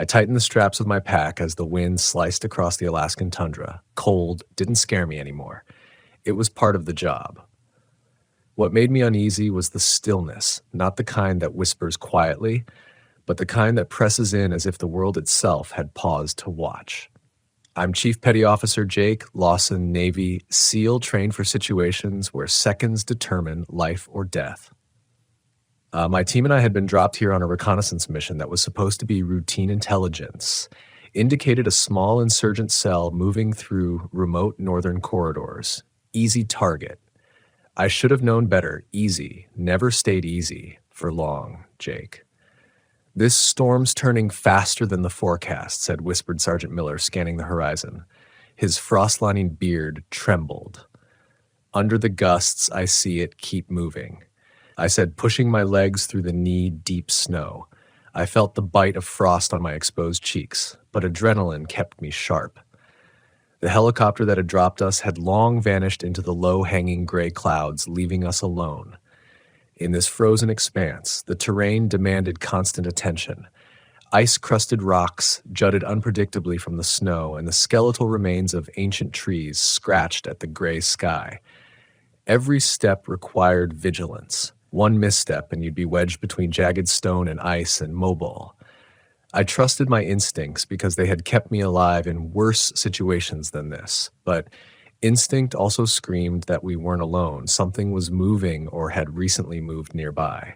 I tightened the straps of my pack as the wind sliced across the Alaskan tundra. Cold didn't scare me anymore. It was part of the job. What made me uneasy was the stillness, not the kind that whispers quietly, but the kind that presses in as if the world itself had paused to watch. I'm Chief Petty Officer Jake Lawson, Navy, SEAL trained for situations where seconds determine life or death. My team and I had been dropped here on a reconnaissance mission that was supposed to be routine intelligence, indicated a small insurgent cell moving through remote northern corridors. Easy target. I should have known better. Easy. Never stayed easy for long, Jake. This storm's turning faster than the forecast, said whispered Sergeant Miller, scanning the horizon. His frost-lining beard trembled. Under the gusts, I see it keep moving. I said, pushing my legs through the knee-deep snow. I felt the bite of frost on my exposed cheeks, but adrenaline kept me sharp. The helicopter that had dropped us had long vanished into the low-hanging gray clouds, leaving us alone. In this frozen expanse, the terrain demanded constant attention. Ice-crusted rocks jutted unpredictably from the snow, and the skeletal remains of ancient trees scratched at the gray sky. Every step required vigilance. One misstep and you'd be wedged between jagged stone and ice and mobile. I trusted my instincts because they had kept me alive in worse situations than this, but instinct also screamed that we weren't alone. Something was moving or had recently moved nearby.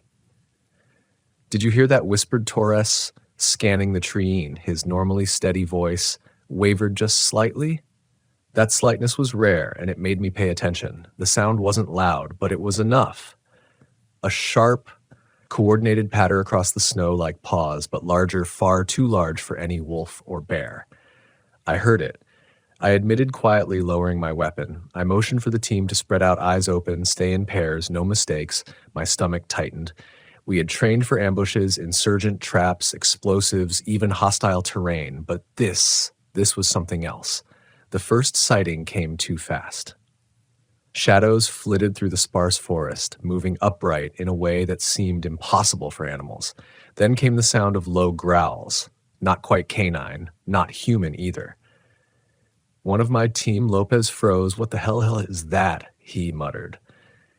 Did you hear that? Whispered Torres, scanning the tree. His normally steady voice wavered just slightly. That slightness was rare, and it made me pay attention. The sound wasn't loud, but it was enough. A sharp, coordinated patter across the snow like paws, but larger, far too large for any wolf or bear. I heard it. I admitted quietly, lowering my weapon. I motioned for the team to spread out, eyes open, stay in pairs, no mistakes. My stomach tightened. We had trained for ambushes, insurgent traps, explosives, even hostile terrain, but this was something else. The first sighting came too fast. Shadows flitted through the sparse forest, moving upright in a way that seemed impossible for animals. Then came the sound of low growls, not quite canine, not human either. One of my team, Lopez, froze. "What the hell is that?" he muttered.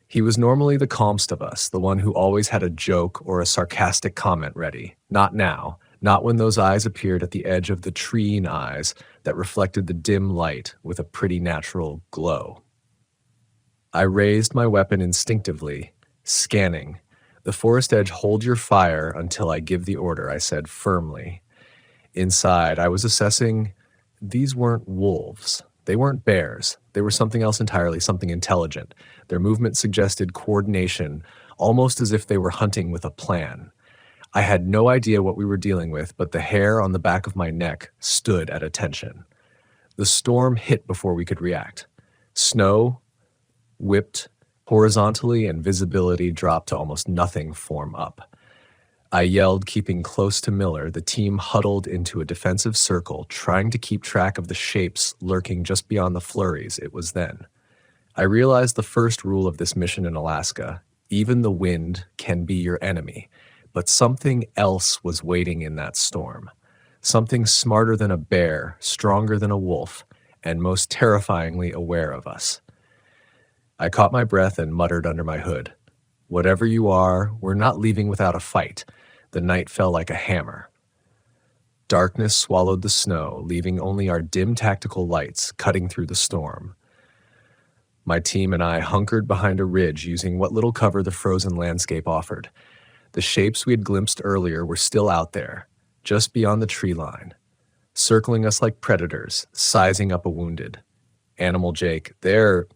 He was normally the calmest of us, the one who always had a joke or a sarcastic comment ready. Not now, not when those eyes appeared at the edge of the tree eyes that reflected the dim light with a pretty natural glow. I raised my weapon instinctively, scanning. "The forest edge, hold your fire until I give the order," I said firmly. Inside, I was assessing. These weren't wolves. They weren't bears. They were something else entirely, something intelligent. Their movement suggested coordination, almost as if they were hunting with a plan. I had no idea what we were dealing with, but the hair on the back of my neck stood at attention. The storm hit before we could react. Snow whipped horizontally and visibility dropped to almost nothing form up. I yelled, keeping close to Miller. The team huddled into a defensive circle, trying to keep track of the shapes lurking just beyond the flurries. It was then I realized the first rule of this mission in Alaska: even the wind can be your enemy. But something else was waiting in that storm. Something smarter than a bear, stronger than a wolf, and most terrifyingly aware of us. I caught my breath and muttered under my hood, "Whatever you are, we're not leaving without a fight." The night fell like a hammer. Darkness swallowed the snow, leaving only our dim tactical lights cutting through the storm. My team and I hunkered behind a ridge, using what little cover the frozen landscape offered. The shapes we had glimpsed earlier were still out there, just beyond the tree line, circling us like predators, sizing up a wounded. "Animal Jake, they're..."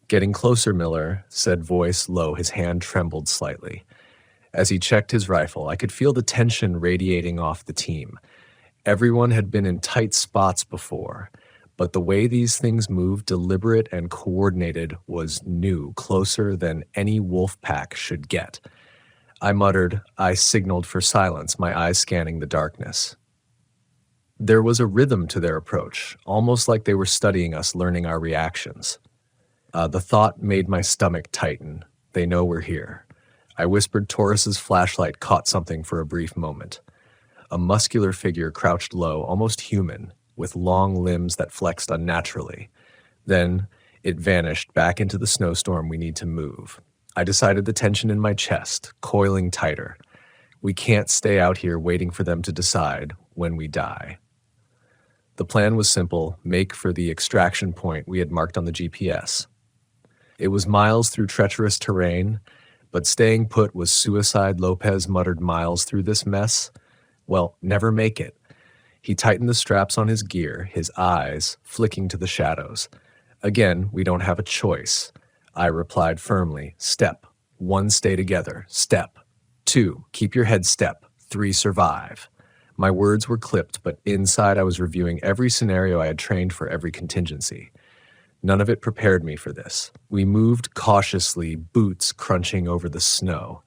"Getting closer, Miller," said voice low. His hand trembled slightly. As he checked his rifle, I could feel the tension radiating off the team. Everyone had been in tight spots before, but the way these things moved, deliberate and coordinated, was new, closer than any wolf pack should get. I muttered. I signaled for silence, my eyes scanning the darkness. There was a rhythm to their approach, almost like they were studying us, learning our reactions. The thought made my stomach tighten. They know we're here. I whispered. Taurus's flashlight caught something for a brief moment. a muscular figure crouched low, almost human, with long limbs that flexed unnaturally. Then it vanished back into the snowstorm we need to move. I decided the tension in my chest, coiling tighter. We can't stay out here waiting for them to decide when we die. The plan was simple: make for the extraction point we had marked on the GPS. It was miles through treacherous terrain, but staying put was suicide. Lopez muttered miles through this mess. Well, never make it. He tightened the straps on his gear, his eyes flicking to the shadows. Again, we don't have a choice. I replied firmly. Step. 1, stay together. Step. 2, keep your head. Step. 3, survive. My words were clipped, but inside I was reviewing every scenario I had trained for, every contingency. None of it prepared me for this. We moved cautiously, boots crunching over the snow.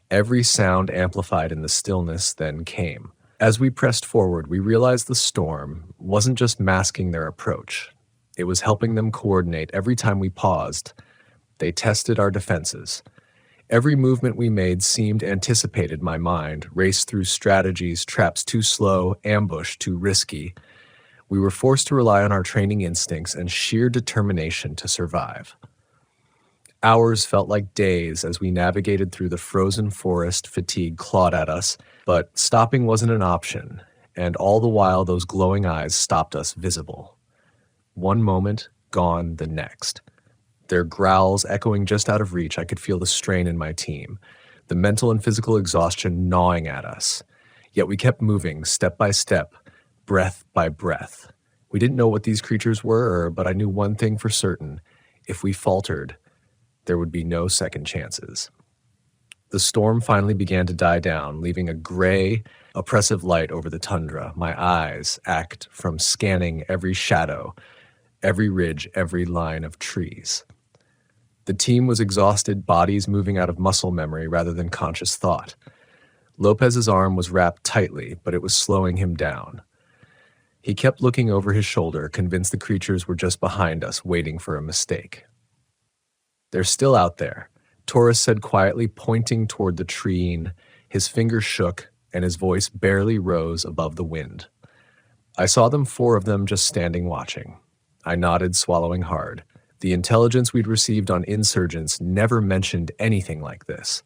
Every sound amplified in the stillness then came. As we pressed forward, we realized the storm wasn't just masking their approach. It was helping them coordinate. Every time we paused, they tested our defenses. Every movement we made seemed anticipated. My mind raced through strategies: traps too slow, ambush too risky. We were forced to rely on our training instincts and sheer determination to survive. Hours felt like days as we navigated through the frozen forest. Fatigue clawed at us, but stopping wasn't an option, and all the while those glowing eyes stopped us visible. One moment, gone the next. Their growls echoing just out of reach. I could feel the strain in my team, the mental and physical exhaustion gnawing at us. Yet we kept moving, step by step, breath by breath. We didn't know what these creatures were, but I knew one thing for certain: if we faltered, there would be no second chances. The storm finally began to die down, leaving a gray, oppressive light over the tundra. My eyes ached from scanning every shadow, every ridge, every line of trees. The team was exhausted, bodies moving out of muscle memory rather than conscious thought. Lopez's arm was wrapped tightly, but it was slowing him down. He kept looking over his shoulder, convinced the creatures were just behind us, waiting for a mistake. They're still out there, Taurus said quietly, pointing toward the tree. His fingers shook, and his voice barely rose above the wind. I saw them, 4 of them, just standing watching. I nodded, swallowing hard. The intelligence we'd received on insurgents never mentioned anything like this.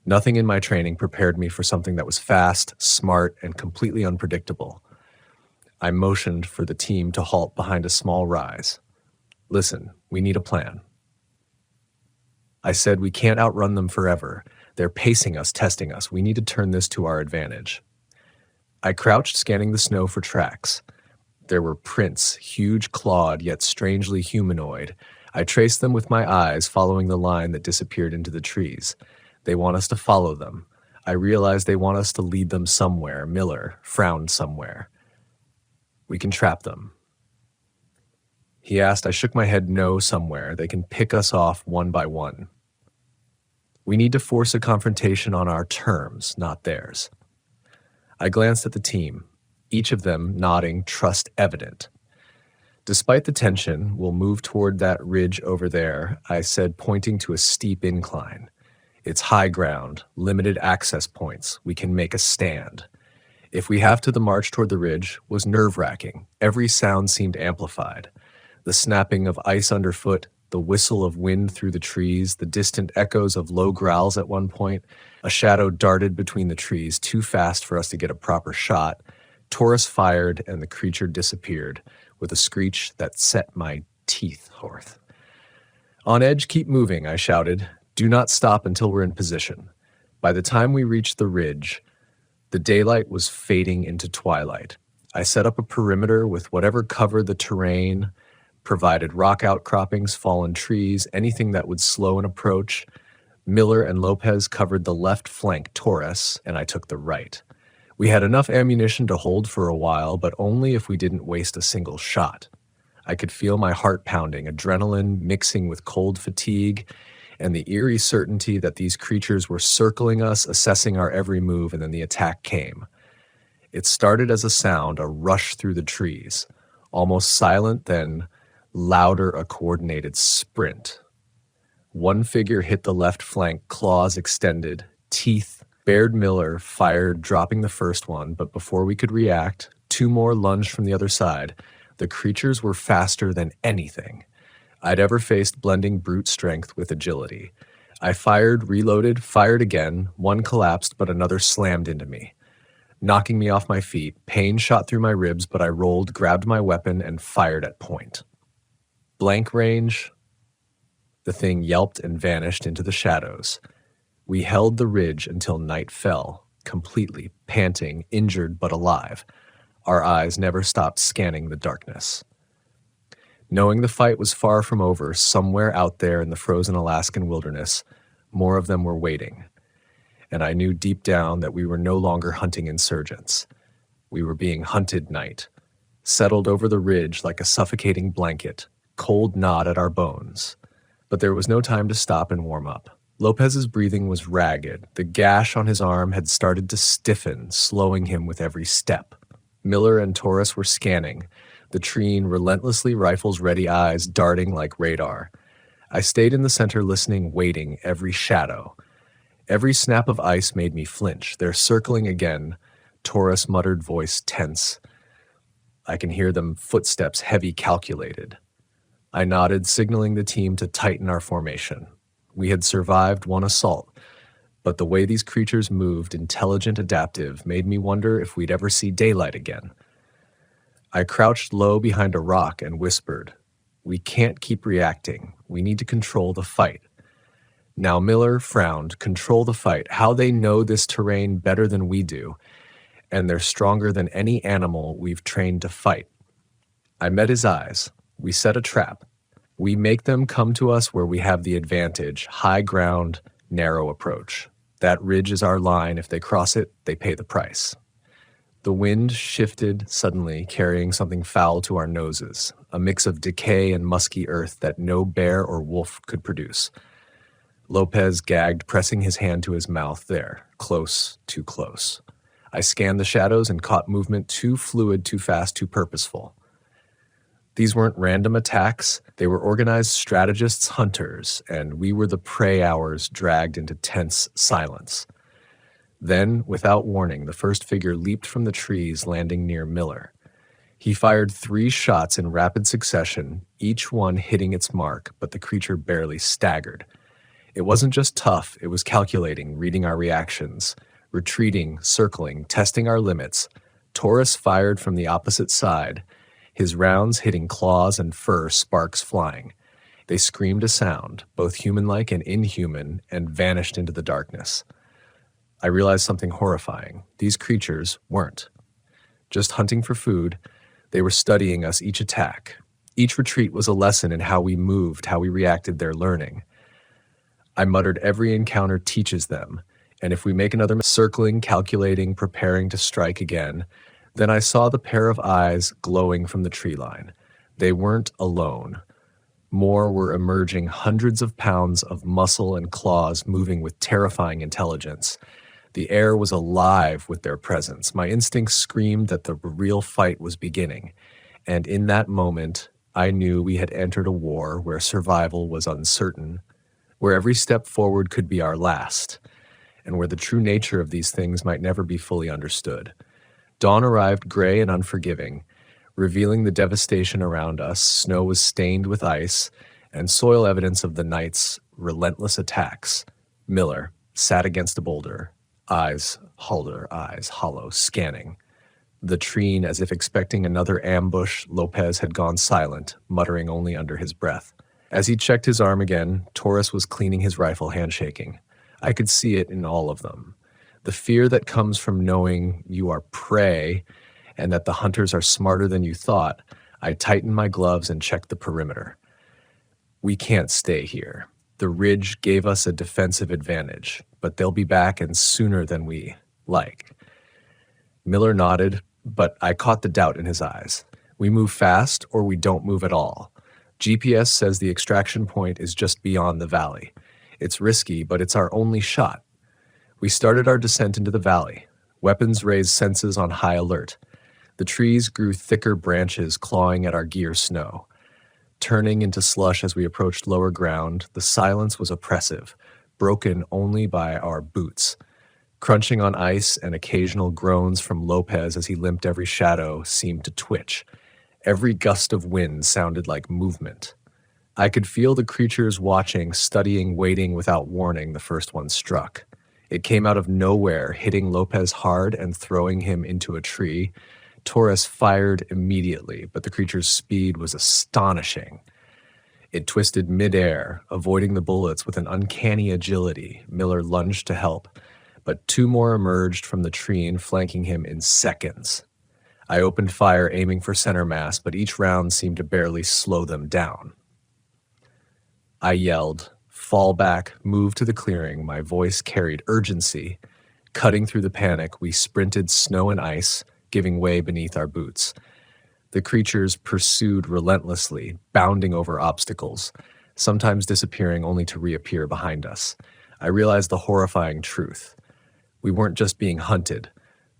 Nothing in my training prepared me for something that was fast, smart, and completely unpredictable. I motioned for the team to halt behind a small rise. Listen, we need a plan. I said, we can't outrun them forever. They're pacing us, testing us. We need to turn this to our advantage. I crouched, scanning the snow for tracks. There were prints, huge, clawed, yet strangely humanoid. I traced them with my eyes, following the line that disappeared into the trees. They want us to follow them. I realized they want us to lead them somewhere. Miller frowned somewhere. We can trap them. He asked. I shook my head. No, somewhere. They can pick us off one by one. We need to force a confrontation on our terms, not theirs. I glanced at the team, each of them nodding, trust evident. Despite the tension, we'll move toward that ridge over there, I said, pointing to a steep incline. It's high ground, limited access points. We can make a stand. If we have to, the march toward the ridge was nerve-wracking. Every sound seemed amplified. The snapping of ice underfoot, the whistle of wind through the trees, the distant echoes of low growls at one point. A shadow darted between the trees, too fast for us to get a proper shot. Taurus fired, and the creature disappeared, with a screech that set my teeth forth. On edge, keep moving, I shouted. Do not stop until we're in position. By the time we reached the ridge, the daylight was fading into twilight. I set up a perimeter with whatever covered the terrain, provided rock outcroppings, fallen trees, anything that would slow an approach. Miller and Lopez covered the left flank, Taurus, and I took the right. We had enough ammunition to hold for a while, but only if we didn't waste a single shot. I could feel my heart pounding, adrenaline mixing with cold fatigue, and the eerie certainty that these creatures were circling us, assessing our every move, and then the attack came. It started as a sound, a rush through the trees, almost silent, then louder, a coordinated sprint. One figure hit the left flank, claws extended, teeth Baird Miller fired, dropping the first one, but before we could react, two more lunged from the other side. The creatures were faster than anything I'd ever faced, blending brute strength with agility. I fired, reloaded, fired again. One collapsed, but another slammed into me, knocking me off my feet. Pain shot through my ribs, but I rolled, grabbed my weapon, and fired at point. Blank range, the thing yelped and vanished into the shadows. We held the ridge until night fell, completely, panting, injured but alive. Our eyes never stopped scanning the darkness. Knowing the fight was far from over, somewhere out there in the frozen Alaskan wilderness, more of them were waiting. And I knew deep down that we were no longer hunting insurgents. We were being hunted night, settled over the ridge like a suffocating blanket, cold gnawed at our bones. But there was no time to stop and warm up. Lopez's breathing was ragged. The gash on his arm had started to stiffen, slowing him with every step. Miller and Taurus were scanning, the treen relentlessly rifles-ready eyes darting like radar. I stayed in the center listening, waiting, every shadow. Every snap of ice made me flinch. They're circling again, Taurus' muttered voice tense. I can hear them footsteps heavy, calculated. I nodded, signaling the team to tighten our formation. We had survived one assault, but the way these creatures moved, intelligent, adaptive, made me wonder if we'd ever see daylight again. I crouched low behind a rock and whispered, "We can't keep reacting. We need to control the fight." Now Miller frowned. Control the fight. How they know this terrain better than we do, and they're stronger than any animal we've trained to fight. I met his eyes. We set a trap. We make them come to us where we have the advantage, high ground, narrow approach. That ridge is our line. If they cross it, they pay the price. The wind shifted suddenly, carrying something foul to our noses, a mix of decay and musky earth that no bear or wolf could produce. Lopez gagged, pressing his hand to his mouth. There, close, too close. I scanned the shadows and caught movement too fluid, too fast, too purposeful. These weren't random attacks. They were organized strategists, hunters, and we were the prey hours dragged into tense silence. Then, without warning, the first figure leaped from the trees, landing near Miller. He fired 3 shots in rapid succession, each one hitting its mark, but the creature barely staggered. It wasn't just tough, it was calculating, reading our reactions, retreating, circling, testing our limits. Taurus fired from the opposite side, his rounds hitting claws and fur, sparks flying. They screamed a sound, both human-like and inhuman, and vanished into the darkness. I realized something horrifying. These creatures weren't just hunting for food. They were studying us each attack. Each retreat was a lesson in how we moved, how we reacted, their learning. I muttered, every encounter teaches them, and if we make another circling, calculating, preparing to strike again. Then I saw the pair of eyes glowing from the tree line. They weren't alone. More were emerging, hundreds of pounds of muscle and claws moving with terrifying intelligence. The air was alive with their presence. My instincts screamed that the real fight was beginning. And in that moment, I knew we had entered a war where survival was uncertain, where every step forward could be our last, and where the true nature of these things might never be fully understood. Dawn arrived gray and unforgiving, revealing the devastation around us. Snow was stained with ice and soil evidence of the night's relentless attacks. Miller sat against a boulder, eyes hollow, scanning. The treen, as if expecting another ambush. Lopez had gone silent, muttering only under his breath. As he checked his arm again, Taurus was cleaning his rifle, handshaking. I could see it in all of them. The fear that comes from knowing you are prey and that the hunters are smarter than you thought. I tightened my gloves and checked the perimeter. We can't stay here. The ridge gave us a defensive advantage, but they'll be back, and sooner than we like. Miller nodded, but I caught the doubt in his eyes. We move fast or we don't move at all. GPS says the extraction point is just beyond the valley. It's risky, but it's our only shot. We started our descent into the valley. Weapons raised senses on high alert. The trees grew thicker branches, clawing at our gear snow. Turning into slush as we approached lower ground, the silence was oppressive, broken only by our boots. Crunching on ice and occasional groans from Lopez as he limped every shadow seemed to twitch. Every gust of wind sounded like movement. I could feel the creatures watching, studying, waiting without warning the first one struck. It came out of nowhere, hitting Lopez hard and throwing him into a tree. Torres fired immediately, but the creature's speed was astonishing. It twisted midair, avoiding the bullets with an uncanny agility. Miller lunged to help, but two more emerged from the tree, flanking him in seconds. I opened fire, aiming for center mass, but each round seemed to barely slow them down. I yelled, "Fall back, move to the clearing." My voice carried urgency. Cutting through the panic, we sprinted snow and ice, giving way beneath our boots. The creatures pursued relentlessly, bounding over obstacles, sometimes disappearing only to reappear behind us. I realized the horrifying truth. We weren't just being hunted.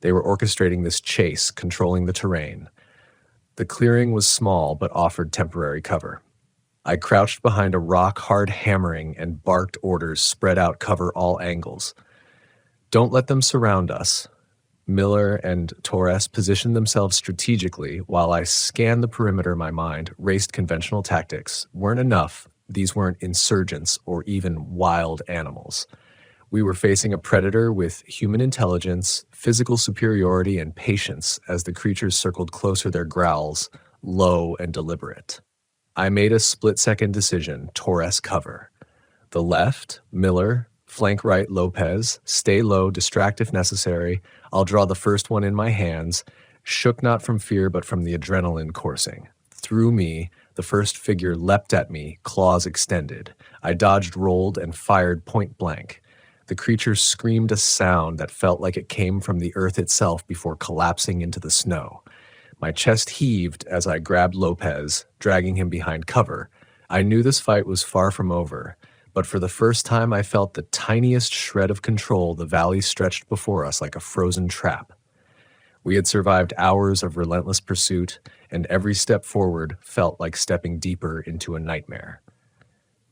They were orchestrating this chase, controlling the terrain. The clearing was small, but offered temporary cover. I crouched behind a rock, hard hammering, and barked orders, spread out, cover all angles. Don't let them surround us. Miller and Torres positioned themselves strategically while I scanned the perimeter. My mind raced. Conventional tactics weren't enough. These weren't insurgents or even wild animals. We were facing a predator with human intelligence, physical superiority, and patience as the creatures circled closer, their growls low and deliberate. I made a split-second decision. Torres cover. The left, Miller. Flank right, Lopez. Stay low, distract if necessary. I'll draw the first one in my hands. Shook not from fear, but from the adrenaline coursing. Through me, the first figure leapt at me, claws extended. I dodged, rolled, and fired point blank. The creature screamed a sound that felt like it came from the earth itself before collapsing into the snow. My chest heaved as I grabbed Lopez, dragging him behind cover. I knew this fight was far from over, but for the first time I felt the tiniest shred of control. The valley stretched before us like a frozen trap. We had survived hours of relentless pursuit, and every step forward felt like stepping deeper into a nightmare.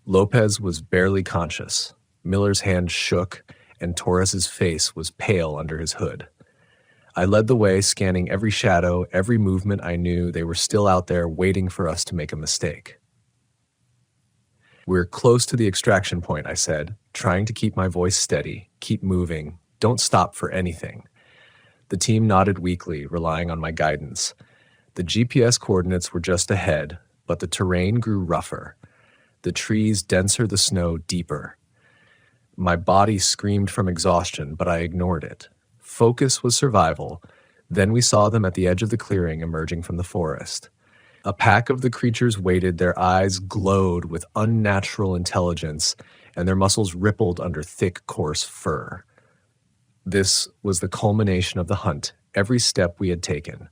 Lopez was barely conscious. Miller's hand shook, and Torres's face was pale under his hood. I led the way, scanning every shadow, every movement. I knew they were still out there waiting for us to make a mistake. "We're close to the extraction point," I said, trying to keep my voice steady. "Keep moving. Don't stop for anything." The team nodded weakly, relying on my guidance. The GPS coordinates were just ahead, but the terrain grew rougher. The trees denser, the snow deeper. My body screamed from exhaustion, but I ignored it. Focus was survival. Then we saw them at the edge of the clearing, emerging from the forest. A pack of the creatures waited. Their eyes glowed with unnatural intelligence, and their muscles rippled under thick, coarse fur. This was the culmination of the hunt. Every step we had taken,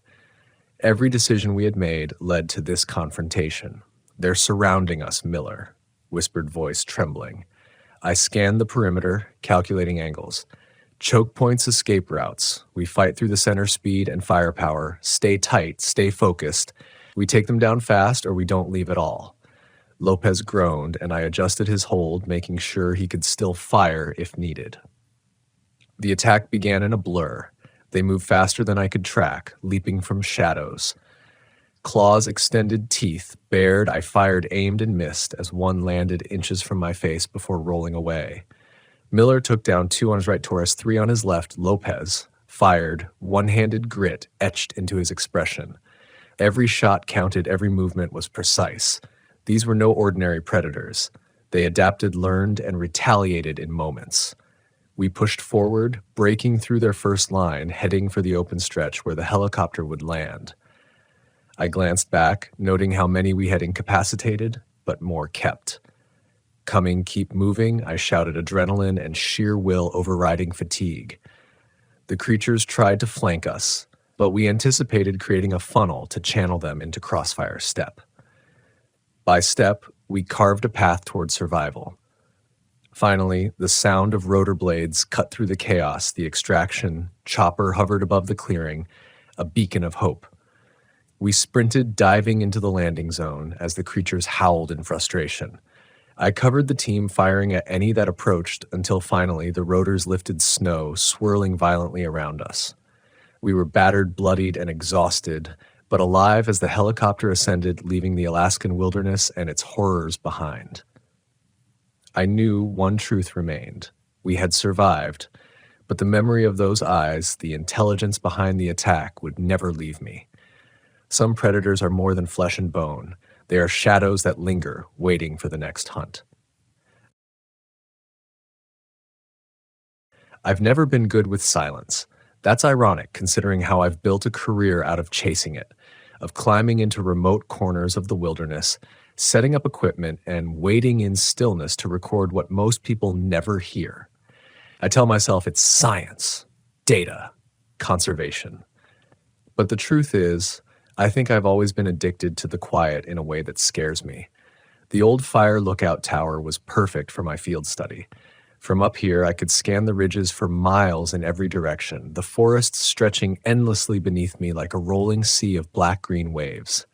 every decision we had made led to this confrontation. "They're surrounding us, Miller," whispered voice trembling. I scanned the perimeter, calculating angles. Choke points, escape routes. We fight through the center, speed and firepower. Stay tight, stay focused. We take them down fast or we don't leave at all. Lopez groaned, and I adjusted his hold, making sure he could still fire if needed. The attack began in a blur. They moved faster than I could track, leaping from shadows. Claws, extended teeth, bared. I fired, aimed, and missed as one landed inches from my face before rolling away. Miller took down 2 on his right, Torres 3 on his left. Lopez fired, one-handed grit etched into his expression. Every shot counted, every movement was precise. These were no ordinary predators. They adapted, learned, and retaliated in moments. We pushed forward, breaking through their first line, heading for the open stretch where the helicopter would land. I glanced back, noting how many we had incapacitated, but more kept. "Coming, keep moving," I shouted, adrenaline and sheer will overriding fatigue. The creatures tried to flank us, but we anticipated creating a funnel to channel them into crossfire step. By step, we carved a path toward survival. Finally, the sound of rotor blades cut through the chaos. The extraction chopper hovered above the clearing, a beacon of hope. We sprinted, diving into the landing zone as the creatures howled in frustration. I covered the team, firing at any that approached until finally the rotors lifted snow, swirling violently around us. We were battered, bloodied, and exhausted, but alive as the helicopter ascended, leaving the Alaskan wilderness and its horrors behind. I knew one truth remained. We had survived, but the memory of those eyes, the intelligence behind the attack, would never leave me. Some predators are more than flesh and bone. They are shadows that linger, waiting for the next hunt. I've never been good with silence. That's ironic, considering how I've built a career out of chasing it, of climbing into remote corners of the wilderness, setting up equipment, and waiting in stillness to record what most people never hear. I tell myself it's science, data, conservation. But the truth is, I think I've always been addicted to the quiet in a way that scares me. The old fire lookout tower was perfect for my field study. From up here, I could scan the ridges for miles in every direction, the forests stretching endlessly beneath me like a rolling sea of black-green waves.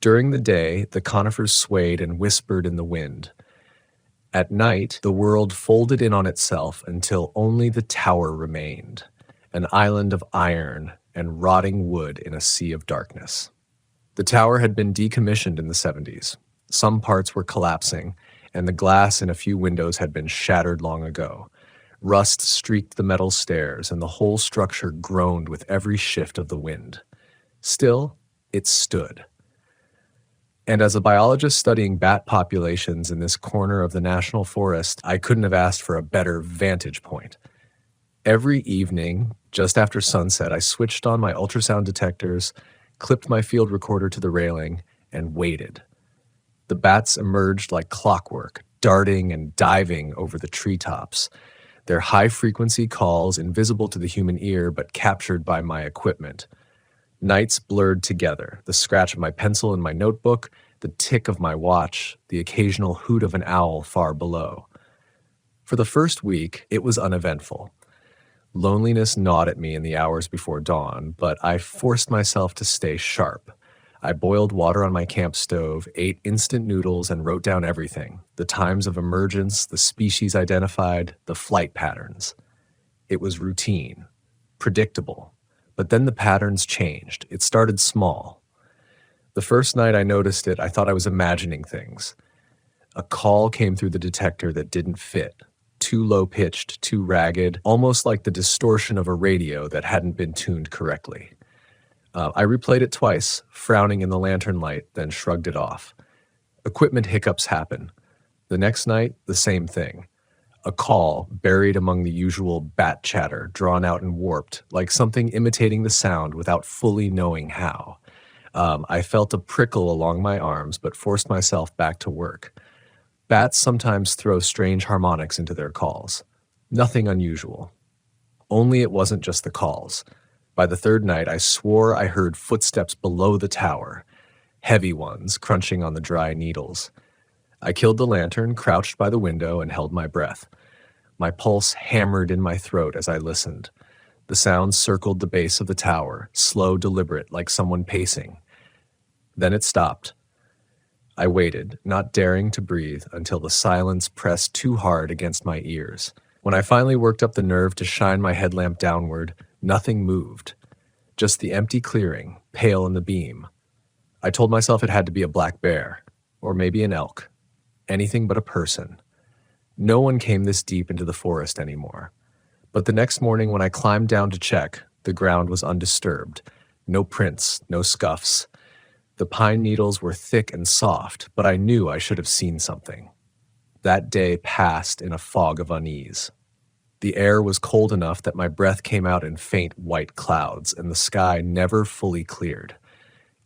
During the day, the conifers swayed and whispered in the wind. At night, the world folded in on itself until only the tower remained, an island of iron and rotting wood in a sea of darkness. The tower had been decommissioned in the 70s. Some parts were collapsing, and the glass in a few windows had been shattered long ago. Rust streaked the metal stairs, and the whole structure groaned with every shift of the wind. Still, it stood. And as a biologist studying bat populations in this corner of the national forest, I couldn't have asked for a better vantage point. Every evening, just after sunset, I switched on my ultrasound detectors, clipped my field recorder to the railing, and waited. The bats emerged like clockwork, darting and diving over the treetops, their high-frequency calls invisible to the human ear but captured by my equipment. Nights blurred together, the scratch of my pencil in my notebook, the tick of my watch, the occasional hoot of an owl far below. For the first week, it was uneventful. Loneliness gnawed at me in the hours before dawn, but I forced myself to stay sharp. I boiled water on my camp stove, ate instant noodles, and wrote down everything: the times of emergence, the species identified, the flight patterns. It was routine, predictable, but then the patterns changed. It started small. The first night I noticed it, I thought I was imagining things. A call came through the detector that didn't fit, too low-pitched, too ragged, almost like the distortion of a radio that hadn't been tuned correctly. I replayed it twice, frowning in the lantern light, then shrugged it off. Equipment hiccups happen. The next night, the same thing. A call buried among the usual bat chatter, drawn out and warped, like something imitating the sound without fully knowing how. I felt a prickle along my arms, but forced myself back to work. Bats sometimes throw strange harmonics into their calls. Nothing unusual. Only it wasn't just the calls. By the third night, I swore I heard footsteps below the tower, heavy ones crunching on the dry needles. I killed the lantern, crouched by the window, and held my breath. My pulse hammered in my throat as I listened. The sound circled the base of the tower, slow, deliberate, like someone pacing. Then it stopped. I waited, not daring to breathe, until the silence pressed too hard against my ears. When I finally worked up the nerve to shine my headlamp downward, nothing moved. Just the empty clearing, pale in the beam. I told myself it had to be a black bear, or maybe an elk. Anything but a person. No one came this deep into the forest anymore. But the next morning when I climbed down to check, the ground was undisturbed. No prints, no scuffs. The pine needles were thick and soft, but I knew I should have seen something. That day passed in a fog of unease. The air was cold enough that my breath came out in faint white clouds, and the sky never fully cleared.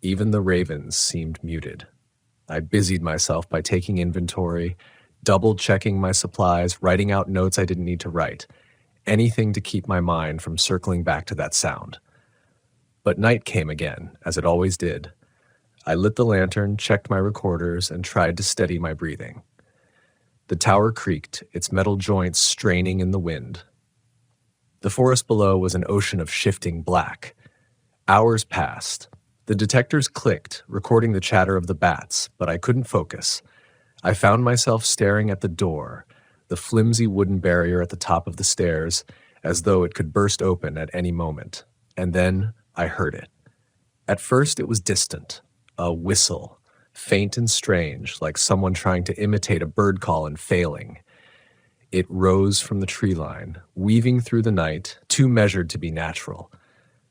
Even the ravens seemed muted. I busied myself by taking inventory, double-checking my supplies, writing out notes I didn't need to write. Anything to keep my mind from circling back to that sound. But night came again, as it always did. I lit the lantern, checked my recorders, and tried to steady my breathing. The tower creaked, its metal joints straining in the wind. The forest below was an ocean of shifting black. Hours passed. The detectors clicked, recording the chatter of the bats, but I couldn't focus. I found myself staring at the door, the flimsy wooden barrier at the top of the stairs, as though it could burst open at any moment. And then I heard it. At first it was distant, a whistle, faint and strange, like someone trying to imitate a bird call and failing. It rose from the tree line, weaving through the night, too measured to be natural.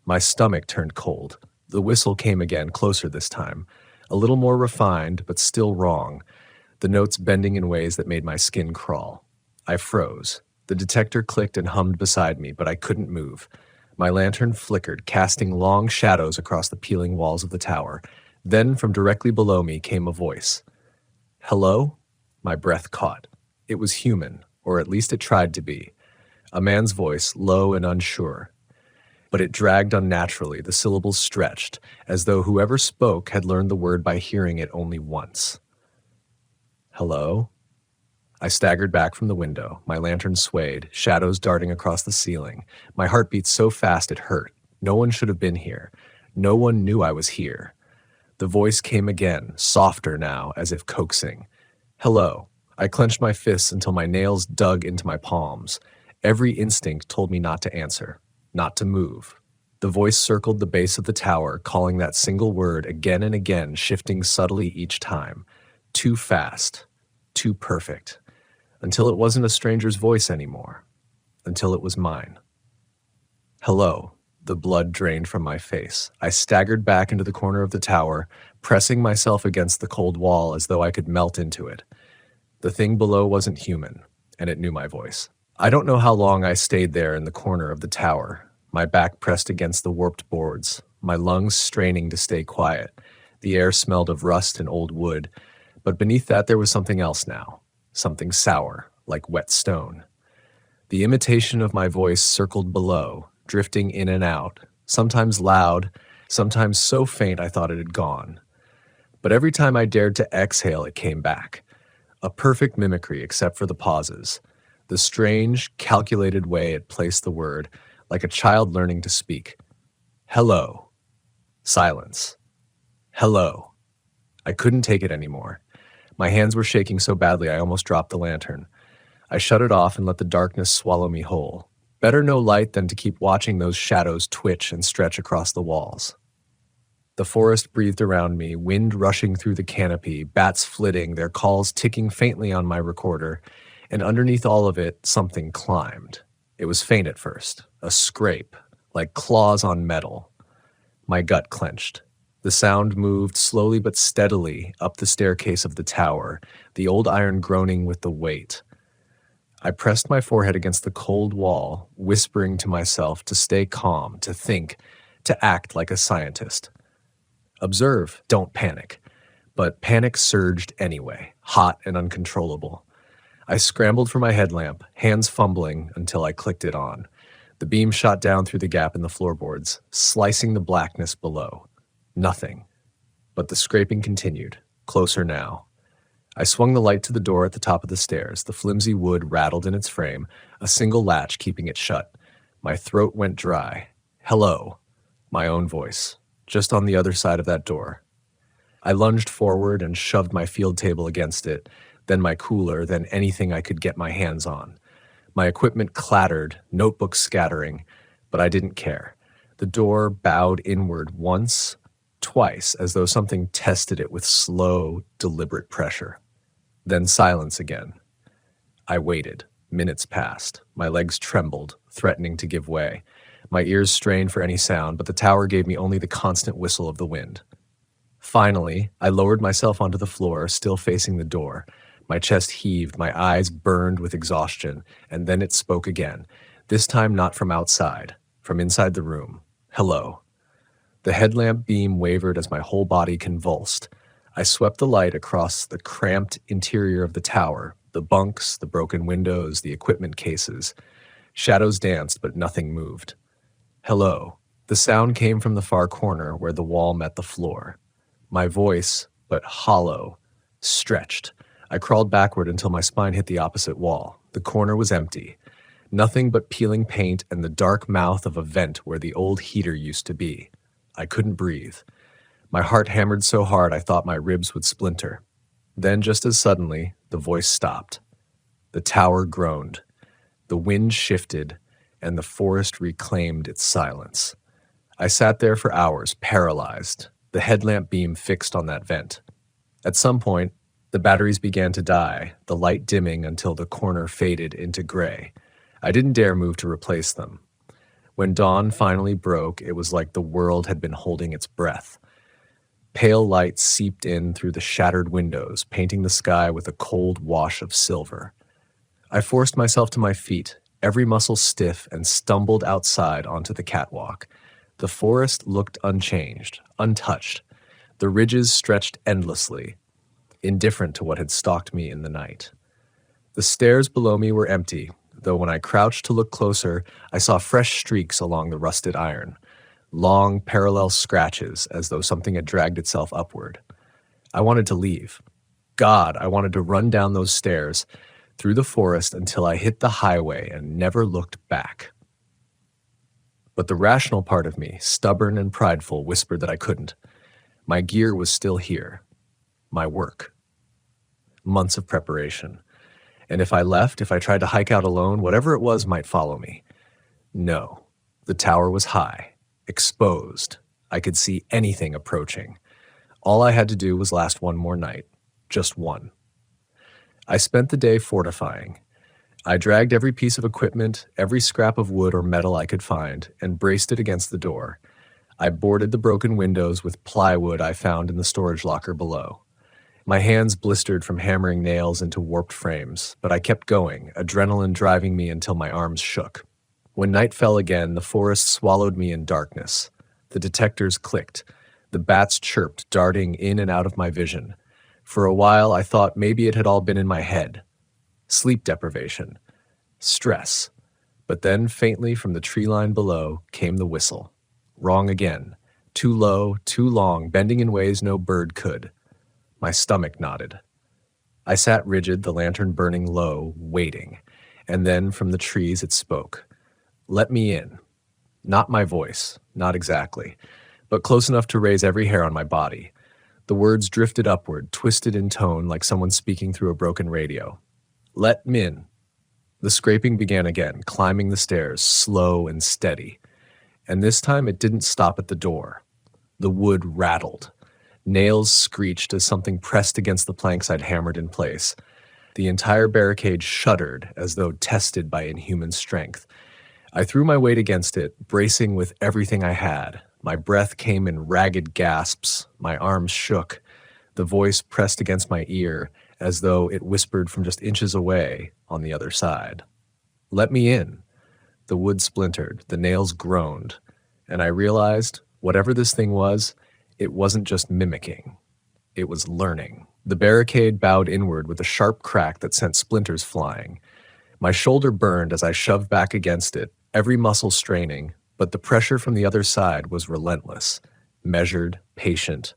My stomach turned cold. The whistle came again, closer this time, a little more refined, but still wrong, the notes bending in ways that made my skin crawl. I froze. The detector clicked and hummed beside me, but I couldn't move. My lantern flickered, casting long shadows across the peeling walls of the tower. Then, from directly below me, came a voice. "Hello?" My breath caught. It was human, or at least it tried to be. A man's voice, low and unsure. But it dragged unnaturally, the syllables stretched, as though whoever spoke had learned the word by hearing it only once. "Hello?" I staggered back from the window. My lantern swayed, shadows darting across the ceiling. My heart beat so fast it hurt. No one should have been here. No one knew I was here. The voice came again, softer now, as if coaxing. "Hello." I clenched my fists until my nails dug into my palms. Every instinct told me not to answer, not to move. The voice circled the base of the tower, calling that single word again and again, shifting subtly each time. Too fast, too perfect. Until it wasn't a stranger's voice anymore. Until it was mine. "Hello." The blood drained from my face. I staggered back into the corner of the tower, pressing myself against the cold wall as though I could melt into it. The thing below wasn't human, and it knew my voice. I don't know how long I stayed there in the corner of the tower, my back pressed against the warped boards, my lungs straining to stay quiet. The air smelled of rust and old wood, but beneath that there was something else now, something sour, like wet stone. The imitation of my voice circled below, drifting in and out, sometimes loud, sometimes so faint I thought it had gone. But every time I dared to exhale, it came back. A perfect mimicry except for the pauses, the strange, calculated way it placed the word, like a child learning to speak. "Hello." Silence. "Hello." I couldn't take it anymore. My hands were shaking so badly I almost dropped the lantern. I shut it off and let the darkness swallow me whole. Better no light than to keep watching those shadows twitch and stretch across the walls. The forest breathed around me, wind rushing through the canopy, bats flitting, their calls ticking faintly on my recorder, and underneath all of it, something climbed. It was faint at first, a scrape, like claws on metal. My gut clenched. The sound moved slowly but steadily up the staircase of the tower, the old iron groaning with the weight. I pressed my forehead against the cold wall, whispering to myself to stay calm, to think, to act like a scientist. Observe, don't panic. But panic surged anyway, hot and uncontrollable. I scrambled for my headlamp, hands fumbling until I clicked it on. The beam shot down through the gap in the floorboards, slicing the blackness below. Nothing. But the scraping continued, closer now. I swung the light to the door at the top of the stairs. The flimsy wood rattled in its frame, a single latch keeping it shut. My throat went dry. "Hello." My own voice, just on the other side of that door. I lunged forward and shoved my field table against it, then my cooler, then anything I could get my hands on. My equipment clattered, notebooks scattering, but I didn't care. The door bowed inward once, twice, as though something tested it with slow, deliberate pressure. Then silence again. I waited. Minutes passed. My legs trembled, threatening to give way. My ears strained for any sound, but the tower gave me only the constant whistle of the wind. Finally, I lowered myself onto the floor, still facing the door. My chest heaved, my eyes burned with exhaustion, and then it spoke again, this time not from outside, from inside the room. "Hello." The headlamp beam wavered as my whole body convulsed. I swept the light across the cramped interior of the tower, the bunks, the broken windows, the equipment cases. Shadows danced, but nothing moved. "Hello." The sound came from the far corner where the wall met the floor. My voice, but hollow, stretched. I crawled backward until my spine hit the opposite wall. The corner was empty. Nothing but peeling paint and the dark mouth of a vent where the old heater used to be. I couldn't breathe. My heart hammered so hard I thought my ribs would splinter. Then, just as suddenly, the voice stopped. The tower groaned. The wind shifted, and the forest reclaimed its silence. I sat there for hours, paralyzed, the headlamp beam fixed on that vent. At some point, the batteries began to die, the light dimming until the corner faded into gray. I didn't dare move to replace them. When dawn finally broke, it was like the world had been holding its breath. Pale light seeped in through the shattered windows, painting the sky with a cold wash of silver. I forced myself to my feet, every muscle stiff, and stumbled outside onto the catwalk. The forest looked unchanged, untouched. The ridges stretched endlessly, indifferent to what had stalked me in the night. The stairs below me were empty, though when I crouched to look closer, I saw fresh streaks along the rusted iron, long, parallel scratches as though something had dragged itself upward. I wanted to leave. God, I wanted to run down those stairs, through the forest until I hit the highway and never looked back. But the rational part of me, stubborn and prideful, whispered that I couldn't. My gear was still here. My work. Months of preparation. And if I left, if I tried to hike out alone, whatever it was might follow me. No. The tower was high, exposed. I could see anything approaching. All I had to do was last one more night. Just one. I spent the day fortifying. I dragged every piece of equipment, every scrap of wood or metal I could find, and braced it against the door. I boarded the broken windows with plywood I found in the storage locker below. My hands blistered from hammering nails into warped frames, but I kept going, adrenaline driving me until my arms shook. When night fell again, the forest swallowed me in darkness. The detectors clicked. The bats chirped, darting in and out of my vision. For a while, I thought maybe it had all been in my head. Sleep deprivation. Stress. But then, faintly from the tree line below, came the whistle. Wrong again. Too low, too long, bending in ways no bird could. My stomach knotted. I sat rigid, the lantern burning low, waiting. And then, from the trees, it spoke. Let me in. Not my voice, not exactly, but close enough to raise every hair on my body. The words drifted upward, twisted in tone like someone speaking through a broken radio. Let m'in. The scraping began again, climbing the stairs, slow and steady. And this time it didn't stop at the door. The wood rattled. Nails screeched as something pressed against the planks I'd hammered in place. The entire barricade shuddered as though tested by inhuman strength. I threw my weight against it, bracing with everything I had. My breath came in ragged gasps. My arms shook. The voice pressed against my ear as though it whispered from just inches away on the other side. Let me in. The wood splintered. The nails groaned. And I realized, whatever this thing was, it wasn't just mimicking. It was learning. The barricade bowed inward with a sharp crack that sent splinters flying. My shoulder burned as I shoved back against it, every muscle straining, but the pressure from the other side was relentless, measured, patient,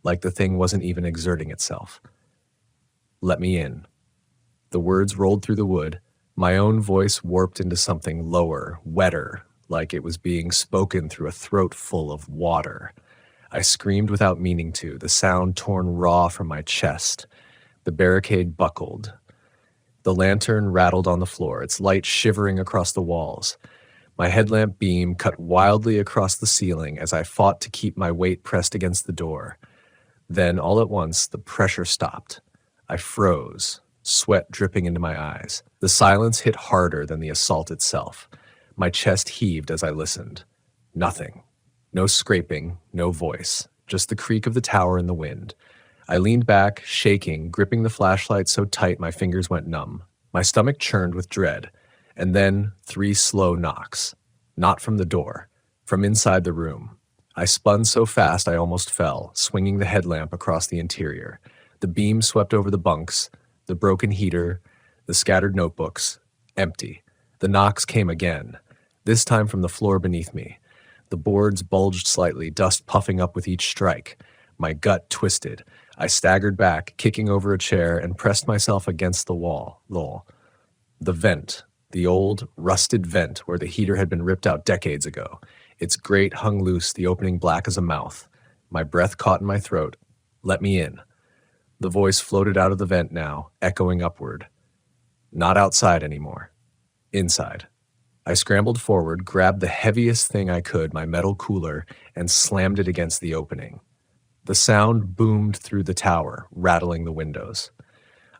like the thing wasn't even exerting itself. Let me in. The words rolled through the wood, my own voice warped into something lower, wetter, like it was being spoken through a throat full of water. I screamed without meaning to, the sound torn raw from my chest. The barricade buckled. The lantern rattled on the floor, its light shivering across the walls. My headlamp beam cut wildly across the ceiling as I fought to keep my weight pressed against the door. Then, all at once, the pressure stopped. I froze, sweat dripping into my eyes. The silence hit harder than the assault itself. My chest heaved as I listened. Nothing. No scraping, no voice, just the creak of the tower in the wind. I leaned back, shaking, gripping the flashlight so tight my fingers went numb. My stomach churned with dread. And then 3 slow knocks. Not from the door, from inside the room. I spun so fast I almost fell, swinging the headlamp across the interior. The beam swept over the bunks, the broken heater, the scattered notebooks. Empty. The knocks came again, this time from the floor beneath me. The boards bulged slightly, dust puffing up with each strike. My gut twisted. I staggered back, kicking over a chair, and pressed myself against the wall. Lol. The vent. The old, rusted vent where the heater had been ripped out decades ago. Its grate hung loose, the opening black as a mouth. My breath caught in my throat. Let me in. The voice floated out of the vent now, echoing upward. Not outside anymore. Inside. I scrambled forward, grabbed the heaviest thing I could, my metal cooler, and slammed it against the opening. The sound boomed through the tower, rattling the windows.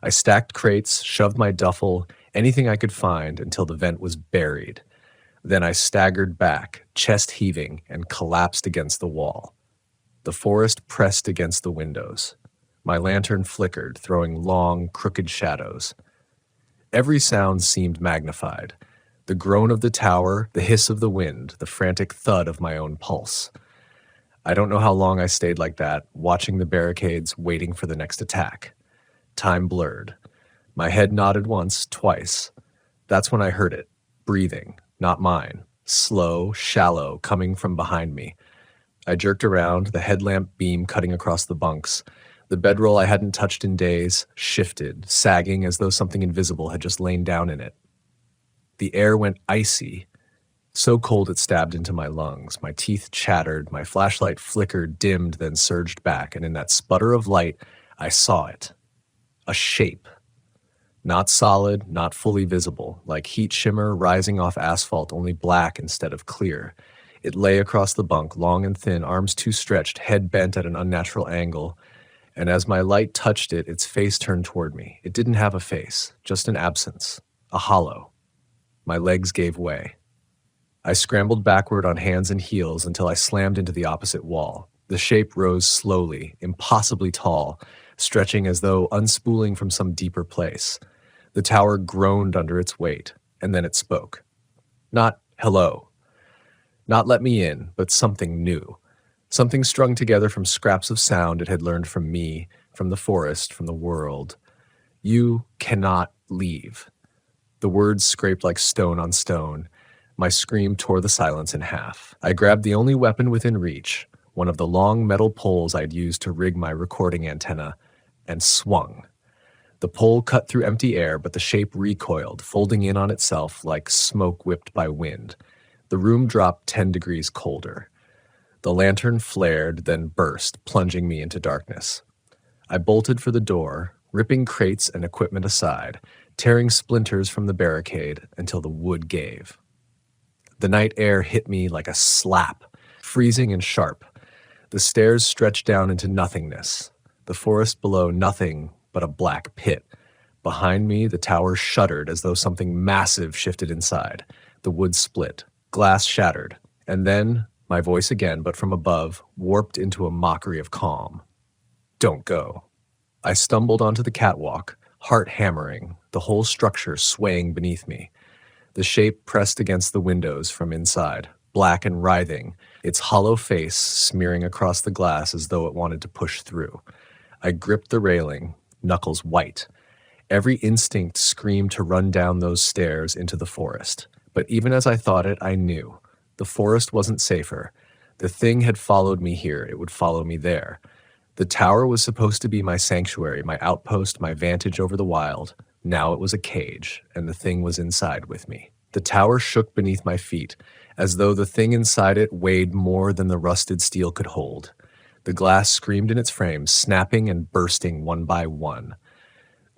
I stacked crates, shoved my duffel, anything I could find until the vent was buried. Then I staggered back, chest heaving, and collapsed against the wall. The forest pressed against the windows. My lantern flickered, throwing long, crooked shadows. Every sound seemed magnified. The groan of the tower, the hiss of the wind, the frantic thud of my own pulse. I don't know how long I stayed like that, watching the barricades, waiting for the next attack. Time blurred. My head nodded once, twice. That's when I heard it. Breathing, not mine. Slow, shallow, coming from behind me. I jerked around, the headlamp beam cutting across the bunks. The bedroll I hadn't touched in days shifted, sagging as though something invisible had just lain down in it. The air went icy, so cold it stabbed into my lungs. My teeth chattered, my flashlight flickered, dimmed, then surged back, and in that sputter of light, I saw it. A shape. Not solid, not fully visible, like heat shimmer rising off asphalt, only black instead of clear. It lay across the bunk, long and thin, arms too stretched, head bent at an unnatural angle. And as my light touched it, its face turned toward me. It didn't have a face, just an absence, a hollow. My legs gave way. I scrambled backward on hands and heels until I slammed into the opposite wall. The shape rose slowly, impossibly tall, stretching as though unspooling from some deeper place. The tower groaned under its weight, and then it spoke. Not hello. Not let me in, but something new. Something strung together from scraps of sound it had learned from me, from the forest, from the world. You cannot leave. The words scraped like stone on stone. My scream tore the silence in half. I grabbed the only weapon within reach, one of the long metal poles I'd used to rig my recording antenna, and swung. The pole cut through empty air, but the shape recoiled, folding in on itself like smoke whipped by wind. The room dropped 10 degrees colder. The lantern flared, then burst, plunging me into darkness. I bolted for the door, ripping crates and equipment aside, tearing splinters from the barricade until the wood gave. The night air hit me like a slap, freezing and sharp. The stairs stretched down into nothingness. The forest below, nothing but a black pit. Behind me, the tower shuddered as though something massive shifted inside. The wood split. Glass shattered. And then, my voice again, but from above, warped into a mockery of calm. Don't go. I stumbled onto the catwalk, heart hammering, the whole structure swaying beneath me. The shape pressed against the windows from inside, black and writhing, its hollow face smearing across the glass as though it wanted to push through. I gripped the railing, knuckles white. Every instinct screamed to run down those stairs into the forest. But even as I thought it, I knew. The forest wasn't safer. The thing had followed me here. It would follow me there. The tower was supposed to be my sanctuary, my outpost, my vantage over the wild. Now it was a cage, and the thing was inside with me. The tower shook beneath my feet, as though the thing inside it weighed more than the rusted steel could hold. The glass screamed in its frames, snapping and bursting one by one.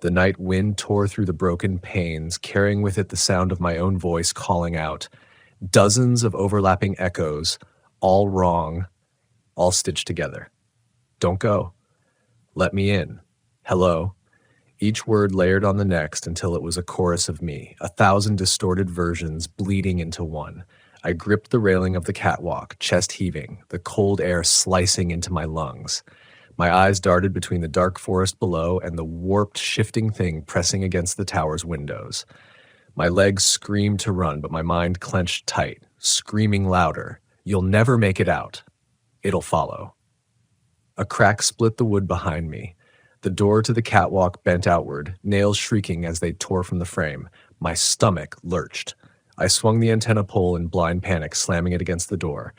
The night wind tore through the broken panes, carrying with it the sound of my own voice calling out. Dozens of overlapping echoes, all wrong, all stitched together. Don't go. Let me in. Hello. Each word layered on the next until it was a chorus of me, 1,000 distorted versions bleeding into one. I gripped the railing of the catwalk, chest heaving, the cold air slicing into my lungs. My eyes darted between the dark forest below and the warped, shifting thing pressing against the tower's windows. My legs screamed to run, but my mind clenched tight, screaming louder. You'll never make it out. It'll follow. A crack split the wood behind me. The door to the catwalk bent outward, nails shrieking as they tore from the frame. My stomach lurched. I swung the antenna pole in blind panic, slamming it against the door.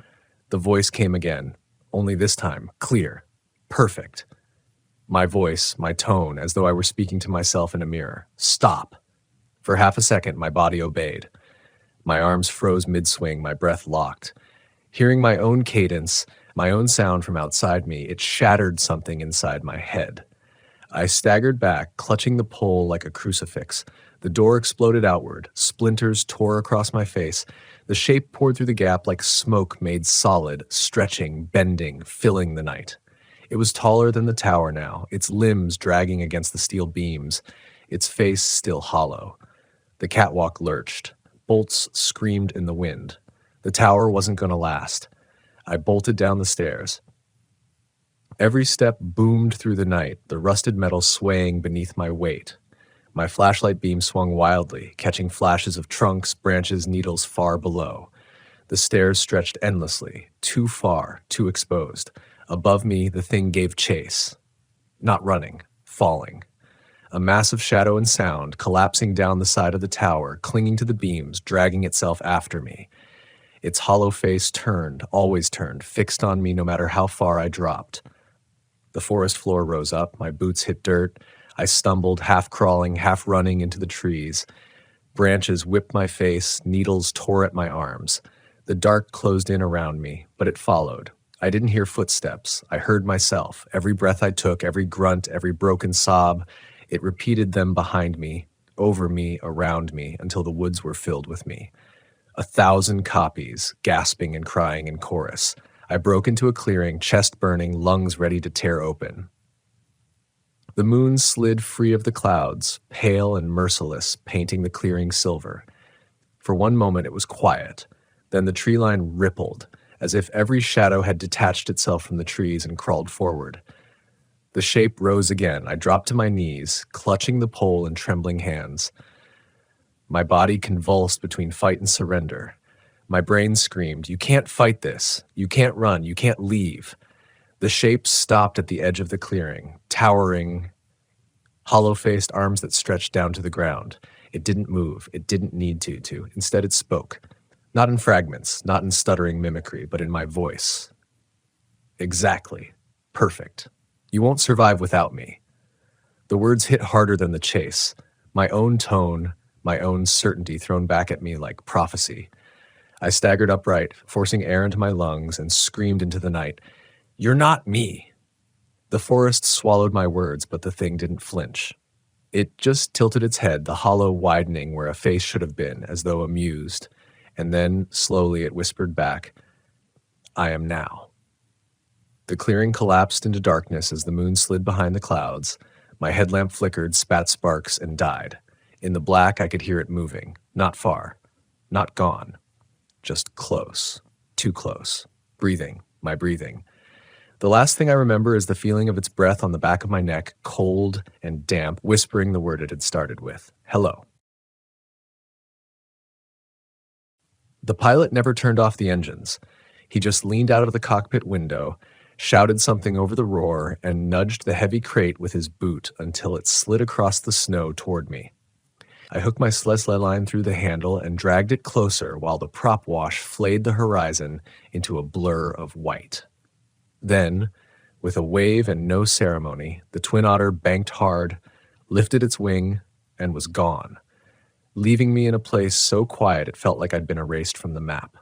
The voice came again, only this time, clear, perfect. My voice, my tone, as though I were speaking to myself in a mirror. Stop. For half a second, my body obeyed. My arms froze mid-swing, my breath locked. Hearing my own cadence, my own sound from outside me, it shattered something inside my head. I staggered back, clutching the pole like a crucifix. The door exploded outward. Splinters tore across my face. The shape poured through the gap like smoke made solid, stretching, bending, filling the night. It was taller than the tower now, its limbs dragging against the steel beams, its face still hollow. The catwalk lurched. Bolts screamed in the wind. The tower wasn't going to last. I bolted down the stairs. Every step boomed through the night, the rusted metal swaying beneath my weight. My flashlight beam swung wildly, catching flashes of trunks, branches, needles far below. The stairs stretched endlessly, too far, too exposed. Above me, the thing gave chase. Not running, falling. A massive shadow and sound, collapsing down the side of the tower, clinging to the beams, dragging itself after me. Its hollow face turned, always turned, fixed on me no matter how far I dropped. The forest floor rose up, my boots hit dirt. I stumbled, half crawling, half running into the trees. Branches whipped my face, needles tore at my arms. The dark closed in around me, but it followed. I didn't hear footsteps. I heard myself. Every breath I took, every grunt, every broken sob, it repeated them behind me, over me, around me, until the woods were filled with me. 1,000 copies, gasping and crying in chorus. I broke into a clearing, chest burning, lungs ready to tear open. The moon slid free of the clouds, pale and merciless, painting the clearing silver. For one moment it was quiet. Then the tree line rippled, as if every shadow had detached itself from the trees and crawled forward. The shape rose again. I dropped to my knees, clutching the pole in trembling hands. My body convulsed between fight and surrender. My brain screamed, "You can't fight this. You can't run. You can't leave." The shape stopped at the edge of the clearing, towering, hollow-faced arms that stretched down to the ground. It didn't move. It didn't need to. Instead, it spoke. Not in fragments, not in stuttering mimicry, but in my voice. "Exactly. Perfect. You won't survive without me." The words hit harder than the chase. My own tone, my own certainty thrown back at me like prophecy. I staggered upright, forcing air into my lungs, and screamed into the night, "You're not me." The forest swallowed my words, but the thing didn't flinch. It just tilted its head, the hollow widening where a face should have been, as though amused, and then, slowly, it whispered back, "I am now." The clearing collapsed into darkness as the moon slid behind the clouds. My headlamp flickered, spat sparks, and died. In the black, I could hear it moving. Not far. Not gone. Just close. Too close. Breathing. My breathing. The last thing I remember is the feeling of its breath on the back of my neck, cold and damp, whispering the word it had started with. Hello. The pilot never turned off the engines. He just leaned out of the cockpit window, shouted something over the roar, and nudged the heavy crate with his boot until it slid across the snow toward me. I hooked my sled line through the handle and dragged it closer while the prop wash flayed the horizon into a blur of white. Then, with a wave and no ceremony, the Twin Otter banked hard, lifted its wing, and was gone, leaving me in a place so quiet it felt like I'd been erased from the map.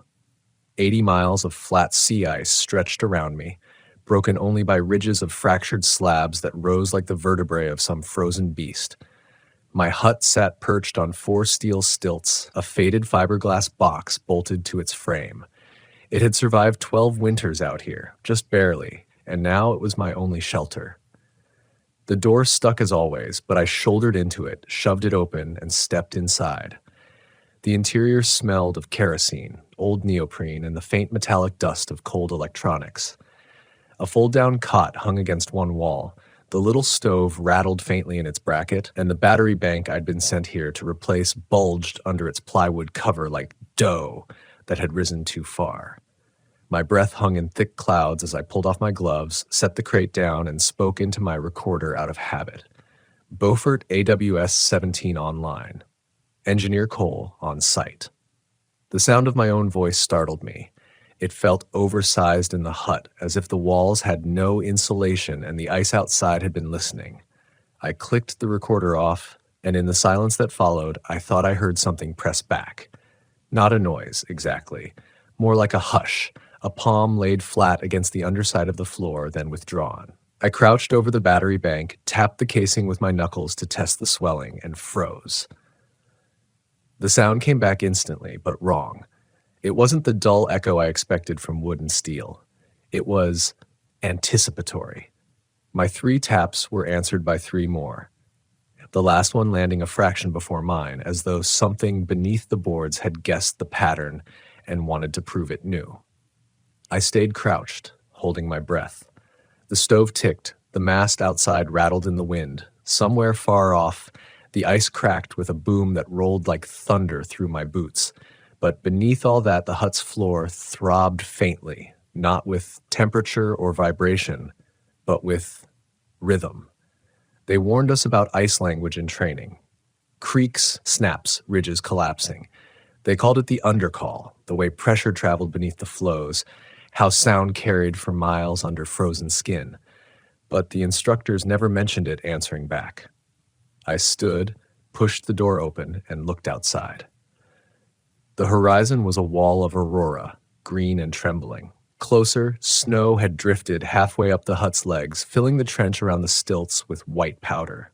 80 miles of flat sea ice stretched around me, broken only by ridges of fractured slabs that rose like the vertebrae of some frozen beast. My hut sat perched on 4 steel stilts, a faded fiberglass box bolted to its frame. It had survived 12 winters out here, just barely, and now it was my only shelter. The door stuck as always, but I shouldered into it, shoved it open, and stepped inside. The interior smelled of kerosene, old neoprene, and the faint metallic dust of cold electronics. A fold-down cot hung against one wall. The little stove rattled faintly in its bracket, and the battery bank I'd been sent here to replace bulged under its plywood cover like dough that had risen too far. My breath hung in thick clouds as I pulled off my gloves, set the crate down, and spoke into my recorder out of habit. Beaufort AWS 17 online. Engineer Cole on site. The sound of my own voice startled me. It felt oversized in the hut, as if the walls had no insulation and the ice outside had been listening. I clicked the recorder off, and in the silence that followed, I thought I heard something press back. Not a noise, exactly. More like a hush, a palm laid flat against the underside of the floor, then withdrawn. I crouched over the battery bank, tapped the casing with my knuckles to test the swelling, and froze. The sound came back instantly, but wrong. It wasn't the dull echo I expected from wood and steel. It was anticipatory. My 3 taps were answered by 3 more, the last one landing a fraction before mine, as though something beneath the boards had guessed the pattern and wanted to prove it new. I stayed crouched, holding my breath. The stove ticked, the mast outside rattled in the wind. Somewhere far off, the ice cracked with a boom that rolled like thunder through my boots. But beneath all that, the hut's floor throbbed faintly, not with temperature or vibration, but with rhythm. They warned us about ice language in training. Creaks, snaps, ridges collapsing. They called it the undercall, the way pressure traveled beneath the floes, how sound carried for miles under frozen skin. But the instructors never mentioned it answering back. I stood, pushed the door open, and looked outside. The horizon was a wall of aurora, green and trembling. Closer, snow had drifted halfway up the hut's legs, filling the trench around the stilts with white powder.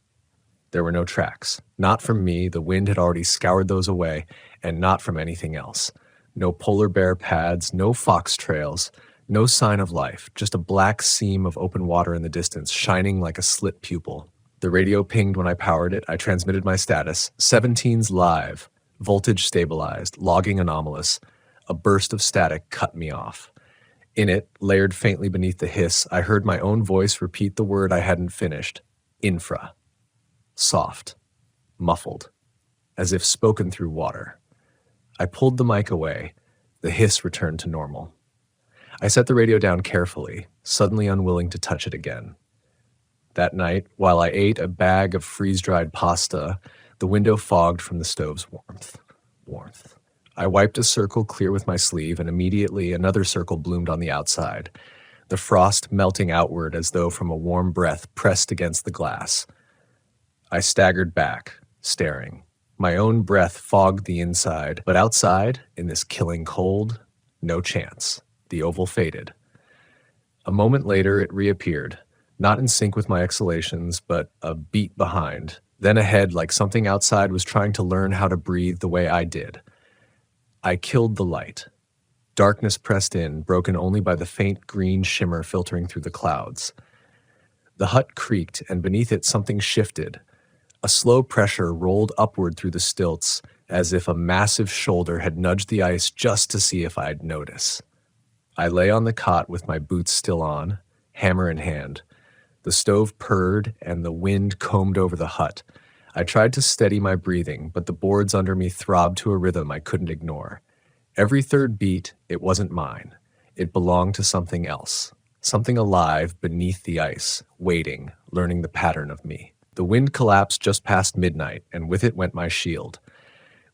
There were no tracks. Not from me, the wind had already scoured those away, and not from anything else. No polar bear pads, no fox trails, no sign of life, just a black seam of open water in the distance, shining like a slit pupil. The radio pinged when I powered it. I transmitted my status. 17's live, voltage stabilized, logging anomalous. A burst of static cut me off. In it, layered faintly beneath the hiss, I heard my own voice repeat the word I hadn't finished. Infra. Soft. Muffled. As if spoken through water. I pulled the mic away. The hiss returned to normal. I set the radio down carefully, suddenly unwilling to touch it again. That night, while I ate a bag of freeze-dried pasta, the window fogged from the stove's warmth. I wiped a circle clear with my sleeve, and immediately another circle bloomed on the outside, the frost melting outward as though from a warm breath pressed against the glass. I staggered back, staring. My own breath fogged the inside, but outside, in this killing cold, no chance. The oval faded. A moment later, it reappeared, not in sync with my exhalations, but a beat behind, then ahead like something outside was trying to learn how to breathe the way I did. I killed the light. Darkness pressed in, broken only by the faint green shimmer filtering through the clouds. The hut creaked, and beneath it something shifted. A slow pressure rolled upward through the stilts, as if a massive shoulder had nudged the ice just to see if I'd notice. I lay on the cot with my boots still on, hammer in hand. The stove purred, and the wind combed over the hut. I tried to steady my breathing, but the boards under me throbbed to a rhythm I couldn't ignore. Every third beat, it wasn't mine. It belonged to something else, something alive beneath the ice, waiting, learning the pattern of me. The wind collapsed just past midnight, and with it went my shield.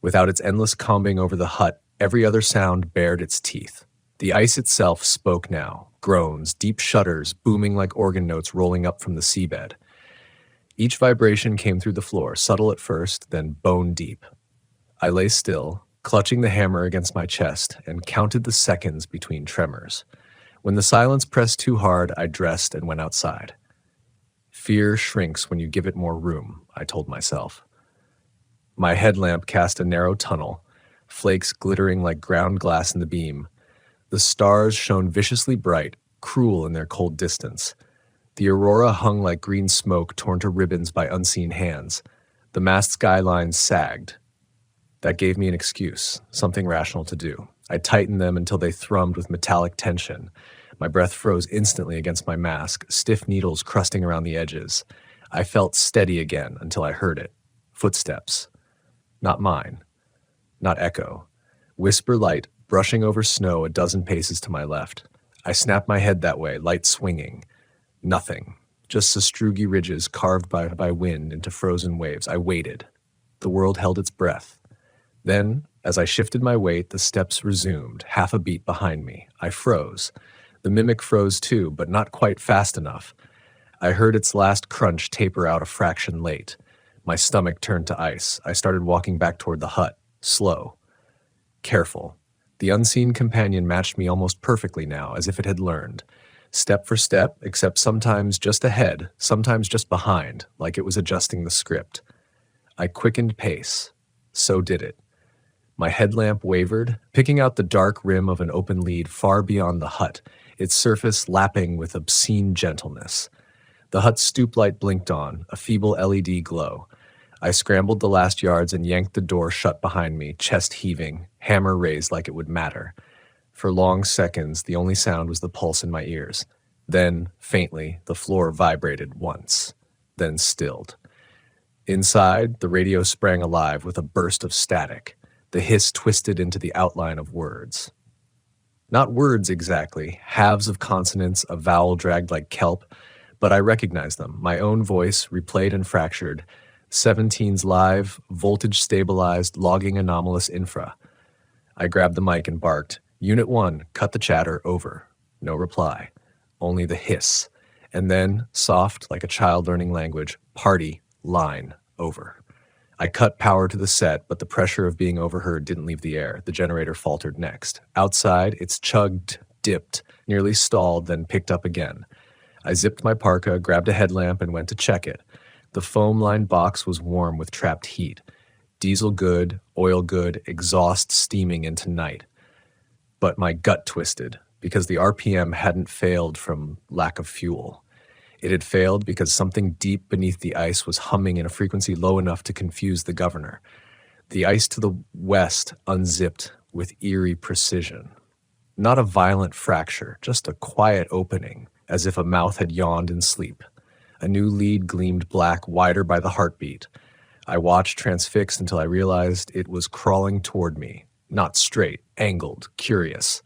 Without its endless combing over the hut, every other sound bared its teeth. The ice itself spoke now, groans, deep shudders, booming like organ notes rolling up from the seabed. Each vibration came through the floor, subtle at first, then bone deep. I lay still, clutching the hammer against my chest, and counted the seconds between tremors. When the silence pressed too hard, I dressed and went outside. Fear shrinks when you give it more room, I told myself. My headlamp cast a narrow tunnel, flakes glittering like ground glass in the beam. The stars shone viciously bright, cruel in their cold distance. The aurora hung like green smoke torn to ribbons by unseen hands. The massed skylines sagged. That gave me an excuse, something rational to do. I tightened them until they thrummed with metallic tension. My breath froze instantly against my mask, stiff needles crusting around the edges. I felt steady again until I heard it. Footsteps. Not mine. Not echo. Whisper light, brushing over snow a dozen paces to my left. I snapped my head that way, light swinging. Nothing. Just sastrugi ridges carved by wind into frozen waves. I waited. The world held its breath. Then, as I shifted my weight, the steps resumed, half a beat behind me. I froze. The mimic froze too, but not quite fast enough. I heard its last crunch taper out a fraction late. My stomach turned to ice. I started walking back toward the hut, slow. Careful. The unseen companion matched me almost perfectly now, as if it had learned. step for step, except sometimes just ahead, sometimes just behind, like it was adjusting the script. I quickened pace. So did it. My headlamp wavered, picking out the dark rim of an open lead far beyond the hut, its surface lapping with obscene gentleness. The hut's stoop light blinked on, a feeble LED glow. I scrambled the last yards and yanked the door shut behind me, chest heaving, hammer raised like it would matter. For long seconds, the only sound was the pulse in my ears. Then, faintly, the floor vibrated once, then stilled. Inside, the radio sprang alive with a burst of static. The hiss twisted into the outline of words. Not words exactly, halves of consonants, a vowel dragged like kelp, but I recognized them, my own voice, replayed and fractured. 17's live, voltage stabilized, logging anomalous infra. I grabbed the mic and barked, Unit 1, cut the chatter, over. No reply, only the hiss. And then, soft like a child learning language, party, line, over. I cut power to the set, but the pressure of being overheard didn't leave the air. The generator faltered next. Outside, it's chugged, dipped, nearly stalled, then picked up again. I zipped my parka, grabbed a headlamp, and went to check it. The foam-lined box was warm with trapped heat. Diesel good, oil good, exhaust steaming into night. But my gut twisted, because the RPM hadn't failed from lack of fuel. It had failed because something deep beneath the ice was humming in a frequency low enough to confuse the governor. The ice to the west unzipped with eerie precision. Not a violent fracture, just a quiet opening, as if a mouth had yawned in sleep. A new lead gleamed black, wider by the heartbeat. I watched transfixed until I realized it was crawling toward me, not straight, angled, curious.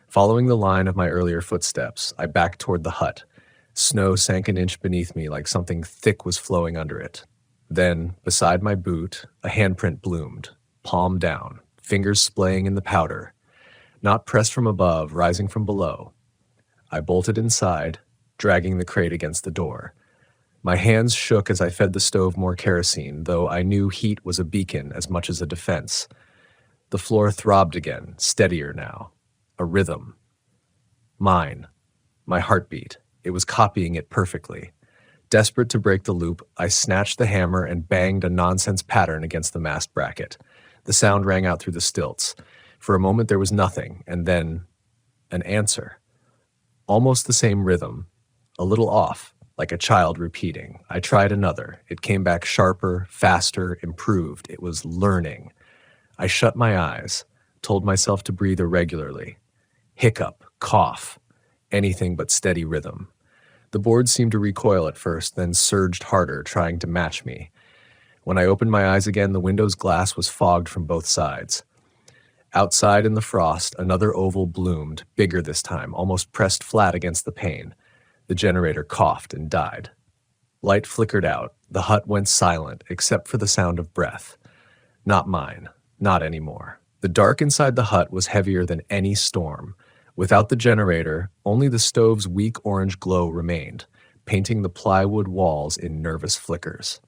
Following the line of my earlier footsteps, I backed toward the hut. Snow sank an inch beneath me like something thick was flowing under it. Then, beside my boot, a handprint bloomed, palm down, fingers splaying in the powder. Not pressed from above, rising from below. I bolted inside, dragging the crate against the door. My hands shook as I fed the stove more kerosene, though I knew heat was a beacon as much as a defense. The floor throbbed again, steadier now. A rhythm. Mine. My heartbeat. It was copying it perfectly. Desperate to break the loop, I snatched the hammer and banged a nonsense pattern against the mast bracket. The sound rang out through the stilts. For a moment there was nothing, and then an answer. Almost the same rhythm, a little off, like a child repeating. I tried another. It came back sharper, faster, improved. It was learning. I shut my eyes, told myself to breathe irregularly. Hiccup, cough, anything but steady rhythm. The board seemed to recoil at first, then surged harder, trying to match me. When I opened my eyes again, the window's glass was fogged from both sides. Outside in the frost, another oval bloomed, bigger this time, almost pressed flat against the pane. The generator coughed and died. Light flickered out. The hut went silent, except for the sound of breath. Not mine. Not anymore. The dark inside the hut was heavier than any storm. Without the generator, only the stove's weak orange glow remained, painting the plywood walls in nervous flickers.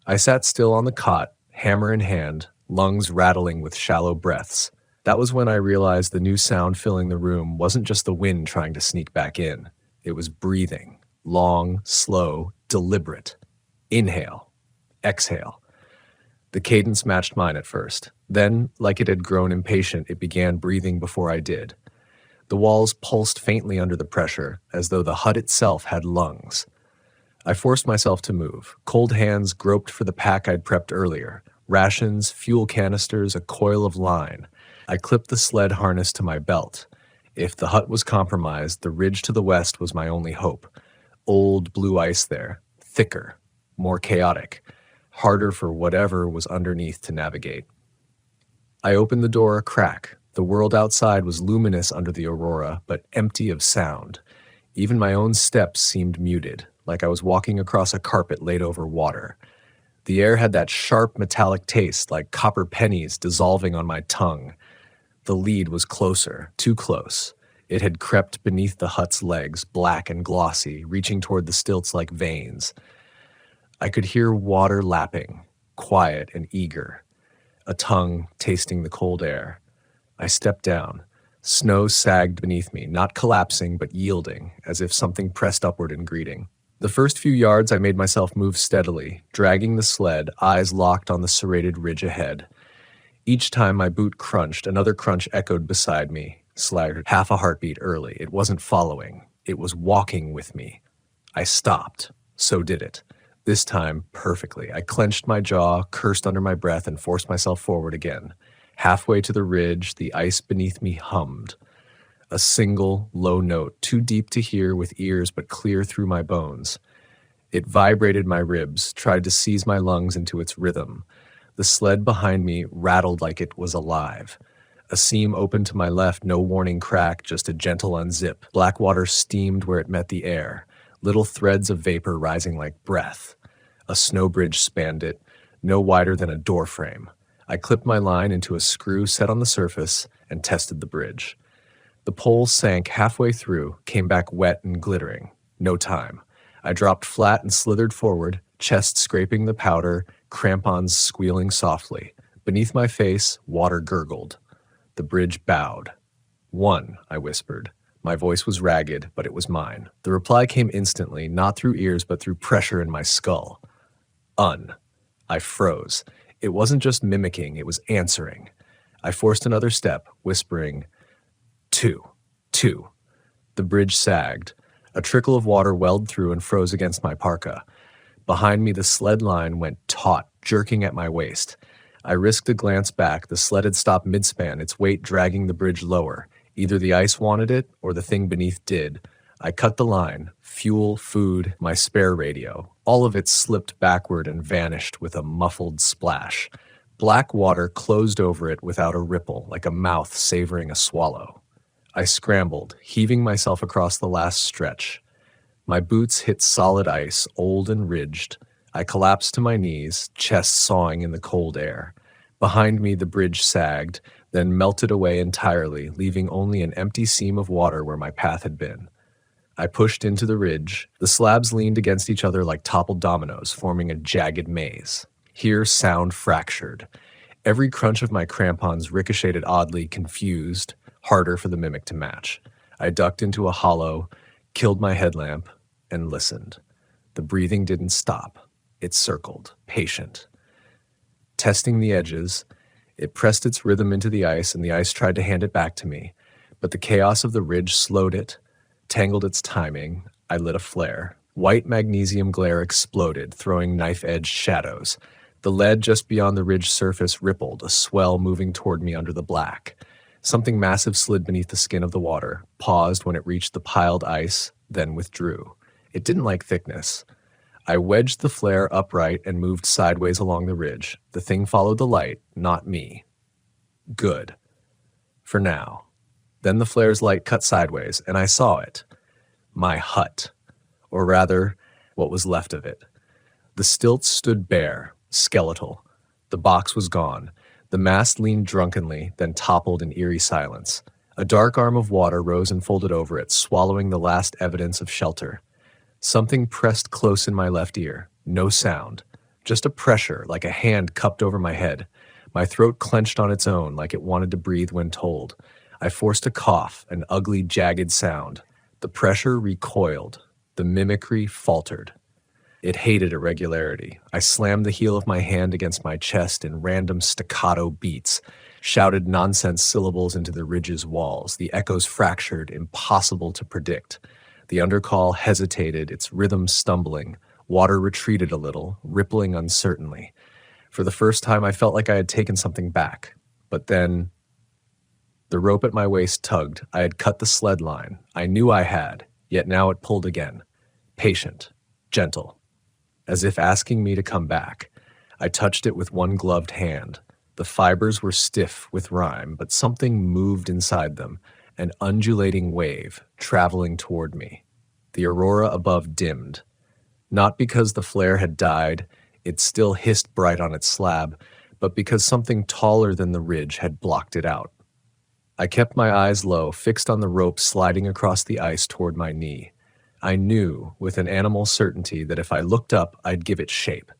I sat still on the cot, hammer in hand, lungs rattling with shallow breaths. That was when I realized the new sound filling the room wasn't just the wind trying to sneak back in. It was breathing, long, slow, deliberate. Inhale, exhale. The cadence matched mine at first. Then, like it had grown impatient, it began breathing before I did. The walls pulsed faintly under the pressure, as though the hut itself had lungs. I forced myself to move. Cold hands groped for the pack I'd prepped earlier. Rations, fuel canisters, a coil of line. I clipped the sled harness to my belt. If the hut was compromised, the ridge to the west was my only hope. Old blue ice there, thicker, more chaotic, harder for whatever was underneath to navigate. I opened the door a crack. The world outside was luminous under the aurora, but empty of sound. Even my own steps seemed muted, like I was walking across a carpet laid over water. The air had that sharp metallic taste, like copper pennies dissolving on my tongue. The lead was closer, too close. It had crept beneath the hut's legs, black and glossy, reaching toward the stilts like veins. I could hear water lapping, quiet and eager, a tongue tasting the cold air. I stepped down. Snow sagged beneath me, not collapsing, but yielding, as if something pressed upward in greeting. The first few yards I made myself move steadily, dragging the sled, eyes locked on the serrated ridge ahead. Each time my boot crunched, another crunch echoed beside me, slagged half a heartbeat early. It wasn't following. It was walking with me. I stopped. So did it. This time, perfectly. I clenched my jaw, cursed under my breath, and forced myself forward again. Halfway to the ridge, the ice beneath me hummed. A single, low note, too deep to hear with ears but clear through my bones. It vibrated my ribs, tried to seize my lungs into its rhythm. The sled behind me rattled like it was alive. A seam opened to my left, no warning crack, just a gentle unzip. Black water steamed where it met the air, little threads of vapor rising like breath. A snow bridge spanned it, no wider than a door frame. I clipped my line into a screw set on the surface and tested the bridge. The pole sank halfway through, came back wet and glittering. No time. I dropped flat and slithered forward, chest scraping the powder, crampons squealing softly. Beneath my face, water gurgled. The bridge bowed. "One," I whispered. My voice was ragged, but it was mine. The reply came instantly, not through ears, but through pressure in my skull. "Un." I froze. It wasn't just mimicking, it was answering. I forced another step, whispering, "Two. Two." The bridge sagged. A trickle of water welled through and froze against my parka. Behind me, the sled line went taut, jerking at my waist. I risked a glance back. The sled had stopped mid-span, its weight dragging the bridge lower. Either the ice wanted it, or the thing beneath did. I cut the line. Fuel, food, my spare radio. All of it slipped backward and vanished with a muffled splash. Black water closed over it without a ripple, like a mouth savoring a swallow. I scrambled, heaving myself across the last stretch. My boots hit solid ice, old and ridged. I collapsed to my knees, chest sawing in the cold air. Behind me, the bridge sagged, then melted away entirely, leaving only an empty seam of water where my path had been. I pushed into the ridge. The slabs leaned against each other like toppled dominoes, forming a jagged maze. Here, sound fractured. Every crunch of my crampons ricocheted oddly, confused, harder for the mimic to match. I ducked into a hollow, killed my headlamp, and listened. The breathing didn't stop. It circled, patient. Testing the edges, it pressed its rhythm into the ice, and the ice tried to hand it back to me. But the chaos of the ridge slowed it, tangled its timing. I lit a flare. White magnesium glare exploded, throwing knife-edged shadows. The lead just beyond the ridge surface rippled, a swell moving toward me under the black. Something massive slid beneath the skin of the water, paused when it reached the piled ice, then withdrew. It didn't like thickness. I wedged the flare upright and moved sideways along the ridge. The thing followed the light, not me. Good. For now. Then the flare's light cut sideways, and I saw it. My hut. Or rather, what was left of it. The stilts stood bare, skeletal. The box was gone. The mast leaned drunkenly, then toppled in eerie silence. A dark arm of water rose and folded over it, swallowing the last evidence of shelter. Something pressed close in my left ear. No sound. Just a pressure, like a hand cupped over my head. My throat clenched on its own, like it wanted to breathe when told. I forced a cough, an ugly, jagged sound. The pressure recoiled. The mimicry faltered. It hated irregularity. I slammed the heel of my hand against my chest in random staccato beats, shouted nonsense syllables into the ridge's walls. The echoes fractured, impossible to predict. The undercall hesitated, its rhythm stumbling. Water retreated a little, rippling uncertainly. For the first time, I felt like I had taken something back. But then, the rope at my waist tugged. I had cut the sled line. I knew I had, yet now it pulled again. Patient, gentle, as if asking me to come back. I touched it with one gloved hand. The fibers were stiff with rime, but something moved inside them, an undulating wave, traveling toward me. The aurora above dimmed. Not because the flare had died, it still hissed bright on its slab, but because something taller than the ridge had blocked it out. I kept my eyes low, fixed on the rope sliding across the ice toward my knee. I knew, with an animal certainty, that if I looked up, I'd give it shape.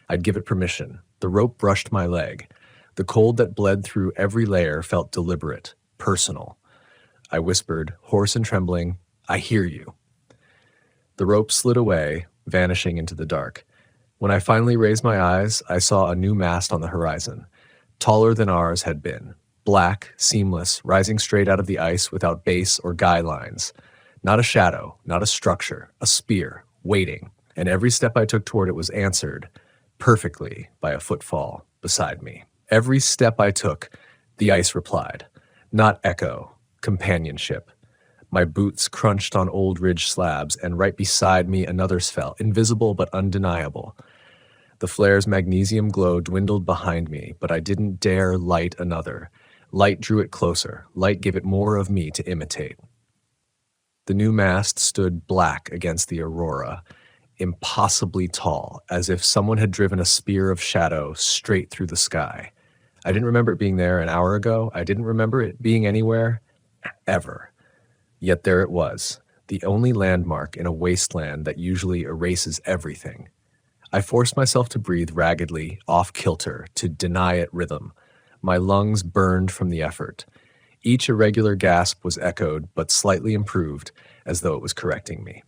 I'd give it permission. The rope brushed my leg. The cold that bled through every layer felt deliberate, personal. I whispered, hoarse and trembling, "I hear you." The rope slid away, vanishing into the dark. When I finally raised my eyes, I saw a new mast on the horizon, taller than ours had been, black, seamless, rising straight out of the ice without base or guy lines. Not a shadow, not a structure, a spear, waiting, and every step I took toward it was answered perfectly by a footfall beside me. Every step I took, the ice replied. Not echo, companionship. My boots crunched on old ridge slabs, and right beside me another's fell, invisible but undeniable. The flare's magnesium glow dwindled behind me, but I didn't dare light another. Light drew it closer. Light gave it more of me to imitate. The new mast stood black against the aurora, impossibly tall, as if someone had driven a spear of shadow straight through the sky. I didn't remember it being there an hour ago. I didn't remember it being anywhere, ever. Yet there it was, the only landmark in a wasteland that usually erases everything. I forced myself to breathe raggedly, off kilter, to deny it rhythm. My lungs burned from the effort. Each irregular gasp was echoed, but slightly improved, as though it was correcting me.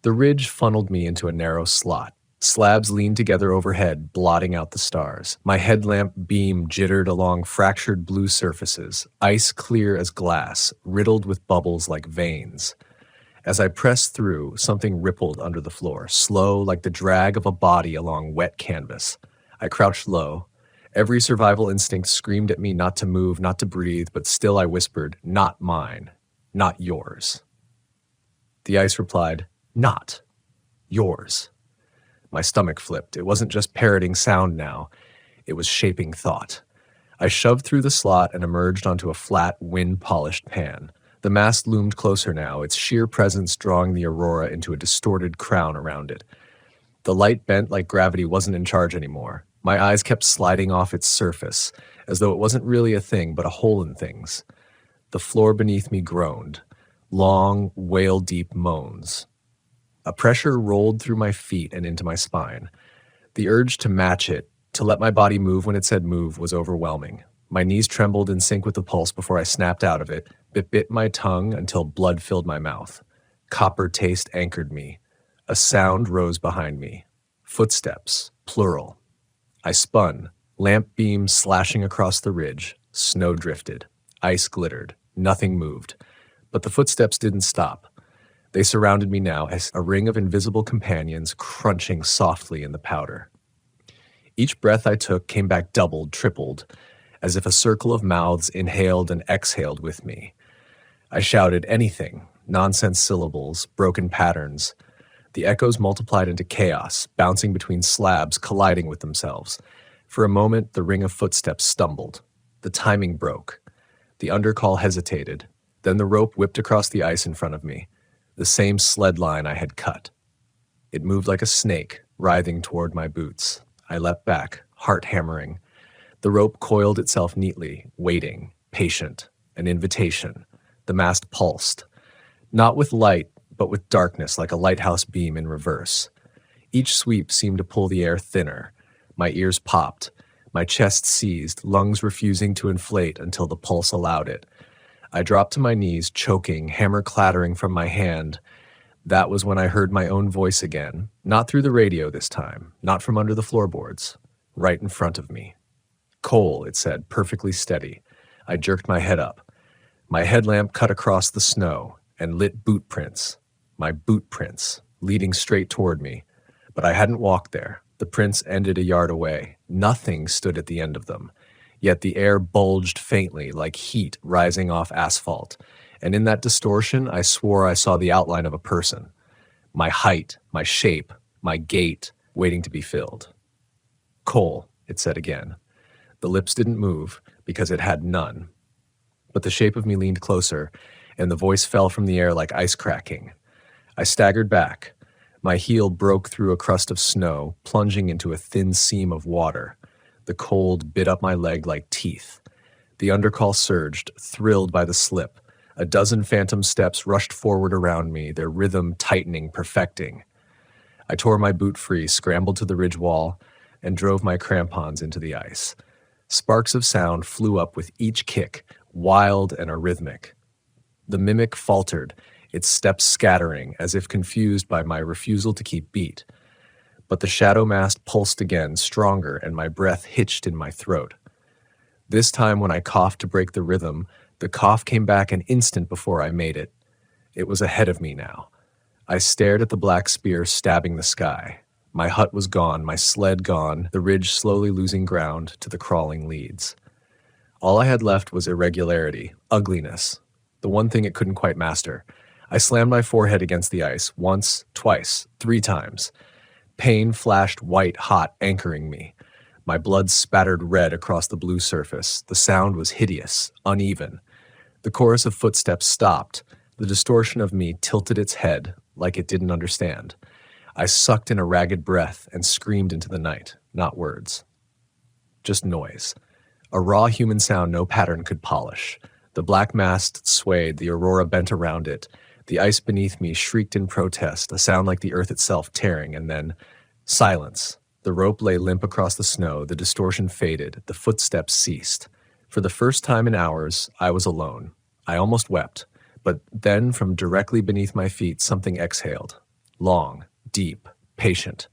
The ridge funneled me into a narrow slot. Slabs leaned together overhead, blotting out the stars. My headlamp beam jittered along fractured blue surfaces, ice clear as glass, riddled with bubbles like veins. As I pressed through, something rippled under the floor, slow like the drag of a body along wet canvas. I crouched low. Every survival instinct screamed at me not to move, not to breathe, but still I whispered, "Not mine, not yours." The ice replied, "Not yours." My stomach flipped. It wasn't just parroting sound now. It was shaping thought. I shoved through the slot and emerged onto a flat, wind-polished pan. The mast loomed closer now, its sheer presence drawing the aurora into a distorted crown around it. The light bent like gravity wasn't in charge anymore. My eyes kept sliding off its surface, as though it wasn't really a thing, but a hole in things. The floor beneath me groaned. Long, whale-deep moans. A pressure rolled through my feet and into my spine. The urge to match it, to let my body move when it said move, was overwhelming. My knees trembled in sync with the pulse before I snapped out of it, but bit my tongue until blood filled my mouth. Copper taste anchored me. A sound rose behind me. Footsteps, plural. I spun, lamp beams slashing across the ridge. Snow drifted. Ice glittered. Nothing moved. But the footsteps didn't stop. They surrounded me now as a ring of invisible companions crunching softly in the powder. Each breath I took came back doubled, tripled, as if a circle of mouths inhaled and exhaled with me. I shouted anything, nonsense syllables, broken patterns. The echoes multiplied into chaos, bouncing between slabs, colliding with themselves. For a moment, the ring of footsteps stumbled. The timing broke. The undercall hesitated. Then the rope whipped across the ice in front of me. The same sled line I had cut. It moved like a snake, writhing toward my boots. I leapt back, heart hammering. The rope coiled itself neatly, waiting, patient, an invitation. The mast pulsed. Not with light, but with darkness like a lighthouse beam in reverse. Each sweep seemed to pull the air thinner. My ears popped. My chest seized, lungs refusing to inflate until the pulse allowed it. I dropped to my knees, choking, hammer clattering from my hand. That was when I heard my own voice again, not through the radio this time, not from under the floorboards, right in front of me. "Cole," it said, perfectly steady. I jerked my head up. My headlamp cut across the snow and lit boot prints, my boot prints, leading straight toward me. But I hadn't walked there. The prints ended a yard away. Nothing stood at the end of them. Yet the air bulged faintly, like heat rising off asphalt, and in that distortion I swore I saw the outline of a person. My height, my shape, my gait, waiting to be filled. "Cole," it said again. The lips didn't move, because it had none. But the shape of me leaned closer, and the voice fell from the air like ice cracking. I staggered back. My heel broke through a crust of snow, plunging into a thin seam of water. The cold bit up my leg like teeth. The undercall surged, thrilled by the slip. A dozen phantom steps rushed forward around me, their rhythm tightening, perfecting. I tore my boot free, scrambled to the ridge wall, and drove my crampons into the ice. Sparks of sound flew up with each kick, wild and arrhythmic. The mimic faltered, its steps scattering as if confused by my refusal to keep beat. But the shadow mast pulsed again, stronger, and my breath hitched in my throat. This time when I coughed to break the rhythm, the cough came back an instant before I made it. It was ahead of me now. I stared at the black spear stabbing the sky. My hut was gone, my sled gone, the ridge slowly losing ground to the crawling leads. All I had left was irregularity, ugliness, the one thing it couldn't quite master. I slammed my forehead against the ice, once, twice, 3 times. Pain flashed white hot, anchoring me. My blood spattered red across the blue surface. The sound was hideous, uneven. The chorus of footsteps stopped. The distortion of me tilted its head, like it didn't understand. I sucked in a ragged breath and screamed into the night, not words. Just noise. A raw human sound no pattern could polish. The black mast swayed, the aurora bent around it. The ice beneath me shrieked in protest, a sound like the earth itself tearing, and then silence. The rope lay limp across the snow, the distortion faded, the footsteps ceased. For the first time in hours, I was alone. I almost wept, but then from directly beneath my feet something exhaled. Long, deep, patient.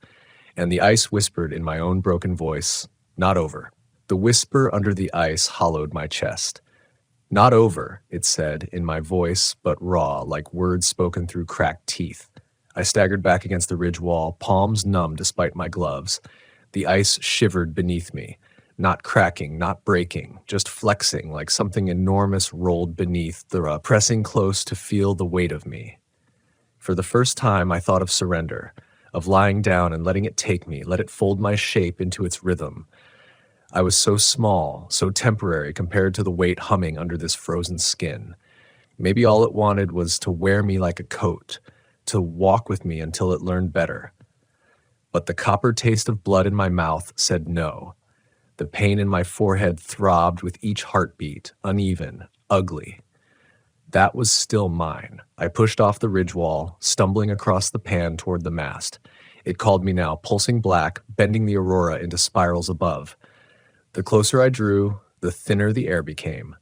And the ice whispered in my own broken voice, "Not over." The whisper under the ice hollowed my chest. "Not over," it said, in my voice, but raw, like words spoken through cracked teeth. I staggered back against the ridge wall, palms numb despite my gloves. The ice shivered beneath me, not cracking, not breaking, just flexing like something enormous rolled beneath, pressing close to feel the weight of me. For the first time, I thought of surrender, of lying down and letting it take me, let it fold my shape into its rhythm. I was so small, so temporary compared to the weight humming under this frozen skin. Maybe all it wanted was to wear me like a coat, to walk with me until it learned better. But the copper taste of blood in my mouth said no. The pain in my forehead throbbed with each heartbeat, uneven, ugly. That was still mine. I pushed off the ridge wall, stumbling across the pan toward the mast. It called me now, pulsing black, bending the aurora into spirals above. The closer I drew, the thinner the air became.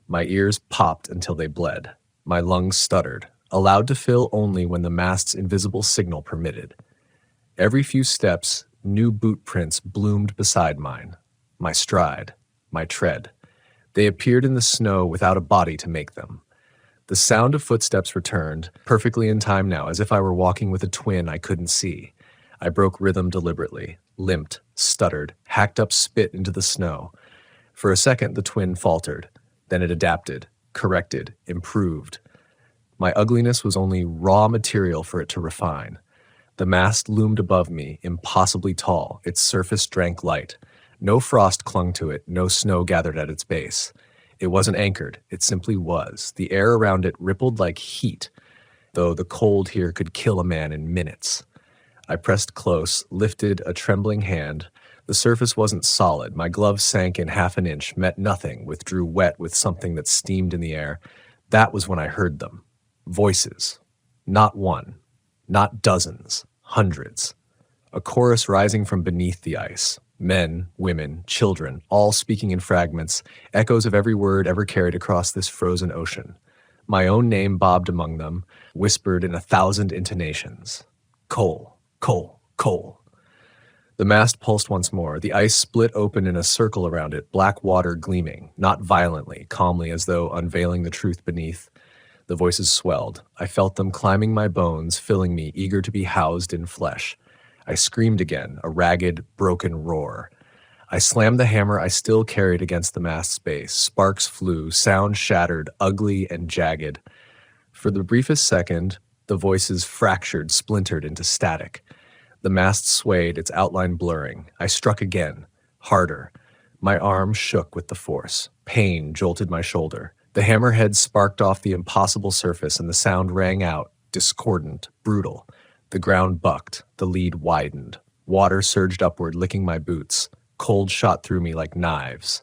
My ears popped until they bled. My lungs stuttered, allowed to fill only when the mast's invisible signal permitted. Every few steps, new boot prints bloomed beside mine. My stride, my tread. They appeared in the snow without a body to make them. The sound of footsteps returned, perfectly in time now, as if I were walking with a twin I couldn't see. I broke rhythm deliberately, limped, stuttered, hacked up spit into the snow. For a second, the twin faltered. Then it adapted, corrected, improved. My ugliness was only raw material for it to refine. The mast loomed above me, impossibly tall, its surface drank light. No frost clung to it, no snow gathered at its base. It wasn't anchored, it simply was. The air around it rippled like heat, though the cold here could kill a man in minutes. I pressed close, lifted a trembling hand. The surface wasn't solid. My gloves sank in half an inch, met nothing, withdrew wet with something that steamed in the air. That was when I heard them. Voices. Not one. Not dozens. Hundreds. A chorus rising from beneath the ice. Men, women, children, all speaking in fragments, echoes of every word ever carried across this frozen ocean. My own name bobbed among them, whispered in 1,000 intonations. Coal, coal, coal. The mast pulsed once more. The ice split open in a circle around it, black water gleaming, not violently, calmly, as though unveiling the truth beneath. The voices swelled. I felt them climbing my bones, filling me, eager to be housed in flesh. I screamed again, a ragged, broken roar. I slammed the hammer I still carried against the mast's base. Sparks flew, sound shattered, ugly and jagged. For the briefest second, the voices fractured, splintered into static. The mast swayed, its outline blurring. I struck again, harder. My arm shook with the force. Pain jolted my shoulder. The hammerhead sparked off the impossible surface, and the sound rang out, discordant, brutal. The ground bucked, the lead widened. Water surged upward, licking my boots. Cold shot through me like knives.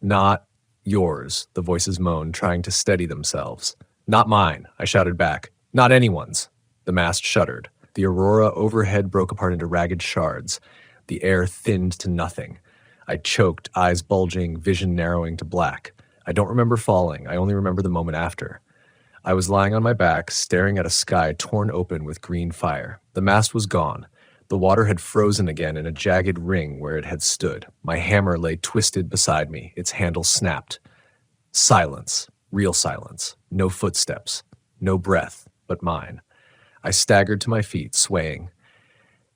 Not yours, the voices moaned, trying to steady themselves. Not mine, I shouted back. Not anyone's. The mast shuddered. The aurora overhead broke apart into ragged shards. The air thinned to nothing. I choked, eyes bulging, vision narrowing to black. I don't remember falling. I only remember the moment after. I was lying on my back, staring at a sky torn open with green fire. The mast was gone. The water had frozen again in a jagged ring where it had stood. My hammer lay twisted beside me. Its handle snapped. Silence. Real silence. No footsteps. No breath, but mine. I staggered to my feet, swaying.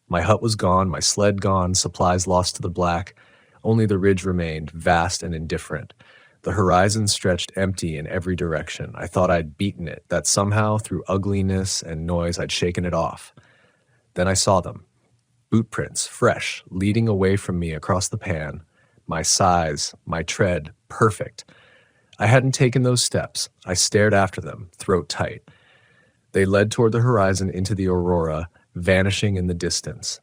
My hut was gone, my sled gone, supplies lost to the black. Only the ridge remained, vast and indifferent. The horizon stretched empty in every direction. I thought I'd beaten it, that somehow, through ugliness and noise, I'd shaken it off. Then I saw them. Boot prints, fresh, leading away from me across the pan. My size, my tread, perfect. I hadn't taken those steps. I stared after them, throat tight. They led toward the horizon into the aurora, vanishing in the distance.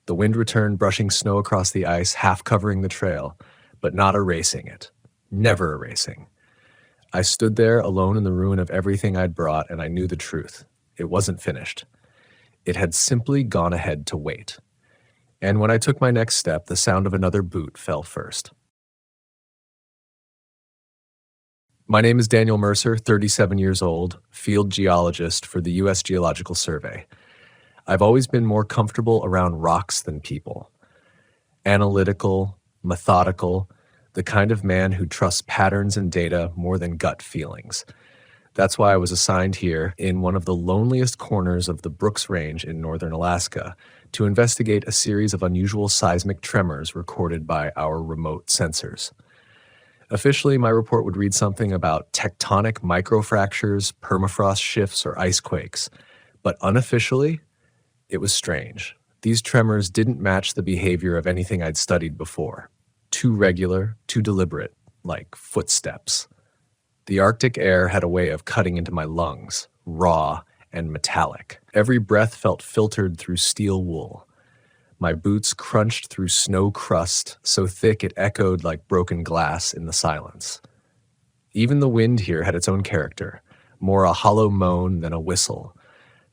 The wind returned, brushing snow across the ice, half covering the trail, but not erasing it. Never erasing. I stood there alone in the ruin of everything I'd brought, and I knew the truth. It wasn't finished. It had simply gone ahead to wait. And when I took my next step, the sound of another boot fell first. My name is Daniel Mercer, 37 years old, field geologist for the U.S. Geological Survey. I've always been more comfortable around rocks than people. Analytical, methodical, the kind of man who trusts patterns and data more than gut feelings. That's why I was assigned here in one of the loneliest corners of the Brooks Range in northern Alaska to investigate a series of unusual seismic tremors recorded by our remote sensors. Officially, my report would read something about tectonic microfractures, permafrost shifts, or ice quakes. But unofficially, it was strange. These tremors didn't match the behavior of anything I'd studied before. Too regular, too deliberate, like footsteps. The Arctic air had a way of cutting into my lungs, raw and metallic. Every breath felt filtered through steel wool. My boots crunched through snow crust, so thick it echoed like broken glass in the silence. Even the wind here had its own character, more a hollow moan than a whistle,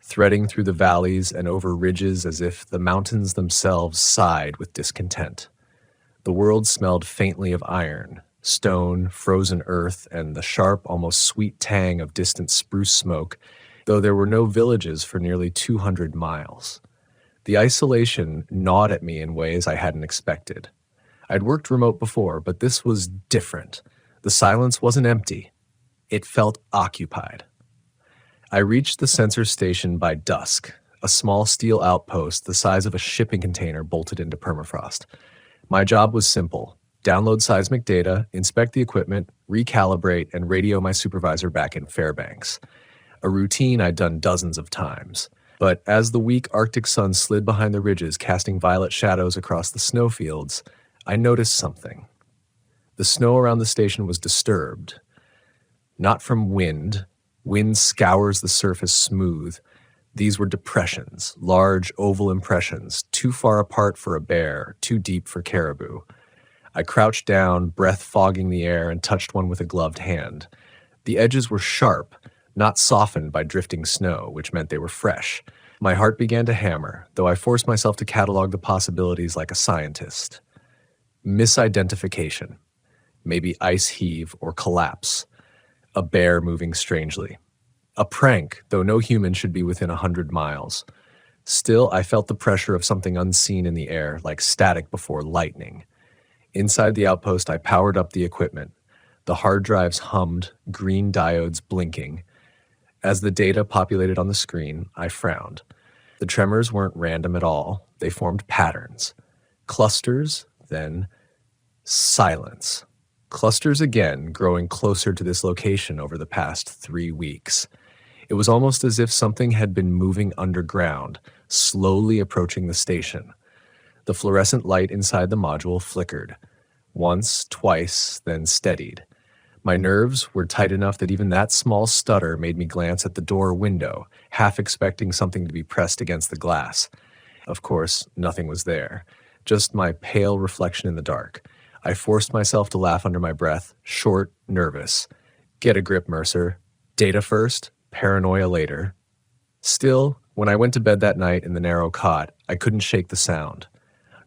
threading through the valleys and over ridges as if the mountains themselves sighed with discontent. The world smelled faintly of iron, stone, frozen earth, and the sharp, almost sweet tang of distant spruce smoke, though there were no villages for nearly 200 miles. The isolation gnawed at me in ways I hadn't expected. I'd worked remote before, but this was different. The silence wasn't empty. It felt occupied. I reached the sensor station by dusk, a small steel outpost the size of a shipping container bolted into permafrost. My job was simple: download seismic data, inspect the equipment, recalibrate, and radio my supervisor back in Fairbanks. A routine I'd done dozens of times. But as the weak Arctic sun slid behind the ridges, casting violet shadows across the snowfields, I noticed something. The snow around the station was disturbed. Not from wind. Wind scours the surface smooth. These were depressions, large oval impressions, too far apart for a bear, too deep for caribou. I crouched down, breath fogging the air, and touched one with a gloved hand. The edges were sharp, not softened by drifting snow, which meant they were fresh. My heart began to hammer, though I forced myself to catalog the possibilities like a scientist. Misidentification. Maybe ice heave or collapse. A bear moving strangely. A prank, though no human should be within 100 miles. Still, I felt the pressure of something unseen in the air, like static before lightning. Inside the outpost, I powered up the equipment. The hard drives hummed, green diodes blinking. As the data populated on the screen, I frowned. The tremors weren't random at all. They formed patterns. Clusters, then silence. Clusters again, growing closer to this location over the past 3 weeks. It was almost as if something had been moving underground, slowly approaching the station. The fluorescent light inside the module flickered. Once, twice, then steadied. My nerves were tight enough that even that small stutter made me glance at the door window, half expecting something to be pressed against the glass. Of course, nothing was there, just my pale reflection in the dark. I forced myself to laugh under my breath, short, nervous. Get a grip, Mercer. Data first, paranoia later. Still, when I went to bed that night in the narrow cot, I couldn't shake the sound.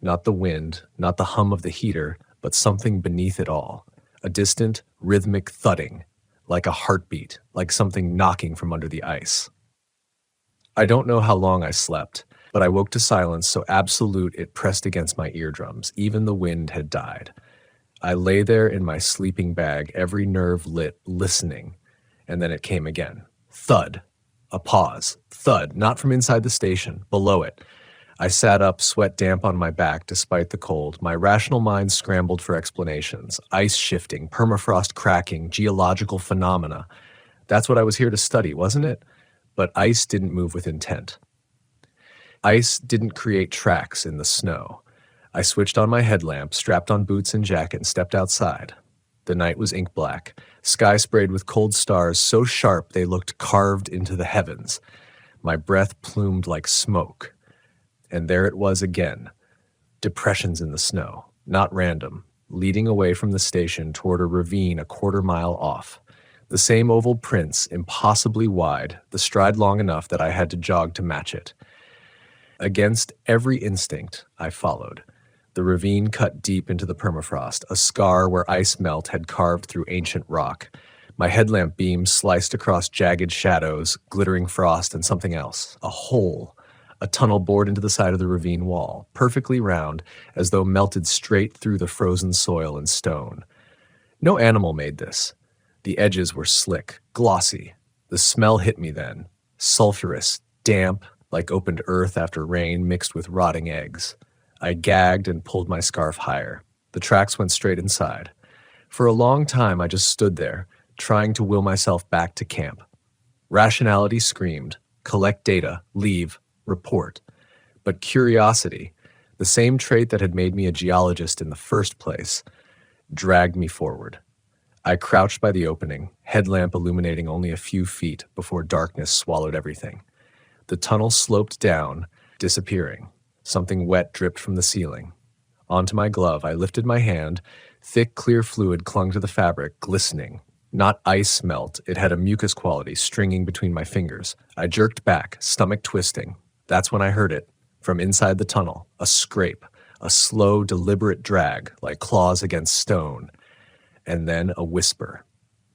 Not the wind, not the hum of the heater, but something beneath it all. A distant, rhythmic thudding, like a heartbeat, like something knocking from under the ice. I don't know how long I slept, but I woke to silence so absolute it pressed against my eardrums. Even the wind had died. I lay there in my sleeping bag, every nerve lit, listening, and then it came again. Thud. A pause. Thud, not from inside the station, below it. I sat up, sweat damp on my back despite the cold. My rational mind scrambled for explanations. Ice shifting, permafrost cracking, geological phenomena. That's what I was here to study, wasn't it? But ice didn't move with intent. Ice didn't create tracks in the snow. I switched on my headlamp, strapped on boots and jacket, and stepped outside. The night was ink black, sky sprayed with cold stars so sharp they looked carved into the heavens. My breath plumed like smoke. And there it was again. Depressions in the snow, not random, leading away from the station toward a ravine a quarter-mile off. The same oval prints, impossibly wide, the stride long enough that I had to jog to match it. Against every instinct, I followed. The ravine cut deep into the permafrost, a scar where ice melt had carved through ancient rock. My headlamp beam sliced across jagged shadows, glittering frost, and something else. A hole. A tunnel bored into the side of the ravine wall, perfectly round, as though melted straight through the frozen soil and stone. No animal made this. The edges were slick, glossy. The smell hit me then. Sulphurous, damp, like opened earth after rain mixed with rotting eggs. I gagged and pulled my scarf higher. The tracks went straight inside. For a long time, I just stood there, trying to will myself back to camp. Rationality screamed, collect data, leave, report. But curiosity, the same trait that had made me a geologist in the first place, dragged me forward. I crouched by the opening, headlamp illuminating only a few feet before darkness swallowed everything. The tunnel sloped down, disappearing. Something wet dripped from the ceiling. Onto my glove, I lifted my hand. Thick, clear fluid clung to the fabric, glistening. Not ice melt, it had a mucus quality stringing between my fingers. I jerked back, stomach twisting. That's when I heard it. From inside the tunnel, a scrape, a slow, deliberate drag, like claws against stone. And then a whisper.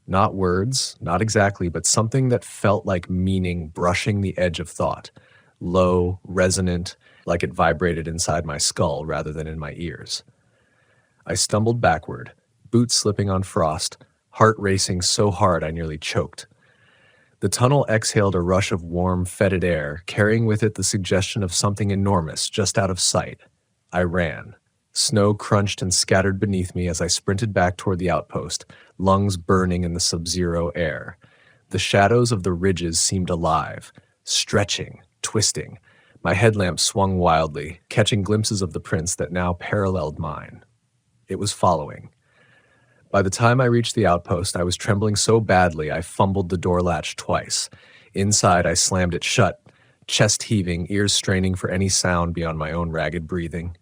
Not words, not exactly, but something that felt like meaning brushing the edge of thought. Low, resonant, like it vibrated inside my skull rather than in my ears. I stumbled backward, boots slipping on frost, heart racing so hard I nearly choked. The tunnel exhaled a rush of warm, fetid air, carrying with it the suggestion of something enormous just out of sight. I ran. Snow crunched and scattered beneath me as I sprinted back toward the outpost, lungs burning in the sub-zero air. The shadows of the ridges seemed alive, stretching, twisting. My headlamp swung wildly, catching glimpses of the prints that now paralleled mine. It was following. By the time I reached the outpost, I was trembling so badly I fumbled the door latch twice. Inside, I slammed it shut, chest heaving, ears straining for any sound beyond my own ragged breathing.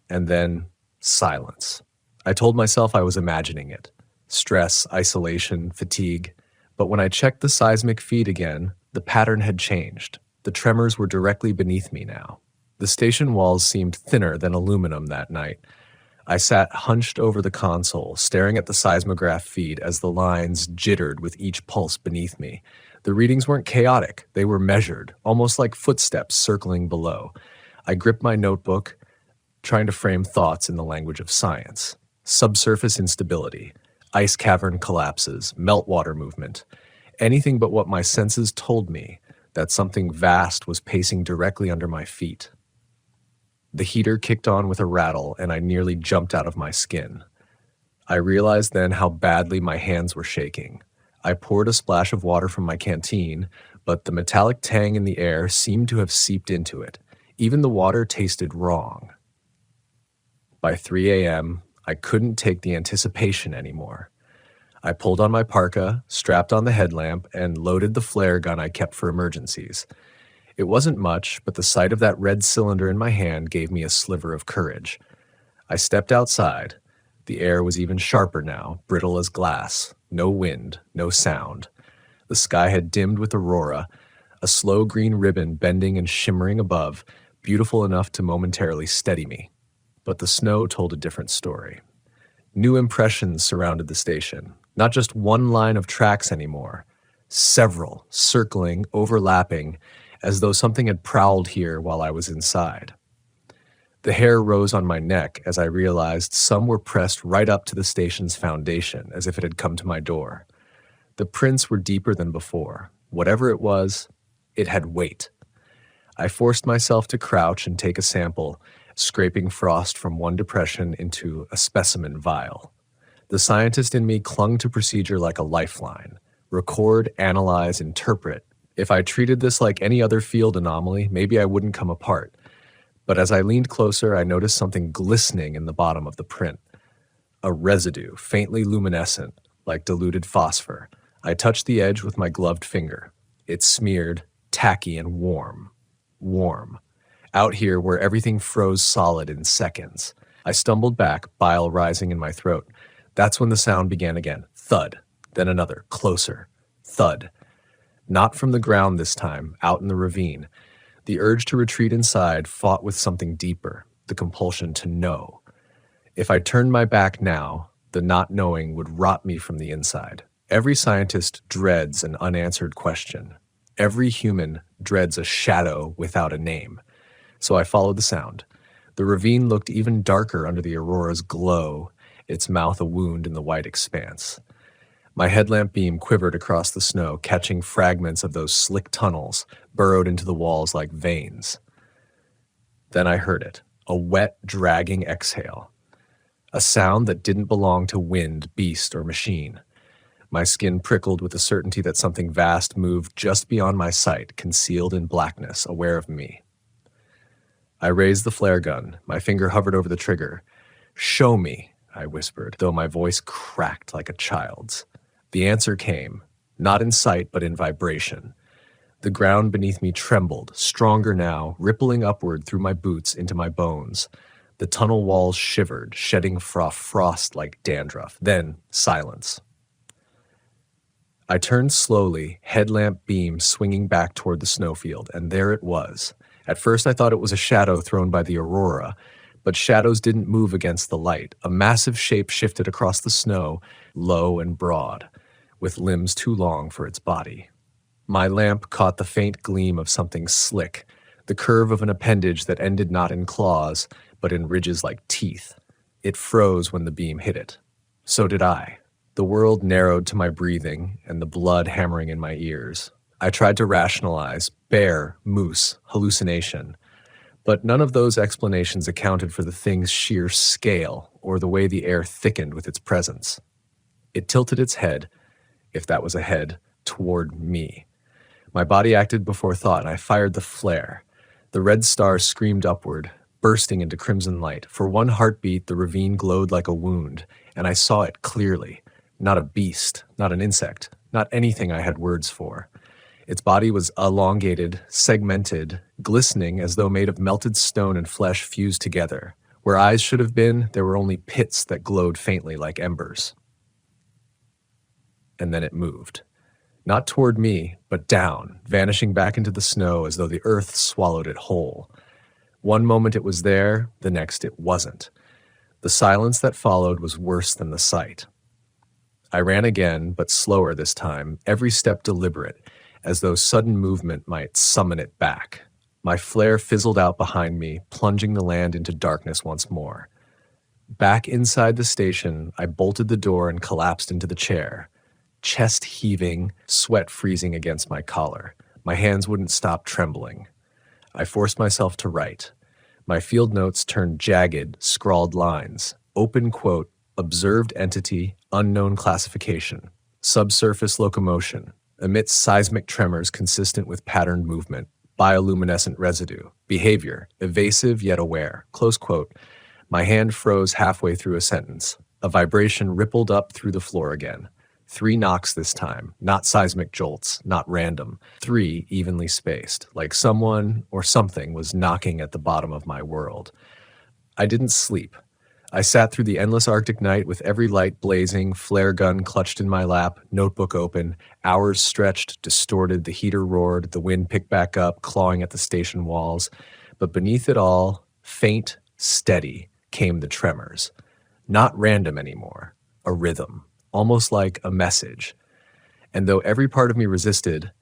And then, silence. I told myself I was imagining it. Stress, isolation, fatigue. But when I checked the seismic feed again, the pattern had changed. The tremors were directly beneath me now. The station walls seemed thinner than aluminum that night. I sat hunched over the console, staring at the seismograph feed as the lines jittered with each pulse beneath me. The readings weren't chaotic. They were measured, almost like footsteps circling below. I gripped my notebook, trying to frame thoughts in the language of science. Subsurface instability, ice cavern collapses, meltwater movement. Anything but what my senses told me, that something vast was pacing directly under my feet. The heater kicked on with a rattle, and I nearly jumped out of my skin. I realized then how badly my hands were shaking. I poured a splash of water from my canteen, but the metallic tang in the air seemed to have seeped into it. Even the water tasted wrong. By 3 a.m., I couldn't take the anticipation anymore. I pulled on my parka, strapped on the headlamp, and loaded the flare gun I kept for emergencies. It wasn't much, but the sight of that red cylinder in my hand gave me a sliver of courage. I stepped outside. The air was even sharper now, brittle as glass. No wind, no sound. The sky had dimmed with aurora, a slow green ribbon bending and shimmering above, beautiful enough to momentarily steady me. But the snow told a different story. New impressions surrounded the station. Not just one line of tracks anymore, several, circling, overlapping, as though something had prowled here while I was inside. The hair rose on my neck as I realized some were pressed right up to the station's foundation, as if it had come to my door. The prints were deeper than before. Whatever it was, it had weight. I forced myself to crouch and take a sample, scraping frost from one depression into a specimen vial. The scientist in me clung to procedure like a lifeline. Record, analyze, interpret. If I treated this like any other field anomaly, maybe I wouldn't come apart. But as I leaned closer, I noticed something glistening in the bottom of the print. A residue, faintly luminescent, like diluted phosphor. I touched the edge with my gloved finger. It smeared, tacky and warm. Warm. Out here where everything froze solid in seconds. I stumbled back, bile rising in my throat. That's when the sound began again. Thud. Then another, closer. Thud. Not from the ground this time, out in the ravine. The urge to retreat inside fought with something deeper, the compulsion to know. If I turned my back now, the not knowing would rot me from the inside. Every scientist dreads an unanswered question. Every human dreads a shadow without a name. So I followed the sound. The ravine looked even darker under the aurora's glow, its mouth a wound in the white expanse. My headlamp beam quivered across the snow, catching fragments of those slick tunnels burrowed into the walls like veins. Then I heard it, a wet, dragging exhale. A sound that didn't belong to wind, beast, or machine. My skin prickled with the certainty that something vast moved just beyond my sight, concealed in blackness, aware of me. I raised the flare gun. My finger hovered over the trigger. "Show me," I whispered, though my voice cracked like a child's. The answer came, not in sight but in vibration. The ground beneath me trembled, stronger now, rippling upward through my boots into my bones. The tunnel walls shivered, shedding frost like dandruff. Then silence. I turned slowly, headlamp beam swinging back toward the snowfield, and there it was. At first I thought it was a shadow thrown by the aurora, but shadows didn't move against the light. A massive shape shifted across the snow, low and broad, with limbs too long for its body. My lamp caught the faint gleam of something slick, the curve of an appendage that ended not in claws, but in ridges like teeth. It froze when the beam hit it. So did I. The world narrowed to my breathing and the blood hammering in my ears. I tried to rationalize, bear, moose, hallucination. But none of those explanations accounted for the thing's sheer scale or the way the air thickened with its presence. It tilted its head, if that was a head, toward me. My body acted before thought, and I fired the flare. The red star screamed upward, bursting into crimson light. For one heartbeat, the ravine glowed like a wound, and I saw it clearly. Not a beast, not an insect, not anything I had words for. Its body was elongated, segmented, glistening as though made of melted stone and flesh fused together. Where eyes should have been, there were only pits that glowed faintly like embers. And then it moved. Not toward me, but down, vanishing back into the snow as though the earth swallowed it whole. One moment it was there, the next it wasn't. The silence that followed was worse than the sight. I ran again, but slower this time, every step deliberate, as though sudden movement might summon it back. My flare fizzled out behind me, plunging the land into darkness once more. Back inside the station, I bolted the door and collapsed into the chair. Chest heaving, sweat freezing against my collar. My hands wouldn't stop trembling. I forced myself to write. My field notes turned jagged, scrawled lines. Open quote, observed entity, unknown classification. Subsurface locomotion. Emits seismic tremors consistent with patterned movement. Bioluminescent residue. Behavior. Evasive yet aware. Close quote. My hand froze halfway through a sentence. A vibration rippled up through the floor again. 3 knocks this time, not seismic jolts, not random. 3 evenly spaced, like someone or something was knocking at the bottom of my world. I didn't sleep. I sat through the endless Arctic night with every light blazing, flare gun clutched in my lap, notebook open. Hours stretched, distorted, the heater roared, the wind picked back up, clawing at the station walls. But beneath it all, faint, steady, came the tremors. Not random anymore, a rhythm. almost like a message. And though every part of me resisted,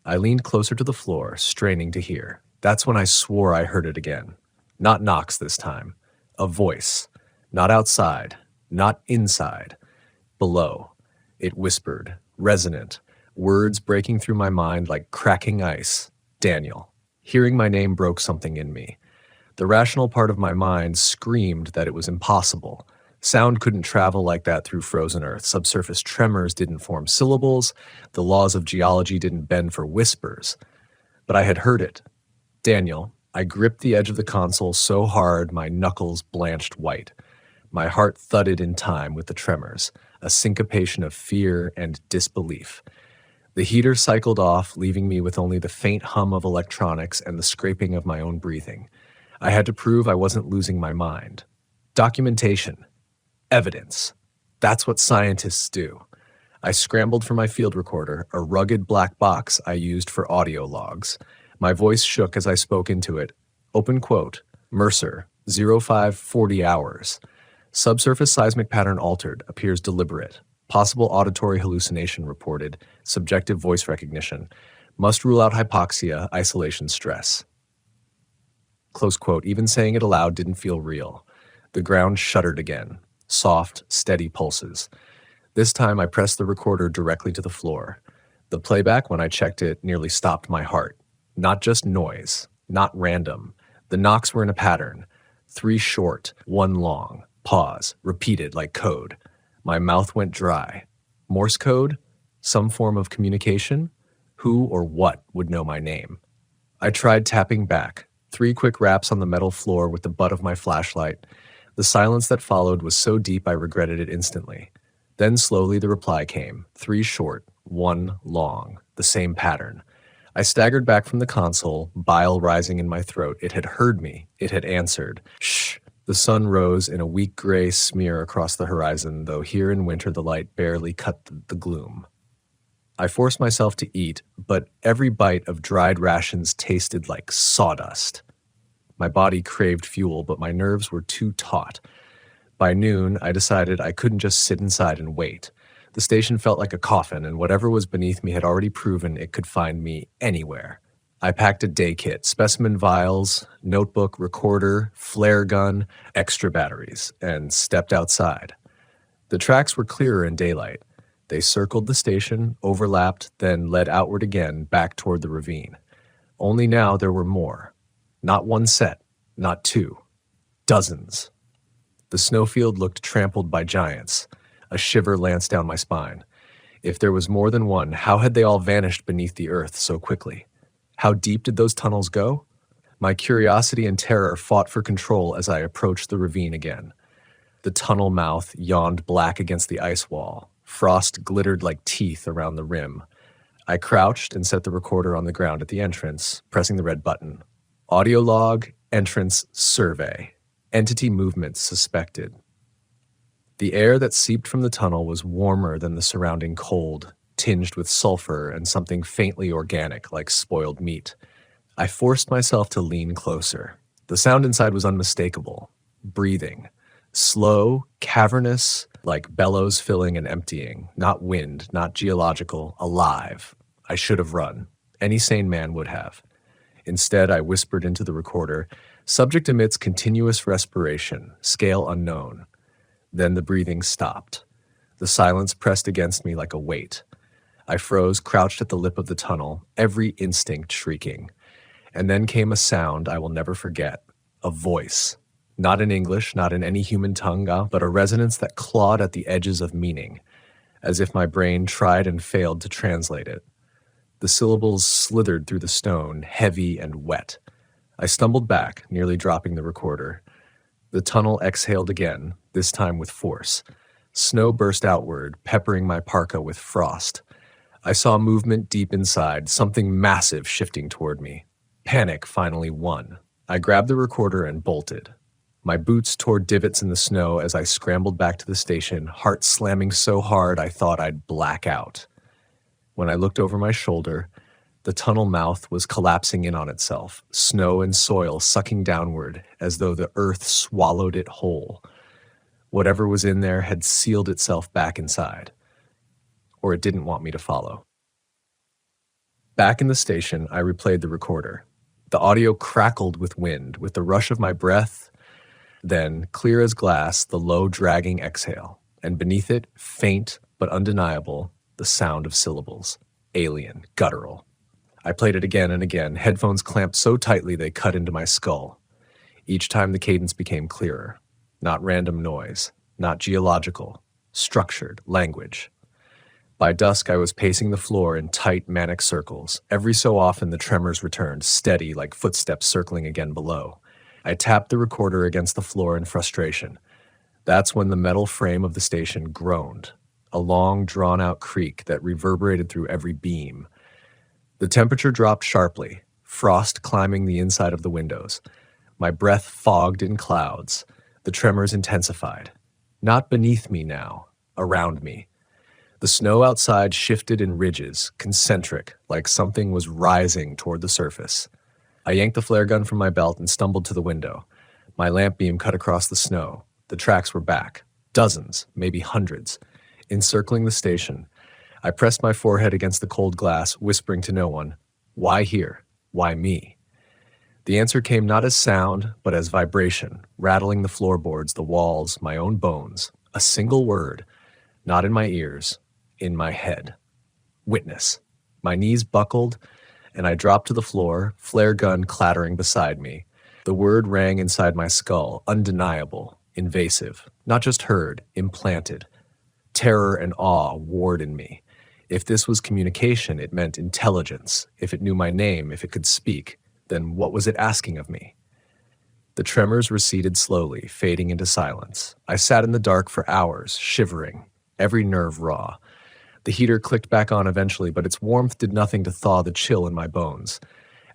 I leaned closer to the floor, straining to hear. That's when I swore I heard it again. Not knocks this time. A voice. Not outside. Not inside. Below. It whispered, resonant, words breaking through my mind like cracking ice. Daniel. Hearing my name broke something in me. The rational part of my mind screamed that it was impossible. Sound couldn't travel like that through frozen earth. Subsurface tremors didn't form syllables. The laws of geology didn't bend for whispers. But I had heard it. Daniel. I gripped the edge of the console so hard my knuckles blanched white. My heart thudded in time with the tremors, a syncopation of fear and disbelief. The heater cycled off, leaving me with only the faint hum of electronics and the scraping of my own breathing. I had to prove I wasn't losing my mind. Documentation. Evidence. That's what scientists do. I scrambled for my field recorder, a rugged black box I used for audio logs. My voice shook as I spoke into it. Open quote. Mercer, 0540 hours. Subsurface seismic pattern altered, appears deliberate. Possible auditory hallucination reported. Subjective voice recognition. Must rule out hypoxia, isolation stress. Close quote. Even saying it aloud didn't feel real. The ground shuddered again. Soft, steady pulses. This time I pressed the recorder directly to the floor. The playback, when I checked it, nearly stopped my heart. Not just noise. Not random. The knocks were in a pattern. 3 short, 1 long. Pause. Repeated like code. My mouth went dry. Morse code? Some form of communication? Who or what would know my name? I tried tapping back. 3 quick raps on the metal floor with the butt of my flashlight. The silence that followed was so deep I regretted it instantly. Then slowly the reply came. 3 short, 1 long. The same pattern. I staggered back from the console, bile rising in my throat. It had heard me. It had answered. Shh. The sun rose in a weak gray smear across the horizon, though here in winter the light barely cut the gloom. I forced myself to eat, but every bite of dried rations tasted like sawdust. My body craved fuel, but my nerves were too taut. By noon, I decided I couldn't just sit inside and wait. The station felt like a coffin, and whatever was beneath me had already proven it could find me anywhere. I packed a day kit, specimen vials, notebook, recorder, flare gun, extra batteries, and stepped outside. The tracks were clearer in daylight. They circled the station, overlapped, then led outward again, back toward the ravine. Only now there were more. Not 1 set, not 2. Dozens. The snowfield looked trampled by giants. A shiver lanced down my spine. If there was more than one, how had they all vanished beneath the earth so quickly? How deep did those tunnels go? My curiosity and terror fought for control as I approached the ravine again. The tunnel mouth yawned black against the ice wall. Frost glittered like teeth around the rim. I crouched and set the recorder on the ground at the entrance, pressing the red button. Audio log, entrance, survey. Entity movement suspected. The air that seeped from the tunnel was warmer than the surrounding cold, tinged with sulfur and something faintly organic like spoiled meat. I forced myself to lean closer. The sound inside was unmistakable. Breathing. Slow, cavernous, like bellows filling and emptying. Not wind, not geological, alive. I should have run. Any sane man would have. Instead, I whispered into the recorder, "Subject emits continuous respiration, scale unknown." Then the breathing stopped. The silence pressed against me like a weight. I froze, crouched at the lip of the tunnel, every instinct shrieking. And then came a sound I will never forget, a voice. Not in English, not in any human tongue, but a resonance that clawed at the edges of meaning, as if my brain tried and failed to translate it. The syllables slithered through the stone, heavy and wet. I stumbled back, nearly dropping the recorder. The tunnel exhaled again, this time with force. Snow burst outward, peppering my parka with frost. I saw movement deep inside, something massive shifting toward me. Panic finally won. I grabbed the recorder and bolted. My boots tore divots in the snow as I scrambled back to the station, heart slamming so hard I thought I'd black out. When I looked over my shoulder, the tunnel mouth was collapsing in on itself, snow and soil sucking downward as though the earth swallowed it whole. Whatever was in there had sealed itself back inside. or it didn't want me to follow. Back in the station, I replayed the recorder. The audio crackled with wind, with the rush of my breath, then, clear as glass, the low, dragging exhale, and beneath it, faint but undeniable, the sound of syllables. Alien, guttural. I played it again and again, headphones clamped so tightly they cut into my skull. Each time the cadence became clearer. Not random noise, not geological, structured language. By dusk, I was pacing the floor in tight, manic circles. Every so often, the tremors returned, steady like footsteps circling again below. I tapped the recorder against the floor in frustration. That's when the metal frame of the station groaned, a long, drawn-out creak that reverberated through every beam. The temperature dropped sharply, frost climbing the inside of the windows. My breath fogged in clouds. The tremors intensified. Not beneath me now, around me. The snow outside shifted in ridges, concentric, like something was rising toward the surface. I yanked the flare gun from my belt and stumbled to the window. My lamp beam cut across the snow. The tracks were back. Dozens, maybe hundreds. Encircling the station, I pressed my forehead against the cold glass, whispering to no one, "Why here? Why me?" The answer came not as sound, but as vibration, rattling the floorboards, the walls, my own bones. A single word, not in my ears, in my head. Witness. My knees buckled, and I dropped to the floor, flare gun clattering beside me. The word rang inside my skull, undeniable, invasive, not just heard, implanted. Terror and awe warred in me. If this was communication, it meant intelligence. If it knew my name, if it could speak, then what was it asking of me? The tremors receded slowly, fading into silence. I sat in the dark for hours, shivering, every nerve raw. The heater clicked back on eventually, but its warmth did nothing to thaw the chill in my bones.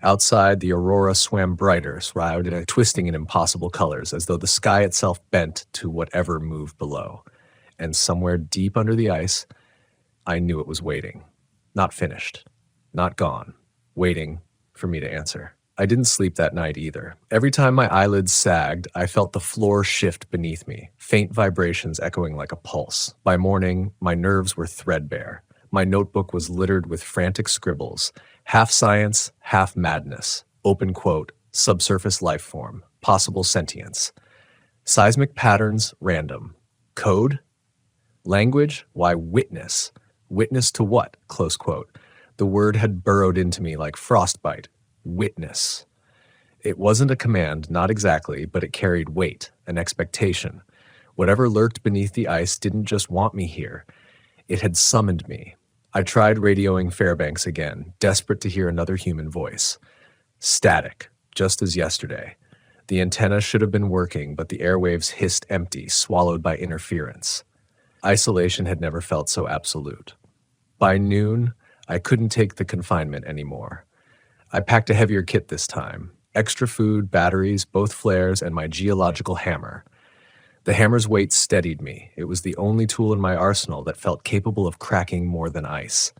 Outside, the aurora swam brighter, shrouded in twisting in impossible colors, as though the sky itself bent to whatever moved below. And somewhere deep under the ice, I knew it was waiting. Not finished. Not gone. Waiting for me to answer. I didn't sleep that night either. Every time my eyelids sagged, I felt the floor shift beneath me, faint vibrations echoing like a pulse. By morning, my nerves were threadbare. My notebook was littered with frantic scribbles, half science, half madness. Open quote, subsurface life form, possible sentience. Seismic patterns, random. Code? Language? Why, witness. Witness to what? Close quote. The word had burrowed into me like frostbite. Witness. It wasn't a command, not exactly, but it carried weight, an expectation. Whatever lurked beneath the ice didn't just want me here. It had summoned me. I tried radioing Fairbanks again, desperate to hear another human voice. Static, just as yesterday. The antenna should have been working, but the airwaves hissed empty, swallowed by interference. Isolation had never felt so absolute. By noon, I couldn't take the confinement anymore. I packed a heavier kit this time. Extra food, batteries, both flares, and my geological hammer. The hammer's weight steadied me. It was the only tool in my arsenal that felt capable of cracking more than ice.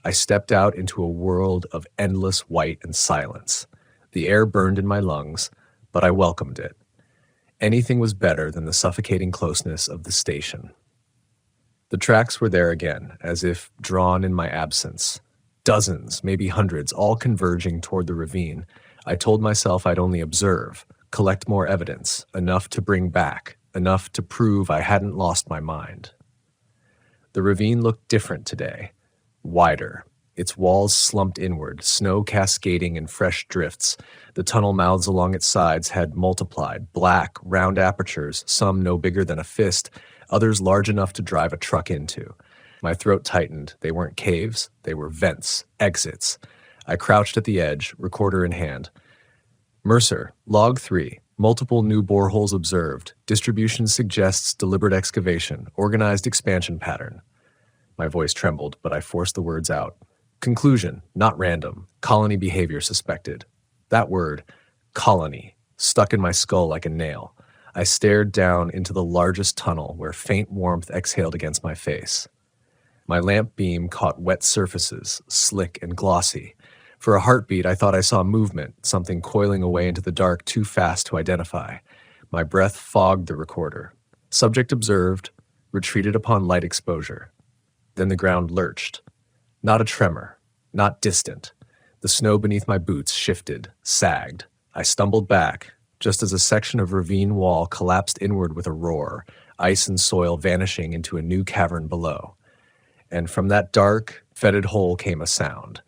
I stepped out into a world of endless white and silence. The air burned in my lungs, but I welcomed it. Anything was better than the suffocating closeness of the station. The tracks were there again, as if drawn in my absence. Dozens, maybe hundreds, all converging toward the ravine. I told myself I'd only observe, collect more evidence, enough to bring back, enough to prove I hadn't lost my mind. The ravine looked different today, wider. Its walls slumped inward, snow cascading in fresh drifts. The tunnel mouths along its sides had multiplied, black, round apertures, some no bigger than a fist, others large enough to drive a truck into. My throat tightened. They weren't caves. They were vents, exits. I crouched at the edge, recorder in hand. Mercer, log 3. Multiple new boreholes observed. Distribution suggests deliberate excavation, organized expansion pattern. My voice trembled, but I forced the words out. Conclusion, not random. Colony behavior suspected. That word, colony, stuck in my skull like a nail. I stared down into the largest tunnel where faint warmth exhaled against my face. My lamp beam caught wet surfaces, slick and glossy. For a heartbeat, I thought I saw movement, something coiling away into the dark too fast to identify. My breath fogged the recorder. Subject observed, retreated upon light exposure. Then the ground lurched. Not a tremor, not distant. The snow beneath my boots shifted, sagged. I stumbled back, just as a section of ravine wall collapsed inward with a roar, ice and soil vanishing into a new cavern below. And from that dark, fetid hole came a sound,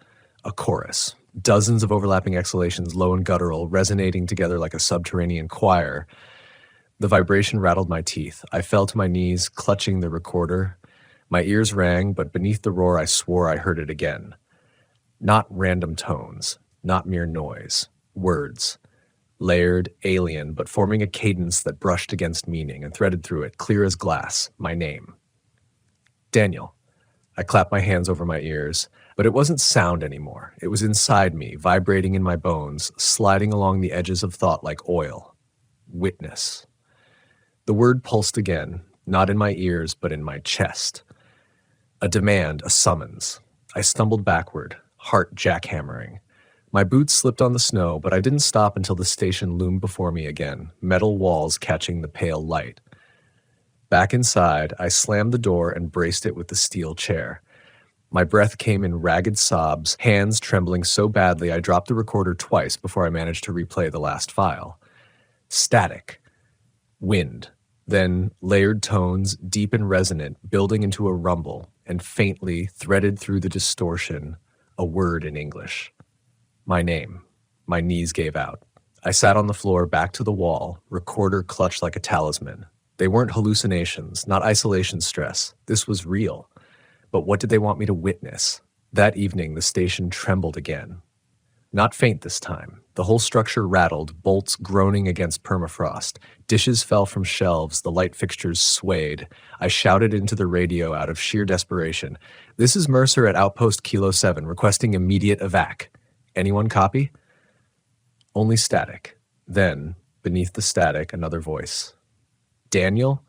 a chorus, dozens of overlapping exhalations, low and guttural, resonating together like a subterranean choir. The vibration rattled my teeth. I fell to my knees, clutching the recorder. My ears rang, but beneath the roar I swore I heard it again. Not random tones, not mere noise, words. Layered, alien, but forming a cadence that brushed against meaning and threaded through it, clear as glass, my name. Daniel. I clapped my hands over my ears, but it wasn't sound anymore. It was inside me, vibrating in my bones, sliding along the edges of thought like oil. Witness. The word pulsed again, not in my ears, but in my chest. A demand, a summons. I stumbled backward, heart jackhammering. My boots slipped on the snow, but I didn't stop until the station loomed before me again, metal walls catching the pale light. Back inside, I slammed the door and braced it with the steel chair. My breath came in ragged sobs, hands trembling so badly I dropped the recorder twice before I managed to replay the last file. Static. Wind. Then layered tones, deep and resonant, building into a rumble, and faintly, threaded through the distortion, a word in English. My name. My knees gave out. I sat on the floor, back to the wall, recorder clutched like a talisman. They weren't hallucinations, not isolation stress. This was real. But what did they want me to witness? That evening, the station trembled again. Not faint this time. The whole structure rattled, bolts groaning against permafrost. Dishes fell from shelves, the light fixtures swayed. I shouted into the radio out of sheer desperation. "This is Mercer at Outpost Kilo 7, requesting immediate evac. Anyone copy?" Only static. Then, beneath the static, another voice. "Daniel?"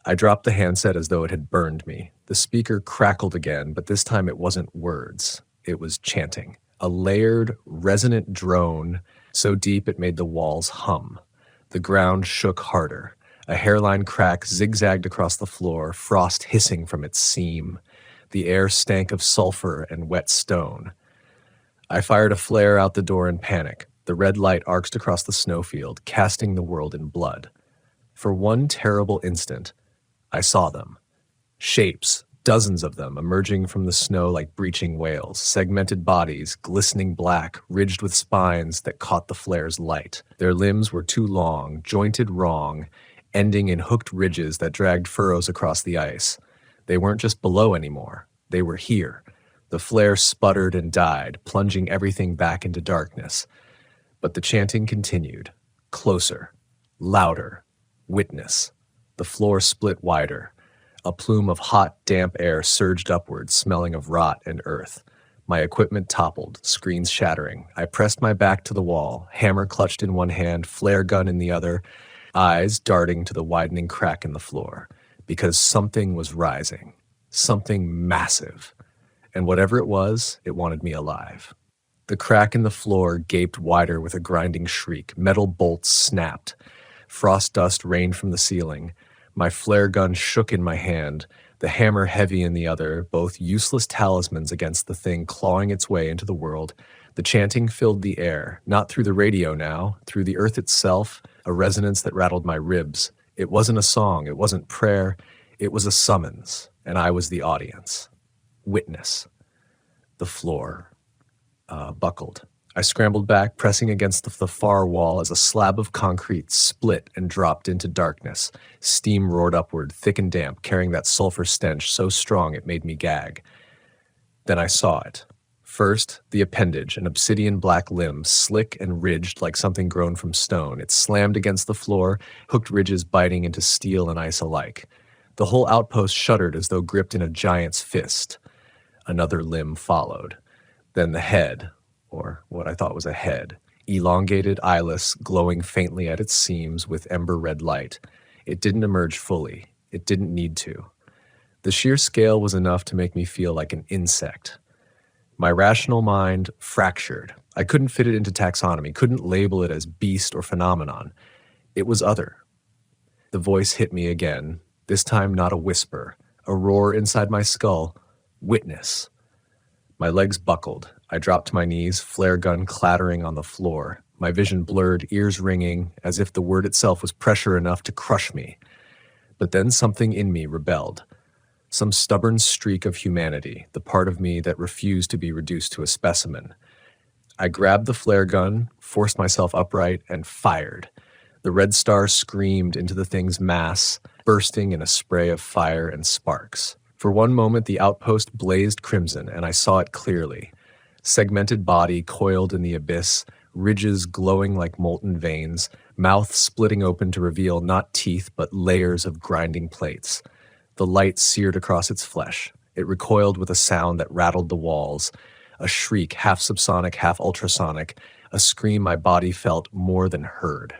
I dropped the handset as though it had burned me. The speaker crackled again, but this time it wasn't words. It was chanting. A layered, resonant drone, so deep it made the walls hum. The ground shook harder. A hairline crack zigzagged across the floor, frost hissing from its seam. The air stank of sulfur and wet stone. I fired a flare out the door in panic. The red light arced across the snowfield, casting the world in blood. For one terrible instant, I saw them. Shapes, dozens of them, emerging from the snow like breaching whales, segmented bodies, glistening black, ridged with spines that caught the flare's light. Their limbs were too long, jointed wrong, ending in hooked ridges that dragged furrows across the ice. They weren't just below anymore. They were here. The flare sputtered and died, plunging everything back into darkness. But the chanting continued. Closer. Louder. Witness. The floor split wider. A plume of hot, damp air surged upward, smelling of rot and earth. My equipment toppled, screens shattering. I pressed my back to the wall, hammer clutched in one hand, flare gun in the other, eyes darting to the widening crack in the floor. Because something was rising. Something massive. And whatever it was, it wanted me alive. The crack in the floor gaped wider with a grinding shriek. Metal bolts snapped. Frost dust rained from the ceiling. My flare gun shook in my hand, the hammer heavy in the other, both useless talismans against the thing clawing its way into the world. The chanting filled the air, not through the radio now, through the earth itself, a resonance that rattled my ribs. It wasn't a song, it wasn't prayer, it was a summons, and I was the audience. Witness. The floor buckled. I scrambled back, pressing against the far wall as a slab of concrete split and dropped into darkness. Steam roared upward, thick and damp, carrying that sulfur stench so strong it made me gag. Then I saw it. First, the appendage, an obsidian black limb, slick and ridged like something grown from stone. It slammed against the floor, hooked ridges biting into steel and ice alike. The whole outpost shuddered as though gripped in a giant's fist. Another limb followed. Then the head, or what I thought was a head, elongated, eyeless, glowing faintly at its seams with ember-red light. It didn't emerge fully. It didn't need to. The sheer scale was enough to make me feel like an insect. My rational mind fractured. I couldn't fit it into taxonomy, couldn't label it as beast or phenomenon. It was other. The voice hit me again, this time not a whisper, a roar inside my skull. Witness. My legs buckled. I dropped to my knees, flare gun clattering on the floor. My vision blurred, ears ringing, as if the word itself was pressure enough to crush me. But then something in me rebelled. Some stubborn streak of humanity, the part of me that refused to be reduced to a specimen. I grabbed the flare gun, forced myself upright, and fired. The red star screamed into the thing's mass, bursting in a spray of fire and sparks. For one moment, the outpost blazed crimson, and I saw it clearly. Segmented body coiled in the abyss, ridges glowing like molten veins, mouth splitting open to reveal not teeth but layers of grinding plates. The light seared across its flesh. It recoiled with a sound that rattled the walls. A shriek, half subsonic, half ultrasonic, a scream my body felt more than heard.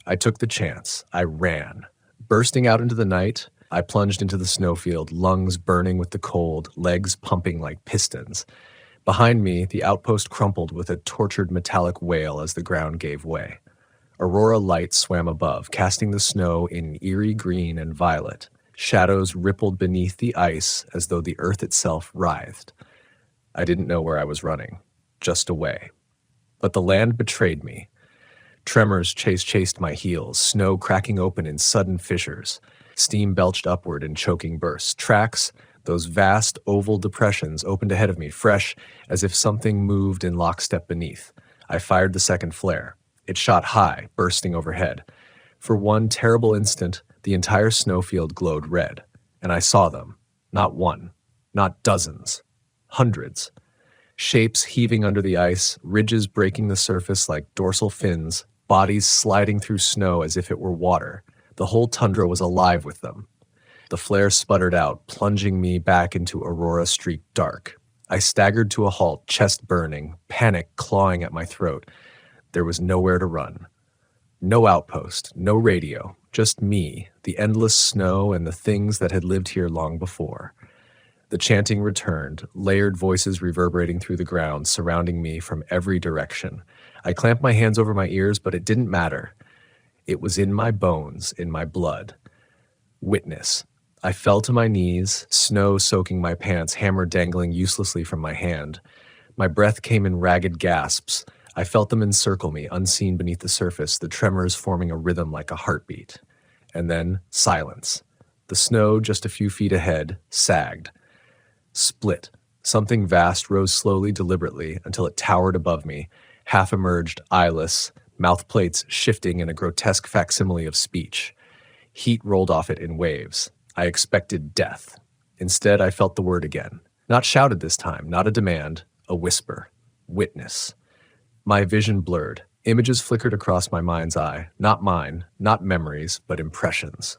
I took the chance. I ran. Bursting out into the night, I plunged into the snowfield, lungs burning with the cold, legs pumping like pistons. Behind me, the outpost crumpled with a tortured metallic wail as the ground gave way. Aurora light swam above, casting the snow in eerie green and violet. Shadows rippled beneath the ice as though the earth itself writhed. I didn't know where I was running, just away. But the land betrayed me. Tremors chased my heels, snow cracking open in sudden fissures. Steam belched upward in choking bursts. Tracks, those vast oval depressions, opened ahead of me, fresh as if something moved in lockstep beneath. I fired the second flare. It shot high, bursting overhead. For one terrible instant, the entire snowfield glowed red, and I saw them. Not one, not dozens, hundreds. Shapes heaving under the ice, ridges breaking the surface like dorsal fins, bodies sliding through snow as if it were water. The whole tundra was alive with them. The flare sputtered out, plunging me back into aurora-streaked dark. I staggered to a halt, chest burning, panic clawing at my throat. There was nowhere to run. No outpost, no radio, just me, the endless snow, and the things that had lived here long before. The chanting returned, layered voices reverberating through the ground, surrounding me from every direction. I clamped my hands over my ears, but it didn't matter. It was in my bones, in my blood. Witness. I fell to my knees, snow soaking my pants, hammer dangling uselessly from my hand. My breath came in ragged gasps. I felt them encircle me, unseen beneath the surface, the tremors forming a rhythm like a heartbeat. And then silence. The snow, just a few feet ahead, sagged. Split. Something vast rose slowly, deliberately, until it towered above me, half-emerged, eyeless, mouth plates shifting in a grotesque facsimile of speech. Heat rolled off it in waves. I expected death. Instead, I felt the word again. Not shouted this time, not a demand, a whisper. Witness. My vision blurred. Images flickered across my mind's eye. Not mine, not memories, but impressions.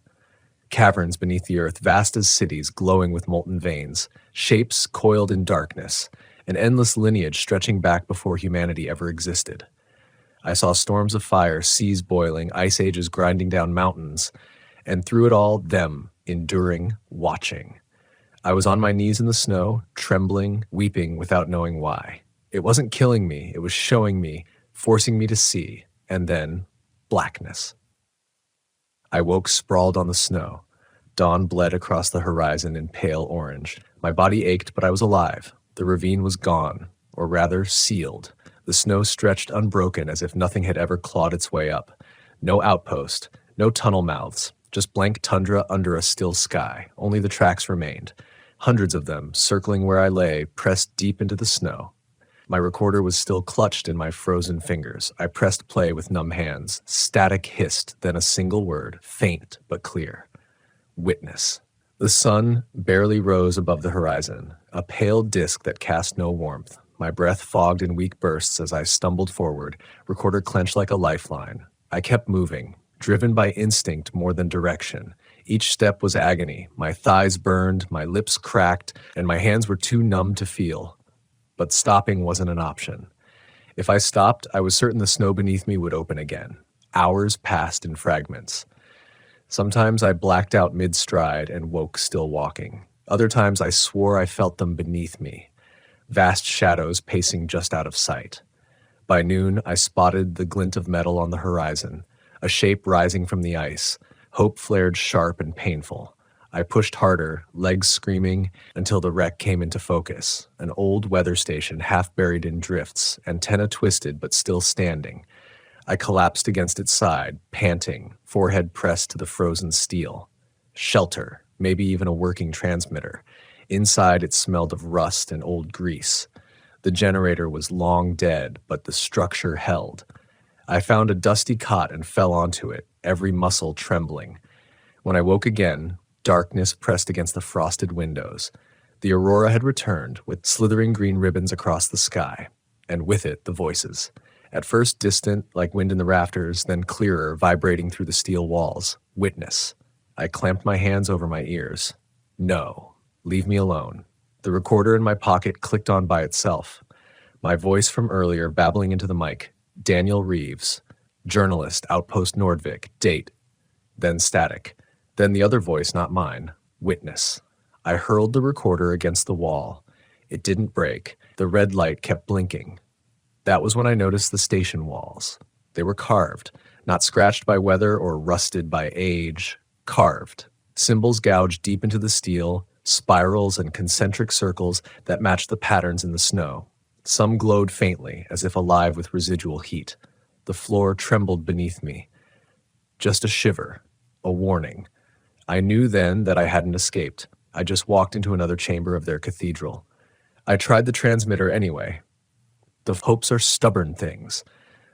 Caverns beneath the earth, vast as cities, glowing with molten veins. Shapes coiled in darkness. An endless lineage stretching back before humanity ever existed. I saw storms of fire, seas boiling, ice ages grinding down mountains, and through it all, them, enduring, watching. I was on my knees in the snow, trembling, weeping without knowing why. It wasn't killing me, it was showing me, forcing me to see, and then blackness. I woke sprawled on the snow. Dawn bled across the horizon in pale orange. My body ached, but I was alive. The ravine was gone, or rather sealed. The snow stretched unbroken as if nothing had ever clawed its way up. No outpost, no tunnel mouths, just blank tundra under a still sky. Only the tracks remained. Hundreds of them, circling where I lay, pressed deep into the snow. My recorder was still clutched in my frozen fingers. I pressed play with numb hands. Static hissed, then a single word, faint but clear. Witness. The sun barely rose above the horizon, a pale disk that cast no warmth. My breath fogged in weak bursts as I stumbled forward, recorder clenched like a lifeline. I kept moving, driven by instinct more than direction. Each step was agony. My thighs burned, my lips cracked, and my hands were too numb to feel. But stopping wasn't an option. If I stopped, I was certain the snow beneath me would open again. Hours passed in fragments. Sometimes I blacked out mid-stride and woke still walking. Other times I swore I felt them beneath me, vast shadows pacing just out of sight. By noon, I spotted the glint of metal on the horizon, a shape rising from the ice. Hope flared sharp and painful. I pushed harder, legs screaming, until the wreck came into focus. An old weather station half buried in drifts, antenna twisted but still standing. I collapsed against its side, panting, forehead pressed to the frozen steel. Shelter, maybe even a working transmitter. Inside it smelled of rust and old grease. The generator was long dead, but the structure held. I found a dusty cot and fell onto it, every muscle trembling. When I woke again, darkness pressed against the frosted windows. The aurora had returned, with slithering green ribbons across the sky, and with it the voices. At first distant, like wind in the rafters, then clearer, vibrating through the steel walls. Witness. I clamped my hands over my ears. No. Leave me alone. The recorder in my pocket clicked on by itself. My voice from earlier babbling into the mic. Daniel Reeves. Journalist, Outpost Nordvik. Date. Then static. Then the other voice, not mine. Witness. I hurled the recorder against the wall. It didn't break. The red light kept blinking. That was when I noticed the station walls. They were carved, not scratched by weather or rusted by age. Carved. Symbols gouged deep into the steel, spirals and concentric circles that matched the patterns in the snow. Some glowed faintly, as if alive with residual heat. The floor trembled beneath me. Just a shiver. A warning. I knew then that I hadn't escaped. I just walked into another chamber of their cathedral. I tried the transmitter anyway. The hopes are stubborn things.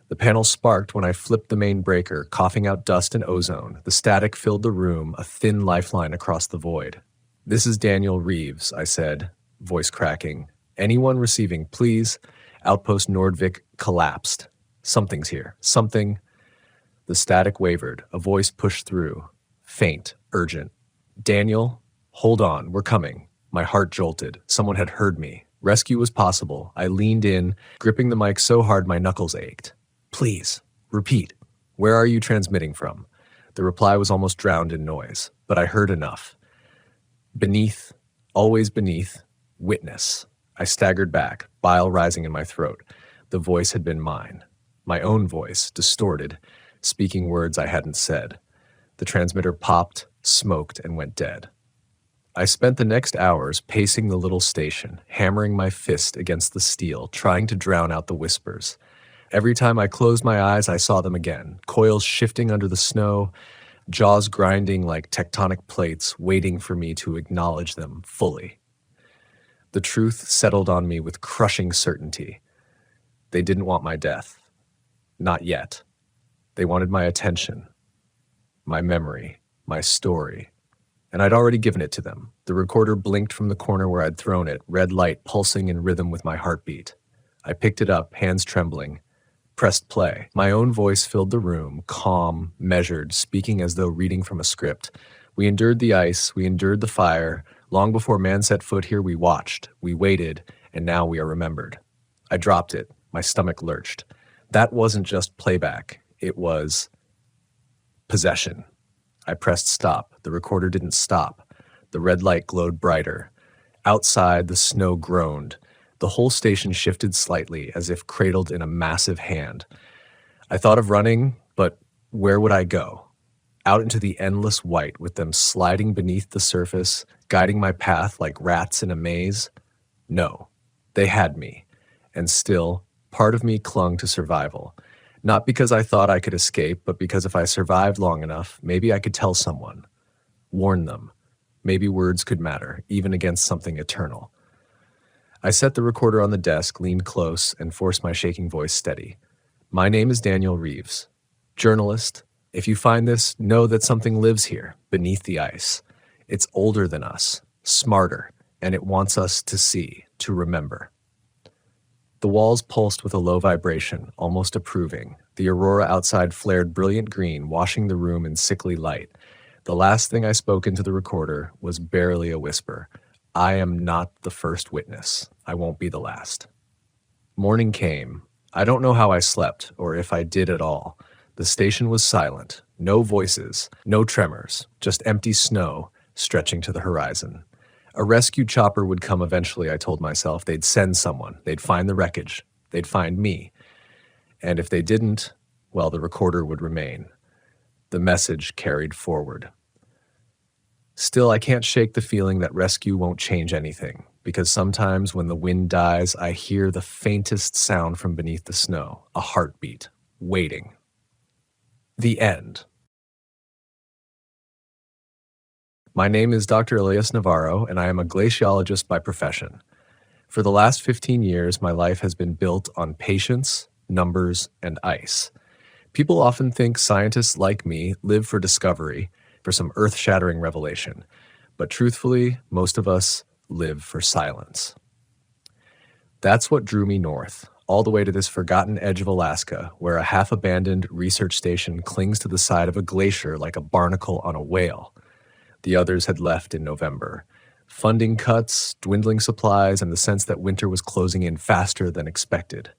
The panel sparked when I flipped the main breaker, coughing out dust and ozone. The static filled the room, a thin lifeline across the void. "This is Daniel Reeves," I said, voice cracking. "Anyone receiving, please?" Outpost Nordvik collapsed. "Something's here. Something." The static wavered. A voice pushed through. Faint, urgent. "Daniel, hold on, we're coming." My heart jolted. Someone had heard me. Rescue was possible. I leaned in, gripping the mic so hard my knuckles ached. "Please, repeat. Where are you transmitting from?" The reply was almost drowned in noise, but I heard enough. "Beneath, always beneath, witness." I staggered back, bile rising in my throat. The voice had been mine. My own voice, distorted, speaking words I hadn't said. The transmitter popped, smoked, and went dead. I spent the next hours pacing the little station, hammering my fist against the steel, trying to drown out the whispers. Every time I closed my eyes, I saw them again, coils shifting under the snow, jaws grinding like tectonic plates, waiting for me to acknowledge them fully. The truth settled on me with crushing certainty. They didn't want my death. Not yet. They wanted my attention, my memory, my story. And I'd already given it to them. The recorder blinked from the corner where I'd thrown it, red light pulsing in rhythm with my heartbeat. I picked it up, hands trembling, pressed play. My own voice filled the room, calm, measured, speaking as though reading from a script. "We endured the ice, we endured the fire. Long before man set foot here, we watched, we waited, and now we are remembered." I dropped it. My stomach lurched. That wasn't just playback. It was possession. I pressed stop. The recorder didn't stop. The red light glowed brighter. Outside, the snow groaned. The whole station shifted slightly, as if cradled in a massive hand. I thought of running, but where would I go? Out into the endless white, with them sliding beneath the surface, guiding my path like rats in a maze? No. They had me. And still, part of me clung to survival. Not because I thought I could escape, but because if I survived long enough, maybe I could tell someone. Warn them. Maybe words could matter, even against something eternal. I set the recorder on the desk, leaned close, and forced my shaking voice steady. "My name is Daniel Reeves. Journalist. If you find this, know that something lives here, beneath the ice. It's older than us, smarter, and it wants us to see, to remember." The walls pulsed with a low vibration, almost approving. The aurora outside flared brilliant green, washing the room in sickly light. The last thing I spoke into the recorder was barely a whisper. "I am not the first witness. I won't be the last." Morning came. I don't know how I slept, or if I did at all. The station was silent. No voices, no tremors, just empty snow stretching to the horizon. A rescue chopper would come eventually, I told myself. They'd send someone. They'd find the wreckage. They'd find me. And if they didn't, well, the recorder would remain. The message carried forward. Still, I can't shake the feeling that rescue won't change anything, because sometimes when the wind dies, I hear the faintest sound from beneath the snow, a heartbeat, waiting. The end. My name is Dr. Elias Navarro, and I am a glaciologist by profession. For the last 15 years, my life has been built on patience, numbers, and ice. People often think scientists like me live for discovery, for some earth-shattering revelation. But truthfully, most of us live for silence. That's what drew me north, all the way to this forgotten edge of Alaska, where a half-abandoned research station clings to the side of a glacier like a barnacle on a whale. The others had left in November. Funding cuts, dwindling supplies, and the sense that winter was closing in faster than expected.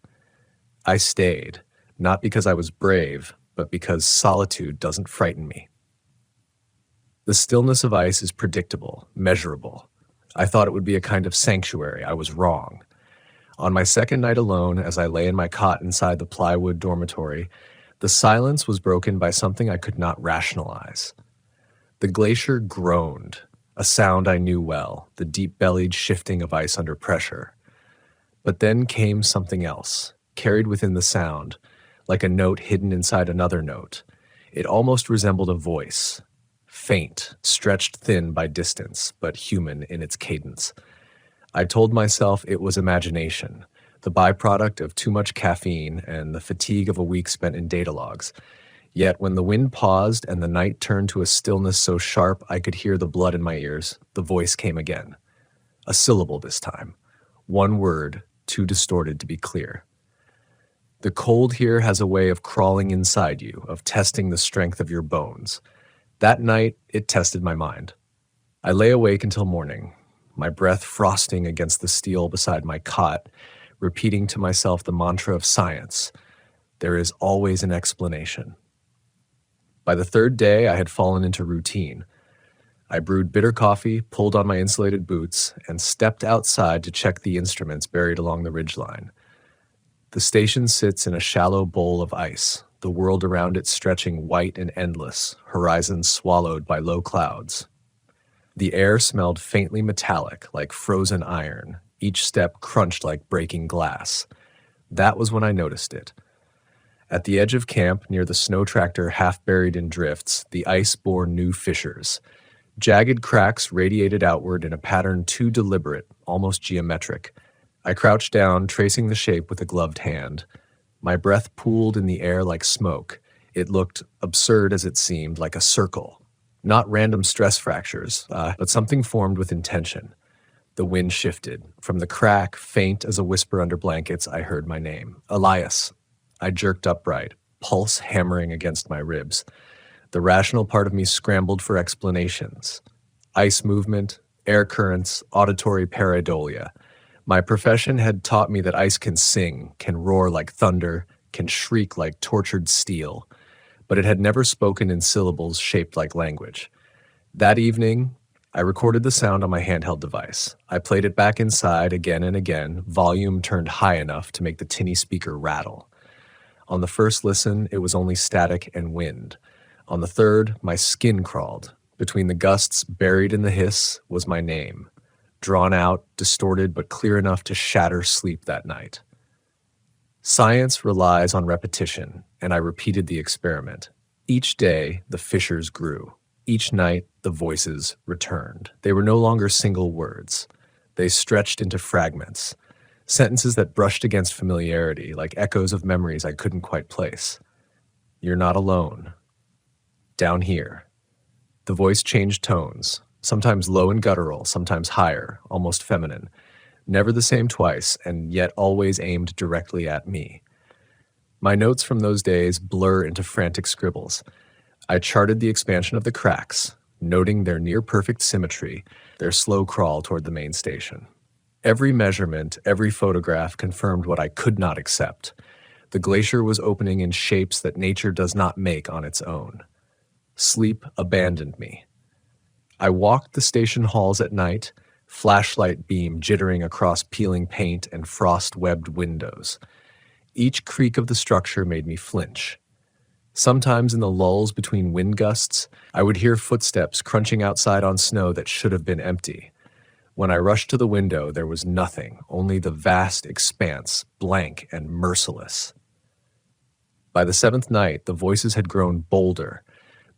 I stayed, not because I was brave, but because solitude doesn't frighten me. The stillness of ice is predictable, measurable. I thought it would be a kind of sanctuary. I was wrong. On my second night alone, as I lay in my cot inside the plywood dormitory, the silence was broken by something I could not rationalize. The glacier groaned, a sound I knew well, the deep-bellied shifting of ice under pressure. But then came something else, carried within the sound, like a note hidden inside another note. It almost resembled a voice, faint, stretched thin by distance, but human in its cadence. I told myself it was imagination, the byproduct of too much caffeine and the fatigue of a week spent in data logs. Yet when the wind paused and the night turned to a stillness so sharp I could hear the blood in my ears, the voice came again. A syllable this time. One word, too distorted to be clear. The cold here has a way of crawling inside you, of testing the strength of your bones. That night, it tested my mind. I lay awake until morning, my breath frosting against the steel beside my cot, repeating to myself the mantra of science. There is always an explanation. By the third day, I had fallen into routine. I brewed bitter coffee, pulled on my insulated boots, and stepped outside to check the instruments buried along the ridgeline. The station sits in a shallow bowl of ice, the world around it stretching white and endless, horizons swallowed by low clouds. The air smelled faintly metallic, like frozen iron, each step crunched like breaking glass. That was when I noticed it. At the edge of camp, near the snow tractor half buried in drifts, the ice bore new fissures. Jagged cracks radiated outward in a pattern too deliberate, almost geometric. I crouched down, tracing the shape with a gloved hand. My breath pooled in the air like smoke. It looked, absurd as it seemed, like a circle. Not random stress fractures, but something formed with intention. The wind shifted. From the crack, faint as a whisper under blankets, I heard my name. Elias. I jerked upright, pulse hammering against my ribs. The rational part of me scrambled for explanations. Ice movement, air currents, auditory pareidolia. My profession had taught me that ice can sing, can roar like thunder, can shriek like tortured steel, but it had never spoken in syllables shaped like language. That evening, I recorded the sound on my handheld device. I played it back inside again and again, volume turned high enough to make the tinny speaker rattle. On the first listen, it was only static and wind. On the third, my skin crawled. Between the gusts, buried in the hiss, was my name. Drawn out, distorted, but clear enough to shatter sleep that night. Science relies on repetition, and I repeated the experiment. Each day, the fissures grew. Each night, the voices returned. They were no longer single words. They stretched into fragments. Sentences that brushed against familiarity, like echoes of memories I couldn't quite place. You're not alone. Down here. The voice changed tones, sometimes low and guttural, sometimes higher, almost feminine. Never the same twice, and yet always aimed directly at me. My notes from those days blur into frantic scribbles. I charted the expansion of the cracks, noting their near-perfect symmetry, their slow crawl toward the main station. Every measurement, every photograph confirmed what I could not accept. The glacier was opening in shapes that nature does not make on its own. Sleep abandoned me. I walked the station halls at night, flashlight beam jittering across peeling paint and frost-webbed windows. Each creak of the structure made me flinch. Sometimes in the lulls between wind gusts, I would hear footsteps crunching outside on snow that should have been empty. When I rushed to the window, there was nothing, only the vast expanse, blank and merciless. By the seventh night, the voices had grown bolder.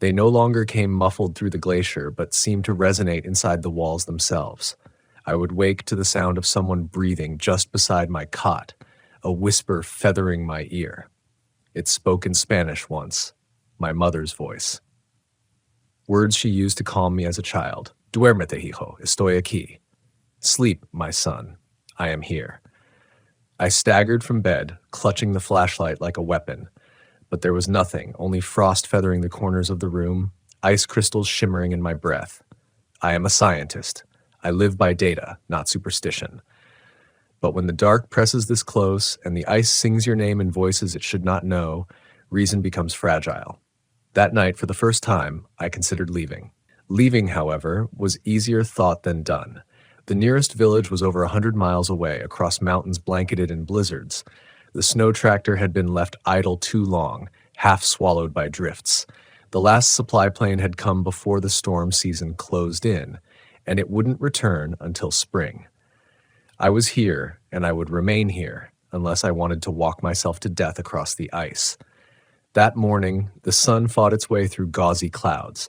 They no longer came muffled through the glacier, but seemed to resonate inside the walls themselves. I would wake to the sound of someone breathing just beside my cot, a whisper feathering my ear. It spoke in Spanish once, my mother's voice. Words she used to calm me as a child. Duérmete, hijo, estoy aquí. Sleep, my son, I am here. I staggered from bed, clutching the flashlight like a weapon. But there was nothing, only frost feathering the corners of the room, ice crystals shimmering in my breath. I am a scientist. I live by data, not superstition. But when the dark presses this close and the ice sings your name in voices it should not know, reason becomes fragile. That night, for the first time, I considered leaving. Leaving, however, was easier thought than done. The nearest village was over 100 miles away, across mountains blanketed in blizzards. The snow tractor had been left idle too long, half swallowed by drifts. The last supply plane had come before the storm season closed in, and it wouldn't return until spring. I was here, and I would remain here, unless I wanted to walk myself to death across the ice. That morning, the sun fought its way through gauzy clouds.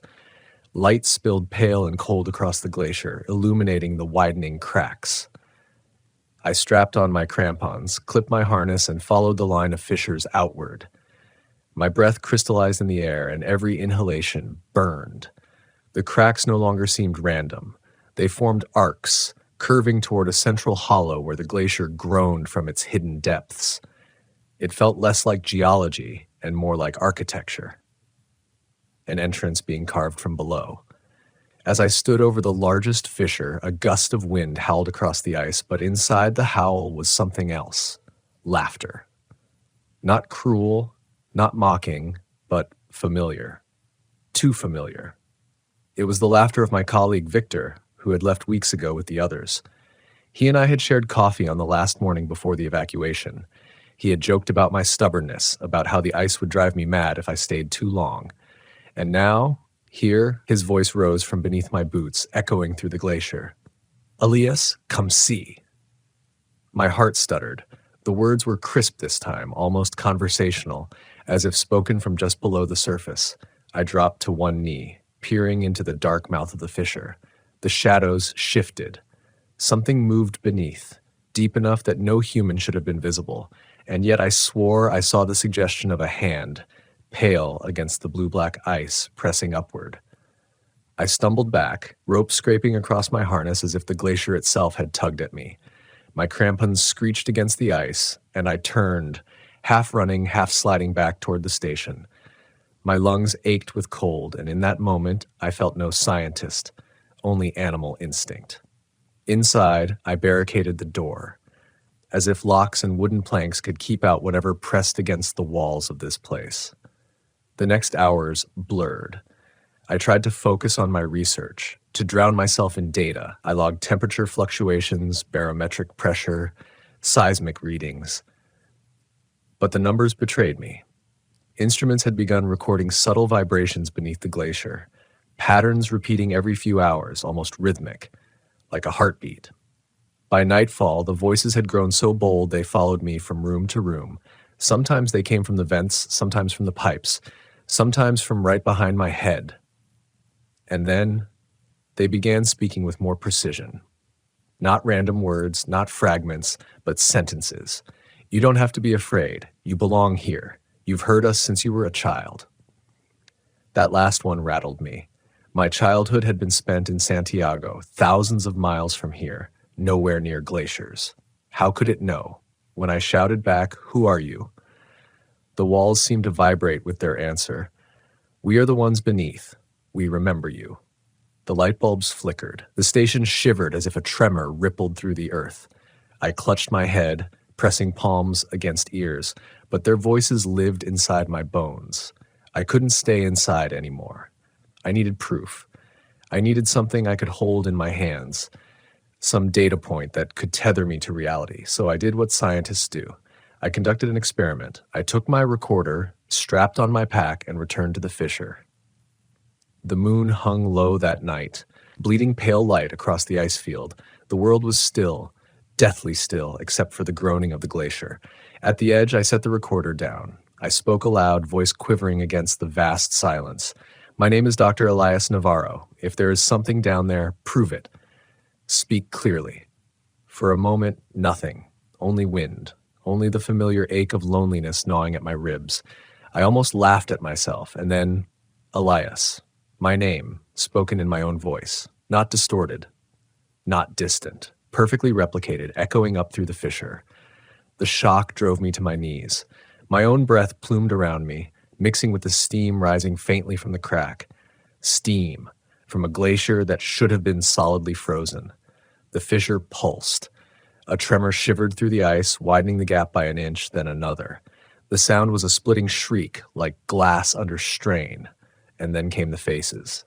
Light spilled pale and cold across the glacier, illuminating the widening cracks. I strapped on my crampons, clipped my harness, and followed the line of fissures outward. My breath crystallized in the air, and every inhalation burned. The cracks no longer seemed random. They formed arcs, curving toward a central hollow where the glacier groaned from its hidden depths. It felt less like geology and more like architecture. An entrance being carved from below. As I stood over the largest fissure, a gust of wind howled across the ice, but inside the howl was something else. Laughter. Not cruel, not mocking, but familiar. Too familiar. It was the laughter of my colleague Victor, who had left weeks ago with the others. He and I had shared coffee on the last morning before the evacuation. He had joked about my stubbornness, about how the ice would drive me mad if I stayed too long. And now, here, his voice rose from beneath my boots, echoing through the glacier. Elias, come see. My heart stuttered. The words were crisp this time, almost conversational, as if spoken from just below the surface. I dropped to one knee, peering into the dark mouth of the fissure. The shadows shifted. Something moved beneath, deep enough that no human should have been visible, and yet I swore I saw the suggestion of a hand, pale against the blue-black ice, pressing upward. I stumbled back, rope scraping across my harness as if the glacier itself had tugged at me. My crampons screeched against the ice, and I turned, half running, half sliding back toward the station. My lungs ached with cold, and in that moment, I felt no scientist, only animal instinct. Inside, I barricaded the door, as if locks and wooden planks could keep out whatever pressed against the walls of this place. The next hours blurred. I tried to focus on my research, to drown myself in data. I logged temperature fluctuations, barometric pressure, seismic readings. But the numbers betrayed me. Instruments had begun recording subtle vibrations beneath the glacier, patterns repeating every few hours, almost rhythmic, like a heartbeat. By nightfall, the voices had grown so bold they followed me from room to room. Sometimes they came from the vents, sometimes from the pipes, sometimes from right behind my head. And then they began speaking with more precision. Not random words, not fragments, but sentences. You don't have to be afraid. You belong here. You've heard us since you were a child. That last one rattled me. My childhood had been spent in Santiago, thousands of miles from here, nowhere near glaciers. How could it know? When I shouted back, "Who are you?" The walls seemed to vibrate with their answer. "We are the ones beneath. We remember you." The light bulbs flickered. The station shivered as if a tremor rippled through the earth. I clutched my head, pressing palms against ears, but their voices lived inside my bones. I couldn't stay inside anymore. I needed proof. I needed something I could hold in my hands, some data point that could tether me to reality, so I did what scientists do. I conducted an experiment. I took my recorder, strapped on my pack, and returned to the fissure. The moon hung low that night, bleeding pale light across the ice field. The world was still, deathly still, except for the groaning of the glacier. At the edge, I set the recorder down. I spoke aloud, voice quivering against the vast silence. My name is Dr. Elias Navarro. If there is something down there, prove it. Speak clearly. For a moment, nothing. Only wind. Only the familiar ache of loneliness gnawing at my ribs. I almost laughed at myself, and then, Elias. My name, spoken in my own voice. Not distorted. Not distant. Perfectly replicated, echoing up through the fissure. The shock drove me to my knees. My own breath plumed around me, mixing with the steam rising faintly from the crack. Steam, from a glacier that should have been solidly frozen. The fissure pulsed. A tremor shivered through the ice, widening the gap by an inch, then another. The sound was a splitting shriek, like glass under strain, and then came the faces.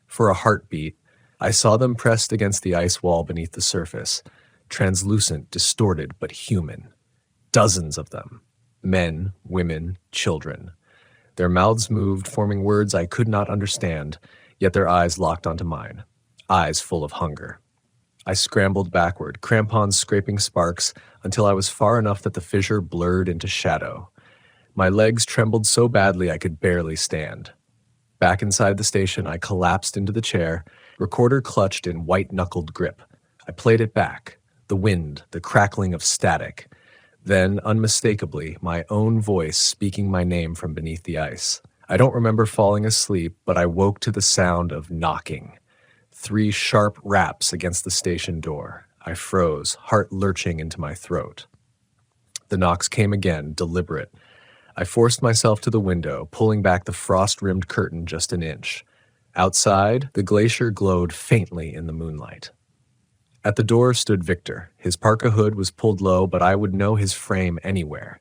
For a heartbeat, I saw them pressed against the ice wall beneath the surface, translucent, distorted, but human. Dozens of them. Men, women, children. Their mouths moved, forming words I could not understand, yet their eyes locked onto mine. Eyes full of hunger. I scrambled backward, crampons scraping sparks, until I was far enough that the fissure blurred into shadow. My legs trembled so badly I could barely stand. Back inside the station, I collapsed into the chair, recorder clutched in white-knuckled grip. I played it back, the wind, the crackling of static. Then, unmistakably, my own voice speaking my name from beneath the ice. I don't remember falling asleep, but I woke to the sound of knocking. 3 sharp raps against the station door. I froze, heart lurching into my throat. The knocks came again, deliberate. I forced myself to the window, pulling back the frost-rimmed curtain just an inch. Outside, the glacier glowed faintly in the moonlight. At the door stood Victor. His parka hood was pulled low, but I would know his frame anywhere.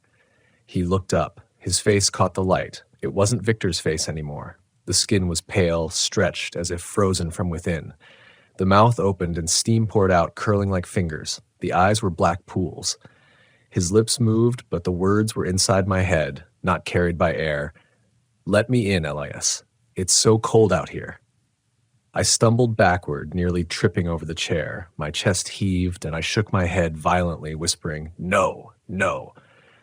He looked up. His face caught the light. It wasn't Victor's face anymore. The skin was pale, stretched, as if frozen from within. The mouth opened and steam poured out, curling like fingers. The eyes were black pools. His lips moved, but the words were inside my head, not carried by air. "Let me in, Elias. It's so cold out here." I stumbled backward, nearly tripping over the chair. My chest heaved, and I shook my head violently, whispering, "No, no."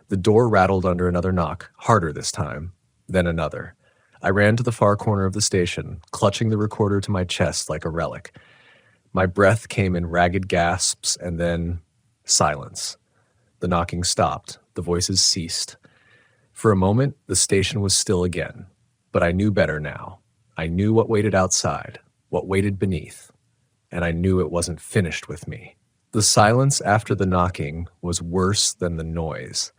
The door rattled under another knock, harder this time, then another. I ran to the far corner of the station, clutching the recorder to my chest like a relic. My breath came in ragged gasps, and then silence. The knocking stopped. The voices ceased. For a moment, the station was still again. But I knew better now. I knew what waited outside, what waited beneath, and I knew it wasn't finished with me. The silence after the knocking was worse than the noise.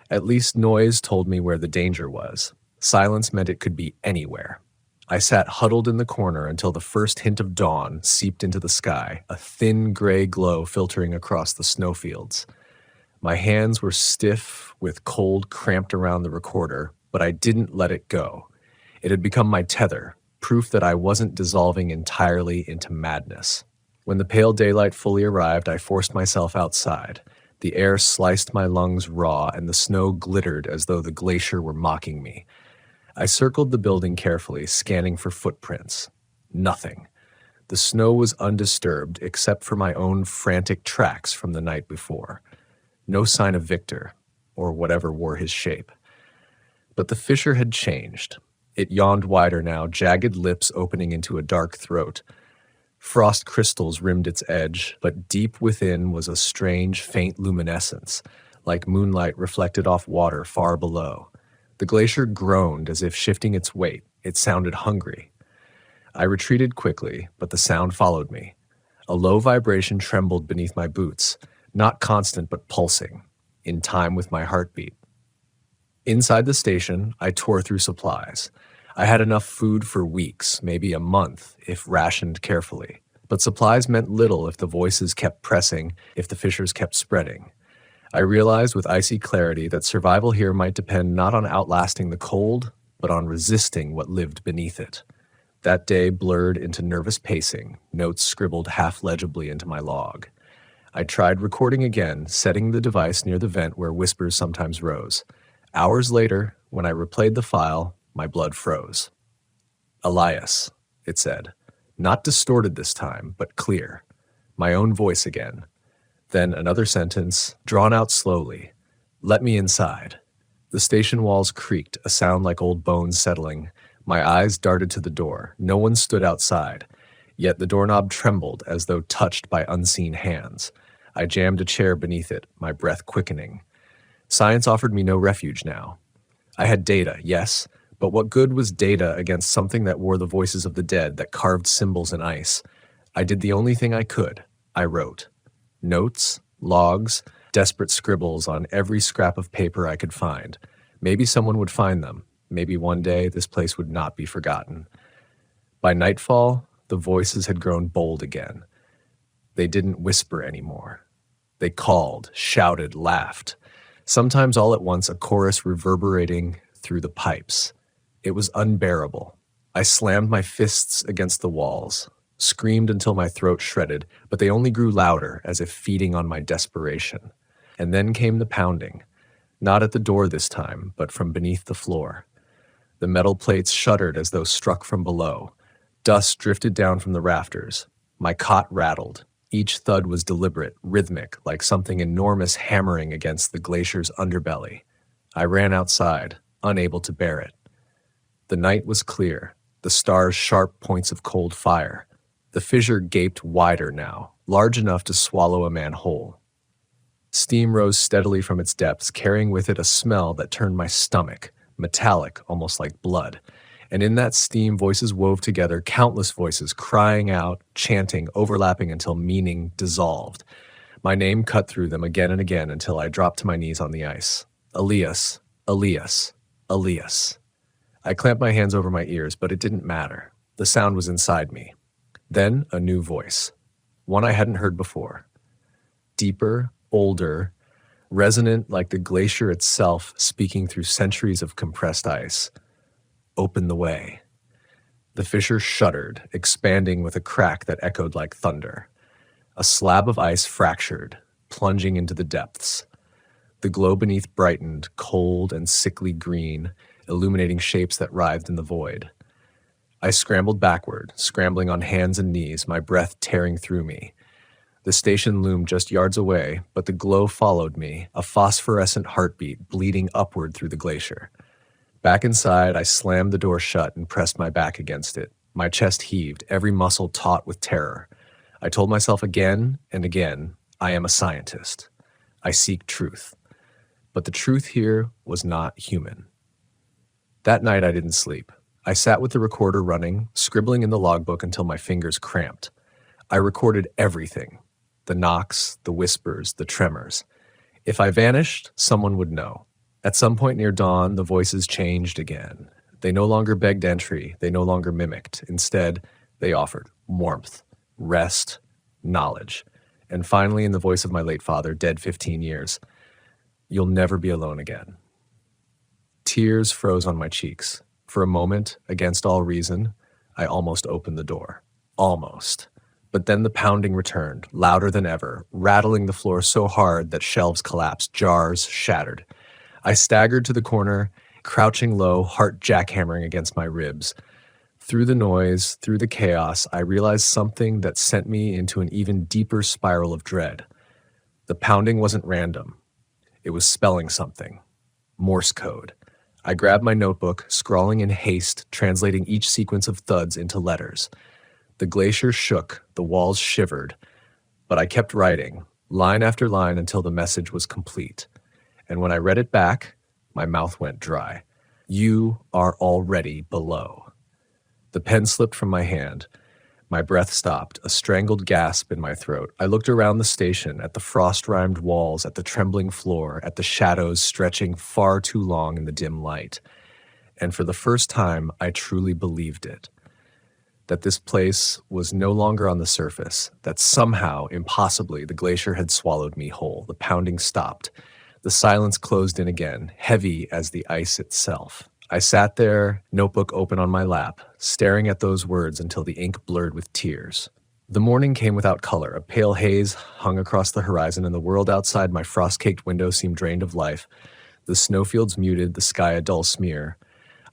At least noise told me where the danger was. Silence meant it could be anywhere. I sat huddled in the corner until the first hint of dawn seeped into the sky, a thin gray glow filtering across the snowfields. My hands were stiff with cold cramped around the recorder, but I didn't let it go. It had become my tether, proof that I wasn't dissolving entirely into madness. When the pale daylight fully arrived, I forced myself outside. The air sliced my lungs raw, and the snow glittered as though the glacier were mocking me. I circled the building carefully, scanning for footprints. Nothing. The snow was undisturbed, except for my own frantic tracks from the night before. No sign of Victor, or whatever wore his shape. But the fissure had changed. It yawned wider now, jagged lips opening into a dark throat. Frost crystals rimmed its edge, but deep within was a strange, faint luminescence, like moonlight reflected off water far below. The glacier groaned as if shifting its weight. It sounded hungry. I retreated quickly, but the sound followed me. A low vibration trembled beneath my boots, not constant but pulsing, in time with my heartbeat. Inside the station, I tore through supplies. I had enough food for weeks, maybe a month, if rationed carefully. But supplies meant little if the voices kept pressing, if the fissures kept spreading. I realized with icy clarity that survival here might depend not on outlasting the cold, but on resisting what lived beneath it. That day blurred into nervous pacing, notes scribbled half-legibly into my log. I tried recording again, setting the device near the vent where whispers sometimes rose. Hours later, when I replayed the file, my blood froze. Elias, it said. Not distorted this time, but clear. My own voice again. Then another sentence, drawn out slowly. Let me inside. The station walls creaked, a sound like old bones settling. My eyes darted to the door. No one stood outside. Yet the doorknob trembled as though touched by unseen hands. I jammed a chair beneath it, my breath quickening. Science offered me no refuge now. I had data, yes, but what good was data against something that wore the voices of the dead, that carved symbols in ice? I did the only thing I could. I wrote. Notes, logs, desperate scribbles on every scrap of paper I could find. Maybe someone would find them. Maybe one day this place would not be forgotten. By nightfall, the voices had grown bold again. They didn't whisper anymore. They called, shouted, laughed. Sometimes all at once a chorus reverberating through the pipes. It was unbearable. I slammed my fists against the walls, screamed until my throat shredded, but they only grew louder, as if feeding on my desperation. And then came the pounding, not at the door this time, but from beneath the floor. The metal plates shuddered as though struck from below. Dust drifted down from the rafters. My cot rattled. Each thud was deliberate, rhythmic, like something enormous hammering against the glacier's underbelly. I ran outside, unable to bear it. The night was clear, the stars sharp points of cold fire. The fissure gaped wider now, large enough to swallow a man whole. Steam rose steadily from its depths, carrying with it a smell that turned my stomach, metallic, almost like blood. And in that steam, voices wove together, countless voices, crying out, chanting, overlapping until meaning dissolved. My name cut through them again and again until I dropped to my knees on the ice. Elias, Elias, Elias. I clamped my hands over my ears, but it didn't matter. The sound was inside me. Then a new voice, one I hadn't heard before. Deeper, older, resonant like the glacier itself speaking through centuries of compressed ice. Open the way. The fissure shuddered, expanding with a crack that echoed like thunder. A slab of ice fractured, plunging into the depths. The glow beneath brightened, cold and sickly green, illuminating shapes that writhed in the void. I scrambled backward, scrambling on hands and knees, my breath tearing through me. The station loomed just yards away, but the glow followed me, a phosphorescent heartbeat bleeding upward through the glacier. Back inside, I slammed the door shut and pressed my back against it. My chest heaved, every muscle taut with terror. I told myself again and again, I am a scientist. I seek truth. But the truth here was not human. That night I didn't sleep. I sat with the recorder running, scribbling in the logbook until my fingers cramped. I recorded everything. The knocks, the whispers, the tremors. If I vanished, someone would know. At some point near dawn, the voices changed again. They no longer begged entry. They no longer mimicked. Instead, they offered warmth, rest, knowledge. And finally, in the voice of my late father, dead 15 years, you'll never be alone again. Tears froze on my cheeks. For a moment, against all reason, I almost opened the door. Almost. But then the pounding returned, louder than ever, rattling the floor so hard that shelves collapsed, jars shattered. I staggered to the corner, crouching low, heart jackhammering against my ribs. Through the noise, through the chaos, I realized something that sent me into an even deeper spiral of dread. The pounding wasn't random. It was spelling something. Morse code. I grabbed my notebook, scrawling in haste, translating each sequence of thuds into letters. The glacier shook, the walls shivered, but I kept writing, line after line until the message was complete. And when I read it back, my mouth went dry. You are already below. The pen slipped from my hand. My breath stopped, a strangled gasp in my throat. I looked around the station, at the frost-rimed walls, at the trembling floor, at the shadows stretching far too long in the dim light. And for the first time, I truly believed it. That this place was no longer on the surface, that somehow, impossibly, the glacier had swallowed me whole. The pounding stopped. The silence closed in again, heavy as the ice itself. I sat there, notebook open on my lap, staring at those words until the ink blurred with tears. The morning came without color. A pale haze hung across the horizon, and the world outside my frost-caked window seemed drained of life. The snowfields muted, the sky a dull smear.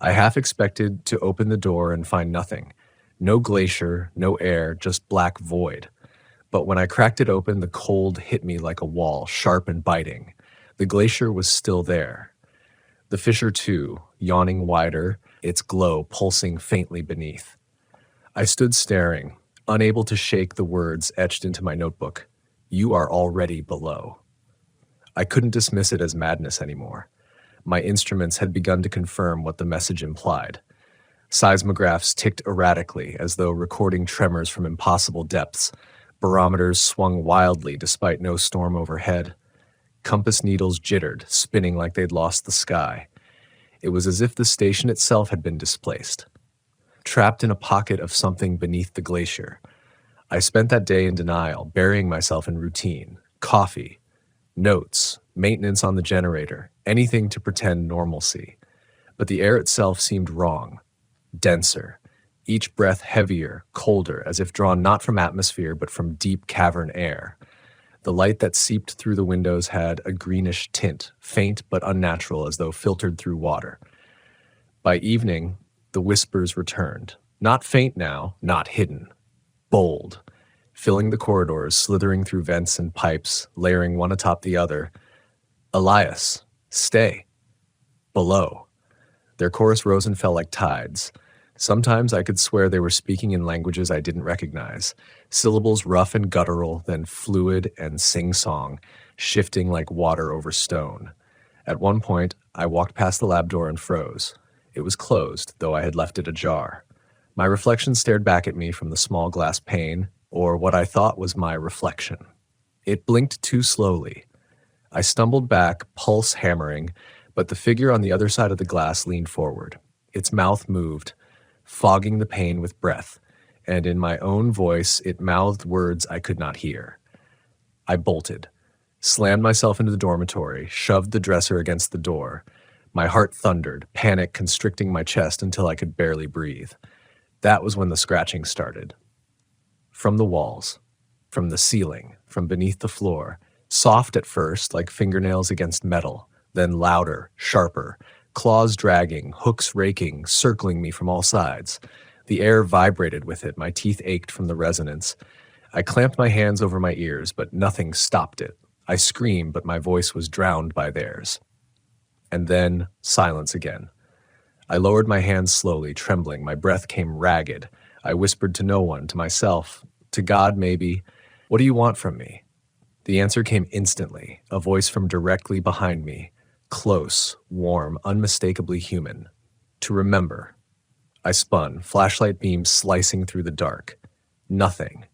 I half expected to open the door and find nothing. No glacier, no air, just black void. But when I cracked it open, the cold hit me like a wall, sharp and biting. The glacier was still there. The fissure, too, yawning wider, its glow pulsing faintly beneath. I stood staring, unable to shake the words etched into my notebook. You are already below. I couldn't dismiss it as madness anymore. My instruments had begun to confirm what the message implied. Seismographs ticked erratically, as though recording tremors from impossible depths. Barometers swung wildly despite no storm overhead. Compass needles jittered, spinning like they'd lost the sky. It was as if the station itself had been displaced. Trapped in a pocket of something beneath the glacier. I spent that day in denial, burying myself in routine. Coffee, notes, maintenance on the generator, anything to pretend normalcy. But the air itself seemed wrong, denser, each breath heavier, colder, as if drawn not from atmosphere but from deep cavern air. The light that seeped through the windows had a greenish tint, faint but unnatural, as though filtered through water. By evening, the whispers returned. Not faint now, not hidden. Bold. Filling the corridors, slithering through vents and pipes, layering one atop the other. Elias, stay. Below. Their chorus rose and fell like tides. Sometimes I could swear they were speaking in languages I didn't recognize. Syllables rough and guttural, then fluid and sing-song, shifting like water over stone. At one point, I walked past the lab door and froze. It was closed, though I had left it ajar. My reflection stared back at me from the small glass pane, or what I thought was my reflection. It blinked too slowly. I stumbled back, pulse hammering, but the figure on the other side of the glass leaned forward. Its mouth moved, fogging the pane with breath, and in my own voice it mouthed words I could not hear. I bolted, slammed myself into the dormitory, shoved the dresser against the door. My heart thundered, panic constricting my chest until I could barely breathe. That was when the scratching started. From the walls, from the ceiling, from beneath the floor, soft at first, like fingernails against metal, then louder, sharper, claws dragging, hooks raking, circling me from all sides. The air vibrated with it, my teeth ached from the resonance. I clamped my hands over my ears, but nothing stopped it. I screamed, but my voice was drowned by theirs. And then, silence again. I lowered my hands slowly, trembling. My breath came ragged. I whispered to no one, to myself, to God maybe, "What do you want from me?" The answer came instantly, a voice from directly behind me, close, warm, unmistakably human. To remember. I spun, flashlight beams slicing through the dark. Nothing.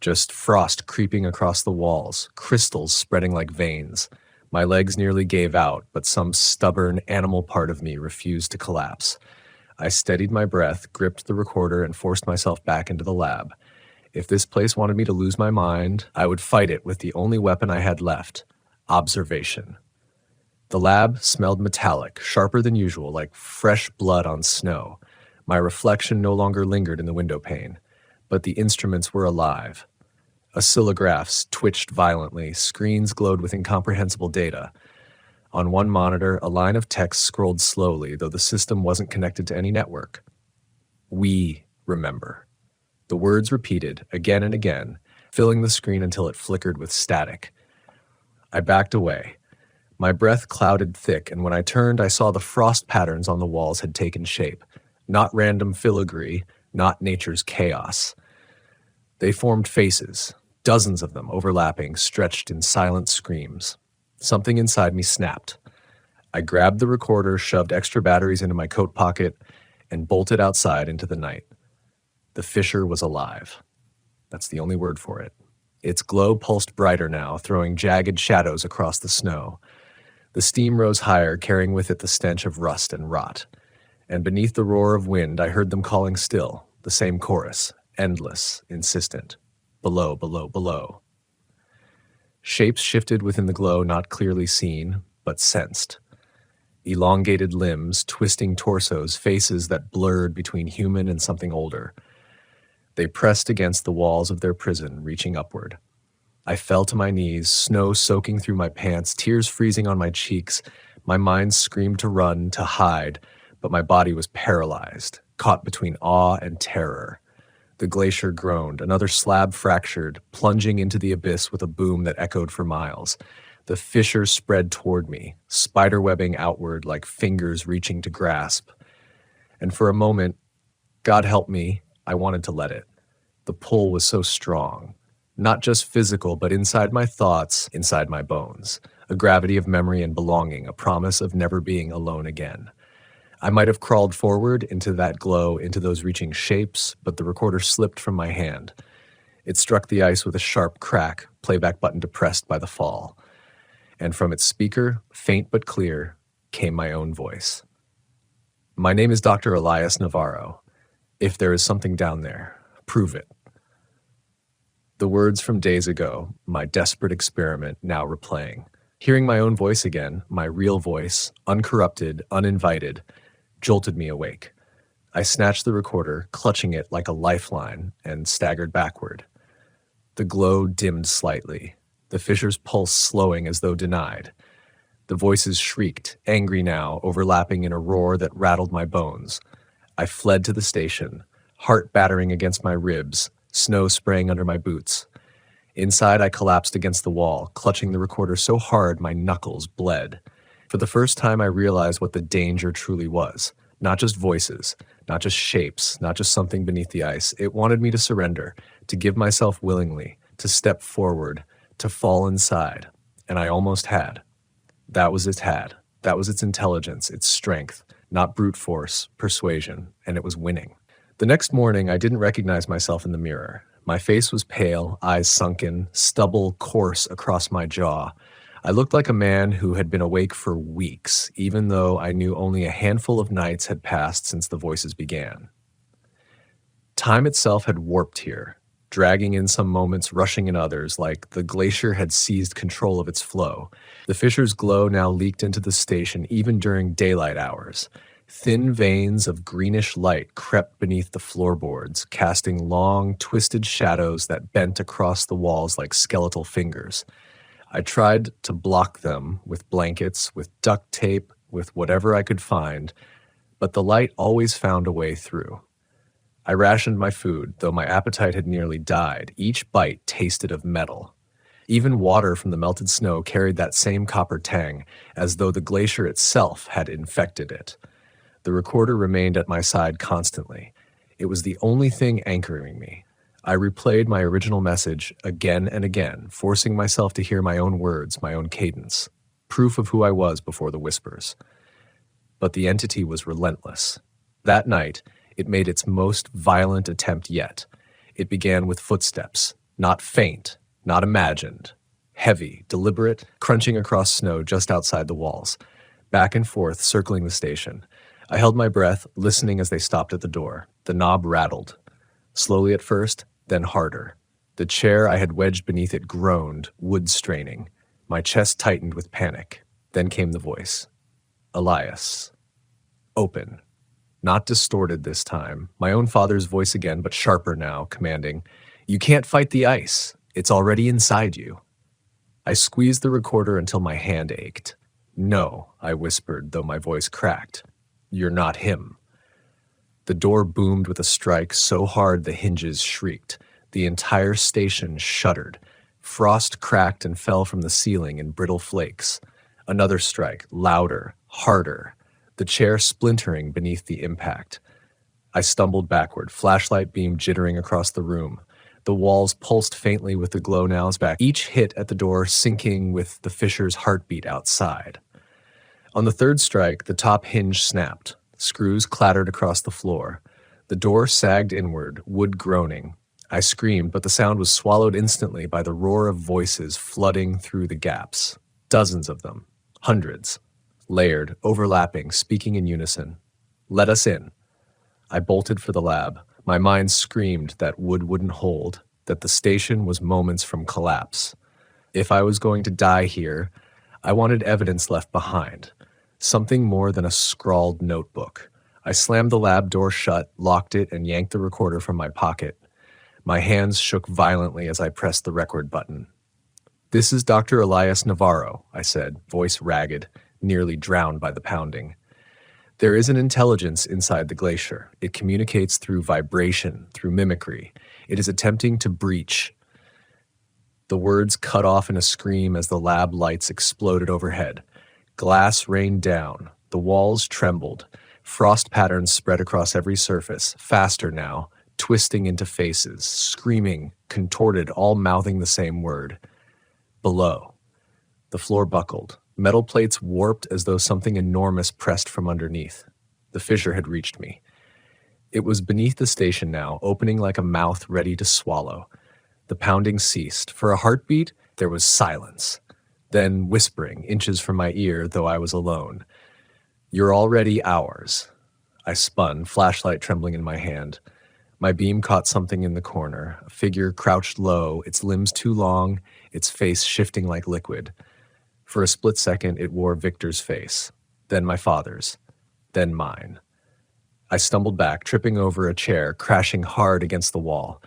Just frost creeping across the walls, crystals spreading like veins. My legs nearly gave out, but some stubborn animal part of me refused to collapse. I steadied my breath, gripped the recorder, and forced myself back into the lab. If this place wanted me to lose my mind, I would fight it with the only weapon I had left: observation. The lab smelled metallic, sharper than usual, like fresh blood on snow. My reflection no longer lingered in the window pane, but the instruments were alive. Oscillographs twitched violently, screens glowed with incomprehensible data. On one monitor, a line of text scrolled slowly, though the system wasn't connected to any network. We remember. The words repeated, again and again, filling the screen until it flickered with static. I backed away. My breath clouded thick, and when I turned, I saw the frost patterns on the walls had taken shape. Not random filigree, not nature's chaos. They formed faces, dozens of them overlapping, stretched in silent screams. Something inside me snapped. I grabbed the recorder, shoved extra batteries into my coat pocket, and bolted outside into the night. The fissure was alive. That's the only word for it. Its glow pulsed brighter now, throwing jagged shadows across the snow. The steam rose higher, carrying with it the stench of rust and rot. And beneath the roar of wind, I heard them calling still, the same chorus, endless, insistent. Below, below, below. Shapes shifted within the glow, not clearly seen, but sensed. Elongated limbs, twisting torsos, faces that blurred between human and something older. They pressed against the walls of their prison, reaching upward. I fell to my knees, snow soaking through my pants, tears freezing on my cheeks. My mind screamed to run, to hide, but my body was paralyzed, caught between awe and terror. The glacier groaned, another slab fractured, plunging into the abyss with a boom that echoed for miles. The fissures spread toward me, spiderwebbing outward like fingers reaching to grasp. And for a moment, God help me, I wanted to let it. The pull was so strong. Not just physical, but inside my thoughts, inside my bones. A gravity of memory and belonging, a promise of never being alone again. I might have crawled forward into that glow, into those reaching shapes, but the recorder slipped from my hand. It struck the ice with a sharp crack, playback button depressed by the fall. And from its speaker, faint but clear, came my own voice. My name is Dr. Elias Navarro. If there is something down there, prove it. The words from days ago, my desperate experiment, now replaying. Hearing my own voice again, my real voice, uncorrupted, uninvited, jolted me awake. I snatched the recorder, clutching it like a lifeline, and staggered backward. The glow dimmed slightly, the fissure's pulse slowing as though denied. The voices shrieked, angry now, overlapping in a roar that rattled my bones. I fled to the station, heart battering against my ribs, snow spraying under my boots. Inside, I collapsed against the wall, clutching the recorder so hard my knuckles bled. For the first time, I realized what the danger truly was. Not just voices, not just shapes, not just something beneath the ice. It wanted me to surrender, to give myself willingly, to step forward, to fall inside. And I almost had. That was its had. That was its intelligence, its strength, not brute force, persuasion, and it was winning. The next morning, I didn't recognize myself in the mirror. My face was pale, eyes sunken, stubble coarse across my jaw. I looked like a man who had been awake for weeks, even though I knew only a handful of nights had passed since the voices began. Time itself had warped here, dragging in some moments, rushing in others, like the glacier had seized control of its flow. The fissure's glow now leaked into the station even during daylight hours. Thin veins of greenish light crept beneath the floorboards, casting long, twisted shadows that bent across the walls like skeletal fingers. I tried to block them with blankets, with duct tape, with whatever I could find, but the light always found a way through. I rationed my food, though my appetite had nearly died. Each bite tasted of metal. Even water from the melted snow carried that same copper tang, as though the glacier itself had infected it. The recorder remained at my side constantly. It was the only thing anchoring me. I replayed my original message again and again, forcing myself to hear my own words, my own cadence, proof of who I was before the whispers. But the entity was relentless. That night, it made its most violent attempt yet. It began with footsteps, not faint, not imagined, heavy, deliberate, crunching across snow just outside the walls, back and forth, circling the station. I held my breath, listening as they stopped at the door. The knob rattled. Slowly at first, then harder. The chair I had wedged beneath it groaned, wood straining. My chest tightened with panic. Then came the voice. Elias. Open. Not distorted this time. My own father's voice again, but sharper now, commanding, "You can't fight the ice. It's already inside you." I squeezed the recorder until my hand ached. "No," I whispered, though my voice cracked. "You're not him." The door boomed with a strike so hard the hinges shrieked. The entire station shuddered. Frost cracked and fell from the ceiling in brittle flakes. Another strike, louder, harder, the chair splintering beneath the impact. I stumbled backward, flashlight beam jittering across the room. The walls pulsed faintly with the glow now's back, each hit at the door syncing with the fissure's heartbeat outside. On the third strike, the top hinge snapped. Screws clattered across the floor. The door sagged inward, wood groaning. I screamed, but the sound was swallowed instantly by the roar of voices flooding through the gaps. Dozens of them. Hundreds. Layered, overlapping, speaking in unison. "Let us in." I bolted for the lab. My mind screamed that wood wouldn't hold, that the station was moments from collapse. If I was going to die here, I wanted evidence left behind. Something more than a scrawled notebook. I slammed the lab door shut, locked it, and yanked the recorder from my pocket. My hands shook violently as I pressed the record button. "This is Dr. Elias Navarro," I said, voice ragged, nearly drowned by the pounding. "There is an intelligence inside the glacier. It communicates through vibration, through mimicry. It is attempting to breach." The words cut off in a scream as the lab lights exploded overhead. Glass rained down. The walls trembled. Frost patterns spread across every surface, faster now, twisting into faces, screaming, contorted, all mouthing the same word. Below. The floor buckled. Metal plates warped as though something enormous pressed from underneath. The fissure had reached me. It was beneath the station now, opening like a mouth ready to swallow. The pounding ceased. For a heartbeat, there was silence. Then whispering, inches from my ear, though I was alone. "You're already ours." I spun, flashlight trembling in my hand. My beam caught something in the corner, a figure crouched low, its limbs too long, its face shifting like liquid. For a split second, it wore Victor's face, then my father's, then mine. I stumbled back, tripping over a chair, crashing hard against the wall.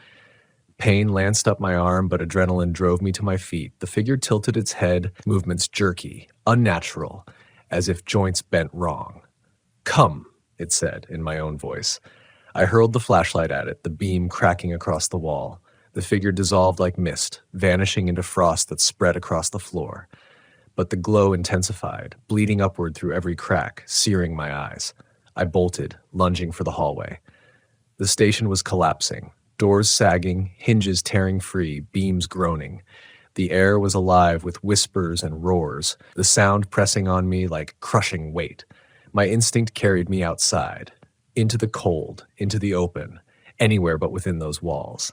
Pain lanced up my arm, but adrenaline drove me to my feet. The figure tilted its head, movements jerky, unnatural, as if joints bent wrong. "Come," it said in my own voice. I hurled the flashlight at it, the beam cracking across the wall. The figure dissolved like mist, vanishing into frost that spread across the floor. But the glow intensified, bleeding upward through every crack, searing my eyes. I bolted, lunging for the hallway. The station was collapsing, doors sagging, hinges tearing free, beams groaning. The air was alive with whispers and roars, the sound pressing on me like crushing weight. My instinct carried me outside, into the cold, into the open, anywhere but within those walls.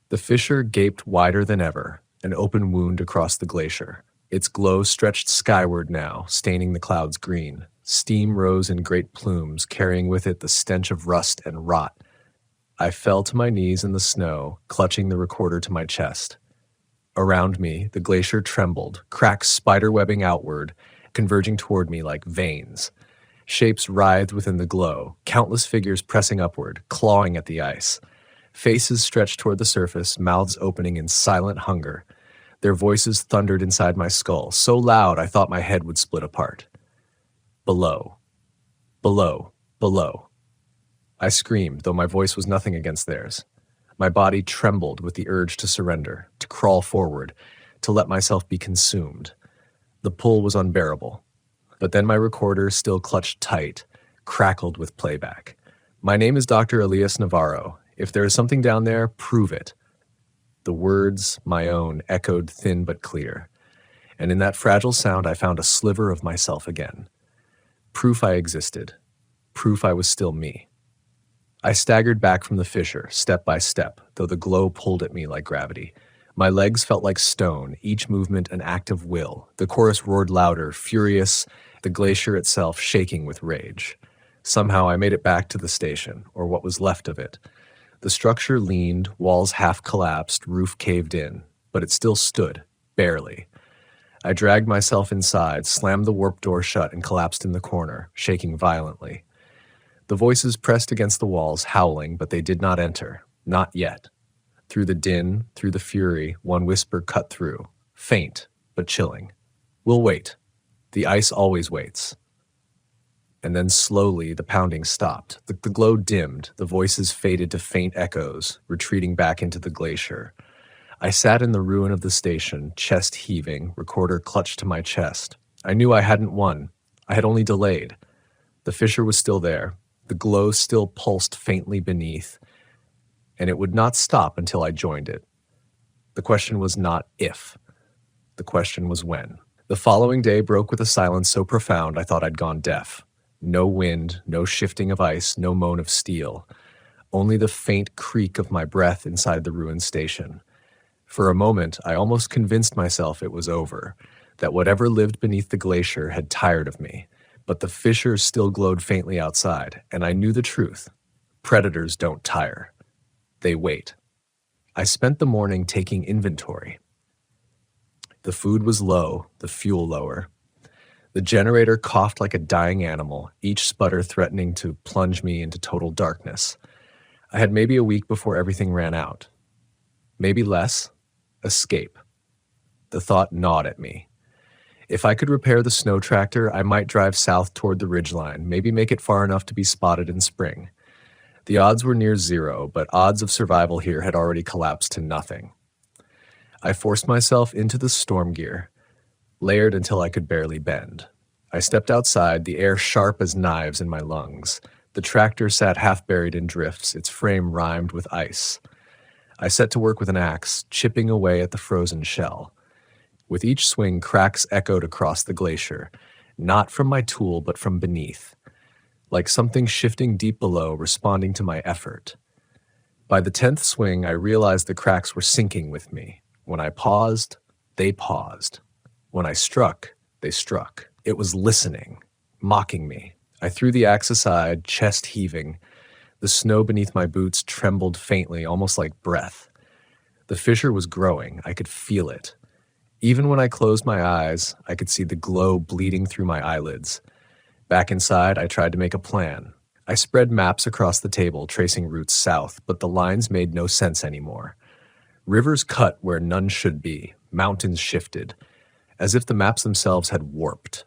The fissure gaped wider than ever, an open wound across the glacier. Its glow stretched skyward now, staining the clouds green. Steam rose in great plumes, carrying with it the stench of rust and rot. I fell to my knees in the snow, clutching the recorder to my chest. Around me, the glacier trembled, cracks spiderwebbing outward, converging toward me like veins. Shapes writhed within the glow, countless figures pressing upward, clawing at the ice. Faces stretched toward the surface, mouths opening in silent hunger. Their voices thundered inside my skull, so loud I thought my head would split apart. Below. Below. Below. I screamed, though my voice was nothing against theirs. My body trembled with the urge to surrender, to crawl forward, to let myself be consumed. The pull was unbearable. But then my recorder, still clutched tight, crackled with playback. "My name is Dr. Elias Navarro. If there is something down there, prove it." The words, my own, echoed thin but clear. And in that fragile sound I found a sliver of myself again. Proof I existed. Proof I was still me. I staggered back from the fissure, step by step, though the glow pulled at me like gravity. My legs felt like stone, each movement an act of will. The chorus roared louder, furious, the glacier itself shaking with rage. Somehow I made it back to the station, or what was left of it. The structure leaned, walls half collapsed, roof caved in, but it still stood, barely. I dragged myself inside, slammed the warp door shut, and collapsed in the corner, shaking violently. The voices pressed against the walls, howling, but they did not enter. Not yet. Through the din, through the fury, one whisper cut through, faint, but chilling. "We'll wait. The ice always waits." And then slowly the pounding stopped. The glow dimmed, the voices faded to faint echoes, retreating back into the glacier. I sat in the ruin of the station, chest heaving, recorder clutched to my chest. I knew I hadn't won. I had only delayed. The fissure was still there. The glow still pulsed faintly beneath, and it would not stop until I joined it. The question was not if. The question was when. The following day broke with a silence so profound I thought I'd gone deaf. No wind, no shifting of ice, no moan of steel. Only the faint creak of my breath inside the ruined station. For a moment, I almost convinced myself it was over, that whatever lived beneath the glacier had tired of me. But the fissure still glowed faintly outside, and I knew the truth. Predators don't tire. They wait. I spent the morning taking inventory. The food was low, the fuel lower. The generator coughed like a dying animal, each sputter threatening to plunge me into total darkness. I had maybe a week before everything ran out. Maybe less. Escape. The thought gnawed at me. If I could repair the snow tractor, I might drive south toward the ridgeline, maybe make it far enough to be spotted in spring. The odds were near zero, but odds of survival here had already collapsed to nothing. I forced myself into the storm gear, layered until I could barely bend. I stepped outside, the air sharp as knives in my lungs. The tractor sat half buried in drifts, its frame rimed with ice. I set to work with an axe, chipping away at the frozen shell. With each swing, cracks echoed across the glacier, not from my tool, but from beneath, like something shifting deep below, responding to my effort. By the 10th swing, I realized the cracks were sinking with me. When I paused, they paused. When I struck, they struck. It was listening, mocking me. I threw the axe aside, chest heaving. The snow beneath my boots trembled faintly, almost like breath. The fissure was growing. I could feel it. Even when I closed my eyes, I could see the glow bleeding through my eyelids. Back inside, I tried to make a plan. I spread maps across the table, tracing routes south, but the lines made no sense anymore. Rivers cut where none should be. Mountains shifted, as if the maps themselves had warped.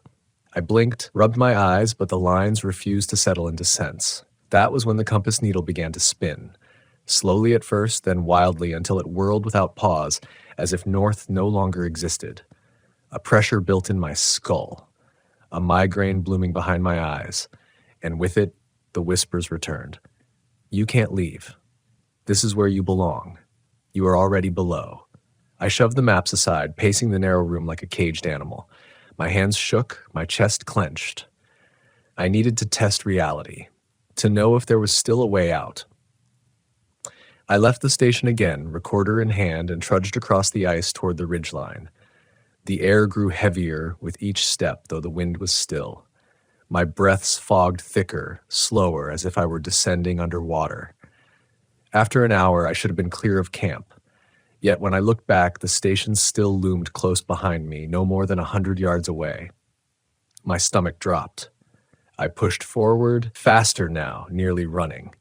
I blinked, rubbed my eyes, but the lines refused to settle into sense. That was when the compass needle began to spin. Slowly at first, then wildly until it whirled without pause, as if north no longer existed. A pressure built in my skull, a migraine blooming behind my eyes, and with it, the whispers returned. You can't leave. This is where you belong. You are already below. I shoved the maps aside, pacing the narrow room like a caged animal. My hands shook, my chest clenched. I needed to test reality, to know if there was still a way out. I left the station again, recorder in hand, and trudged across the ice toward the ridgeline. The air grew heavier with each step, though the wind was still. My breaths fogged thicker, slower, as if I were descending underwater. After an hour, I should have been clear of camp. Yet when I looked back, the station still loomed close behind me, no more than 100 yards away. My stomach dropped. I pushed forward, faster now, nearly running.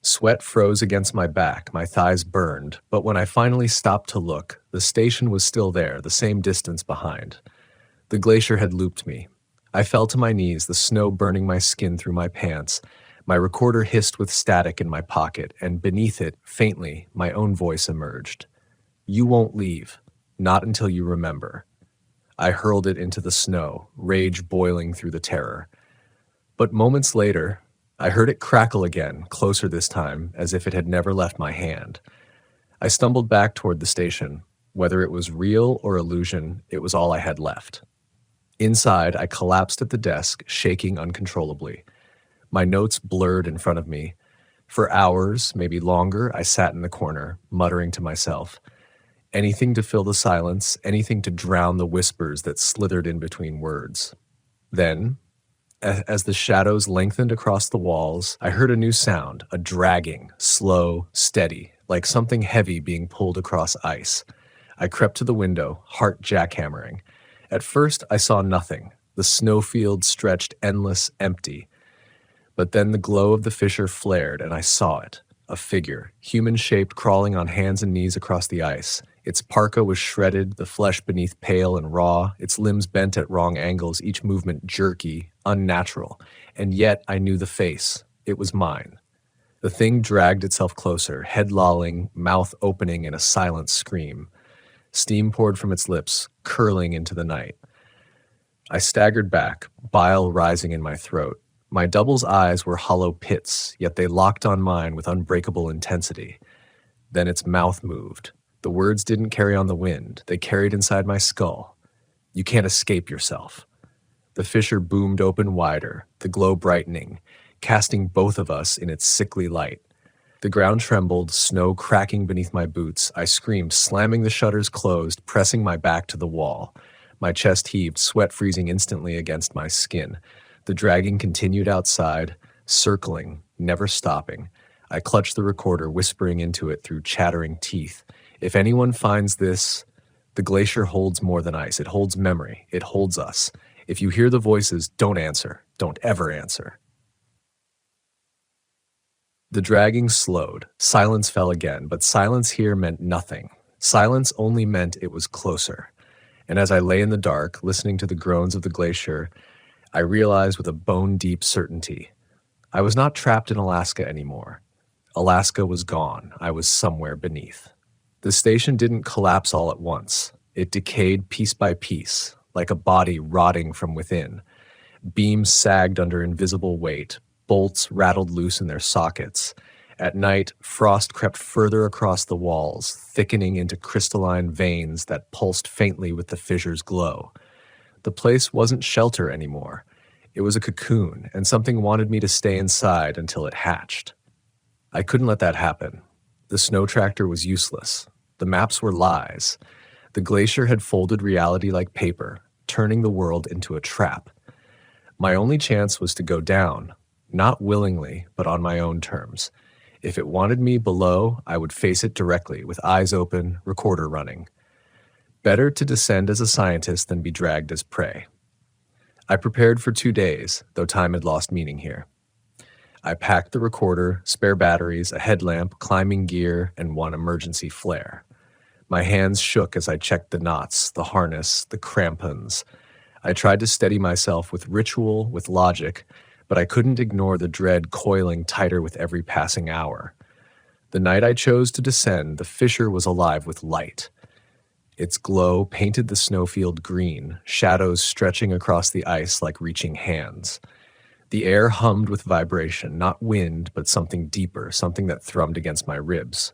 Sweat froze against my back, my thighs burned, but when I finally stopped to look, the station was still there, the same distance behind. The glacier had looped me. I fell to my knees, the snow burning my skin through my pants. My recorder hissed with static in my pocket, and beneath it, faintly, my own voice emerged. You won't leave, not until you remember. I hurled it into the snow, rage boiling through the terror. But moments later, I heard it crackle again, closer this time, as if it had never left my hand. I stumbled back toward the station. Whether it was real or illusion, it was all I had left. Inside, I collapsed at the desk, shaking uncontrollably. My notes blurred in front of me. For hours, maybe longer, I sat in the corner, muttering to myself. Anything to fill the silence, anything to drown the whispers that slithered in between words. Then, as the shadows lengthened across the walls, I heard a new sound, a dragging, slow, steady, like something heavy being pulled across ice. I crept to the window, heart jackhammering. At first, I saw nothing. The snowfield stretched endless, empty. But then the glow of the fissure flared, and I saw it. A figure, human-shaped, crawling on hands and knees across the ice. Its parka was shredded, the flesh beneath pale and raw, its limbs bent at wrong angles, each movement jerky, unnatural. And yet I knew the face. It was mine. The thing dragged itself closer, head lolling, mouth opening in a silent scream. Steam poured from its lips, curling into the night. I staggered back, bile rising in my throat. My double's eyes were hollow pits, yet they locked on mine with unbreakable intensity. Then its mouth moved. The words didn't carry on the wind. They carried inside my skull. You can't escape yourself. The fissure boomed open wider, the glow brightening, casting both of us in its sickly light. The ground trembled, snow cracking beneath my boots. I screamed, slamming the shutters closed, pressing my back to the wall. My chest heaved, sweat freezing instantly against my skin. The dragging continued outside, circling, never stopping. I clutched the recorder, whispering into it through chattering teeth. If anyone finds this, the glacier holds more than ice. It holds memory. It holds us. If you hear the voices, don't answer. Don't ever answer. The dragging slowed. Silence fell again, but silence here meant nothing. Silence only meant it was closer. And as I lay in the dark, listening to the groans of the glacier, I realized with a bone-deep certainty, I was not trapped in Alaska anymore. Alaska was gone. I was somewhere beneath. The station didn't collapse all at once. It decayed piece by piece, like a body rotting from within. Beams sagged under invisible weight. Bolts rattled loose in their sockets. At night, frost crept further across the walls, thickening into crystalline veins that pulsed faintly with the fissure's glow. The place wasn't shelter anymore. It was a cocoon, and something wanted me to stay inside until it hatched. I couldn't let that happen. The snow tractor was useless. The maps were lies. The glacier had folded reality like paper, turning the world into a trap. My only chance was to go down, not willingly, but on my own terms. If it wanted me below, I would face it directly, with eyes open, recorder running. Better to descend as a scientist than be dragged as prey. I prepared for 2 days, though time had lost meaning here. I packed the recorder, spare batteries, a headlamp, climbing gear, and one emergency flare. My hands shook as I checked the knots, the harness, the crampons. I tried to steady myself with ritual, with logic, but I couldn't ignore the dread coiling tighter with every passing hour. The night I chose to descend, the fissure was alive with light. Its glow painted the snowfield green, shadows stretching across the ice like reaching hands. The air hummed with vibration, not wind, but something deeper, something that thrummed against my ribs.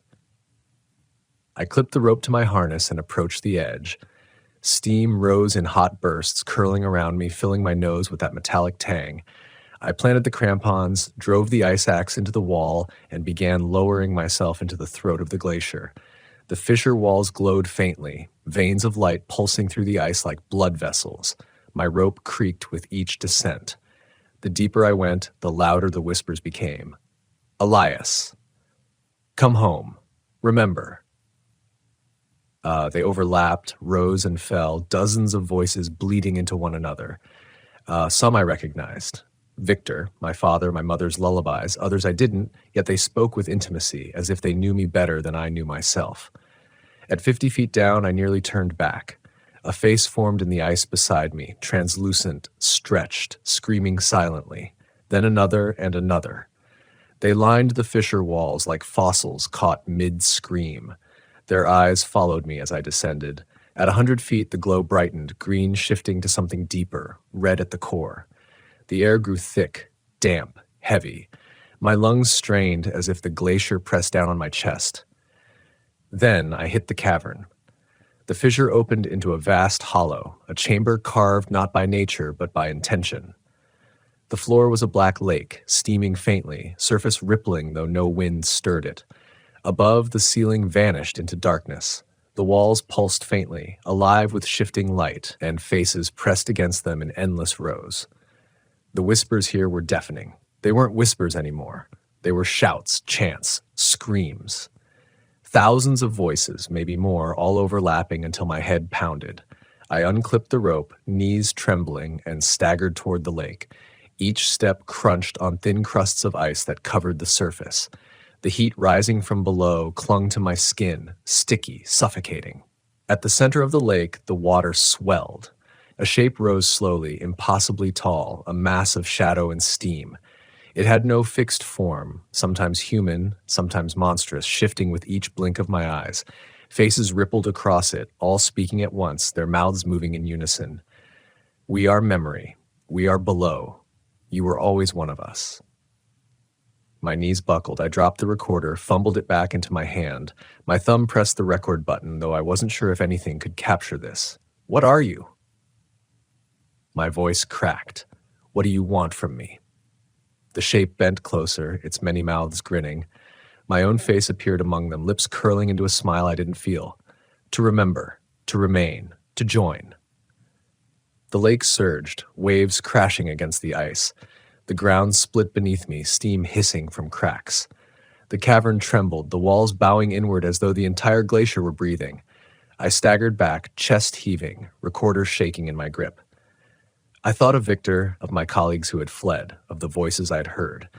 I clipped the rope to my harness and approached the edge. Steam rose in hot bursts, curling around me, filling my nose with that metallic tang. I planted the crampons, drove the ice axe into the wall, and began lowering myself into the throat of the glacier. The fissure walls glowed faintly, veins of light pulsing through the ice like blood vessels. My rope creaked with each descent. The deeper I went, the louder the whispers became. Elias. Come home. Remember. They overlapped, rose and fell, dozens of voices bleeding into one another. Some I recognized. Victor, my father, my mother's lullabies. Others I didn't, yet they spoke with intimacy, as if they knew me better than I knew myself. At 50 feet down, I nearly turned back. A face formed in the ice beside me, translucent, stretched, screaming silently. Then another and another. They lined the fissure walls like fossils caught mid-scream. Their eyes followed me as I descended. At 100 feet, the glow brightened, green shifting to something deeper, red at the core. The air grew thick, damp, heavy. My lungs strained as if the glacier pressed down on my chest. Then I hit the cavern. The fissure opened into a vast hollow, a chamber carved not by nature but by intention. The floor was a black lake, steaming faintly, surface rippling though no wind stirred it. Above, the ceiling vanished into darkness. The walls pulsed faintly, alive with shifting light, and faces pressed against them in endless rows. The whispers here were deafening. They weren't whispers anymore. They were shouts, chants, screams. Thousands of voices, maybe more, all overlapping until my head pounded. I unclipped the rope, knees trembling, and staggered toward the lake. Each step crunched on thin crusts of ice that covered the surface. The heat rising from below clung to my skin, sticky, suffocating. At the center of the lake, the water swelled. A shape rose slowly, impossibly tall, a mass of shadow and steam. It had no fixed form, sometimes human, sometimes monstrous, shifting with each blink of my eyes. Faces rippled across it, all speaking at once, their mouths moving in unison. We are memory. We are below. You were always one of us. My knees buckled. I dropped the recorder, fumbled it back into my hand. My thumb pressed the record button, though I wasn't sure if anything could capture this. What are you? My voice cracked. What do you want from me? The shape bent closer, its many mouths grinning. My own face appeared among them, lips curling into a smile I didn't feel. To remember, to remain, to join. The lake surged, waves crashing against the ice. The ground split beneath me, steam hissing from cracks. The cavern trembled, the walls bowing inward as though the entire glacier were breathing. I staggered back, chest heaving, recorder shaking in my grip. I thought of Victor, of my colleagues who had fled, of the voices I'd heard.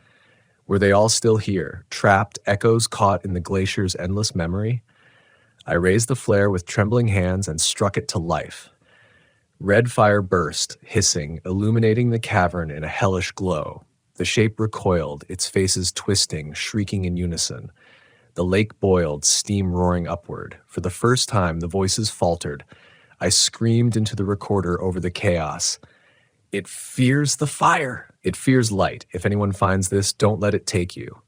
Were they all still here, trapped, echoes caught in the glacier's endless memory? I raised the flare with trembling hands and struck it to life. Red fire burst, hissing, illuminating the cavern in a hellish glow. The shape recoiled, its faces twisting, shrieking in unison. The lake boiled, steam roaring upward. For the first time, the voices faltered. I screamed into the recorder over the chaos. It fears the fire. It fears light. If anyone finds this, don't let it take you.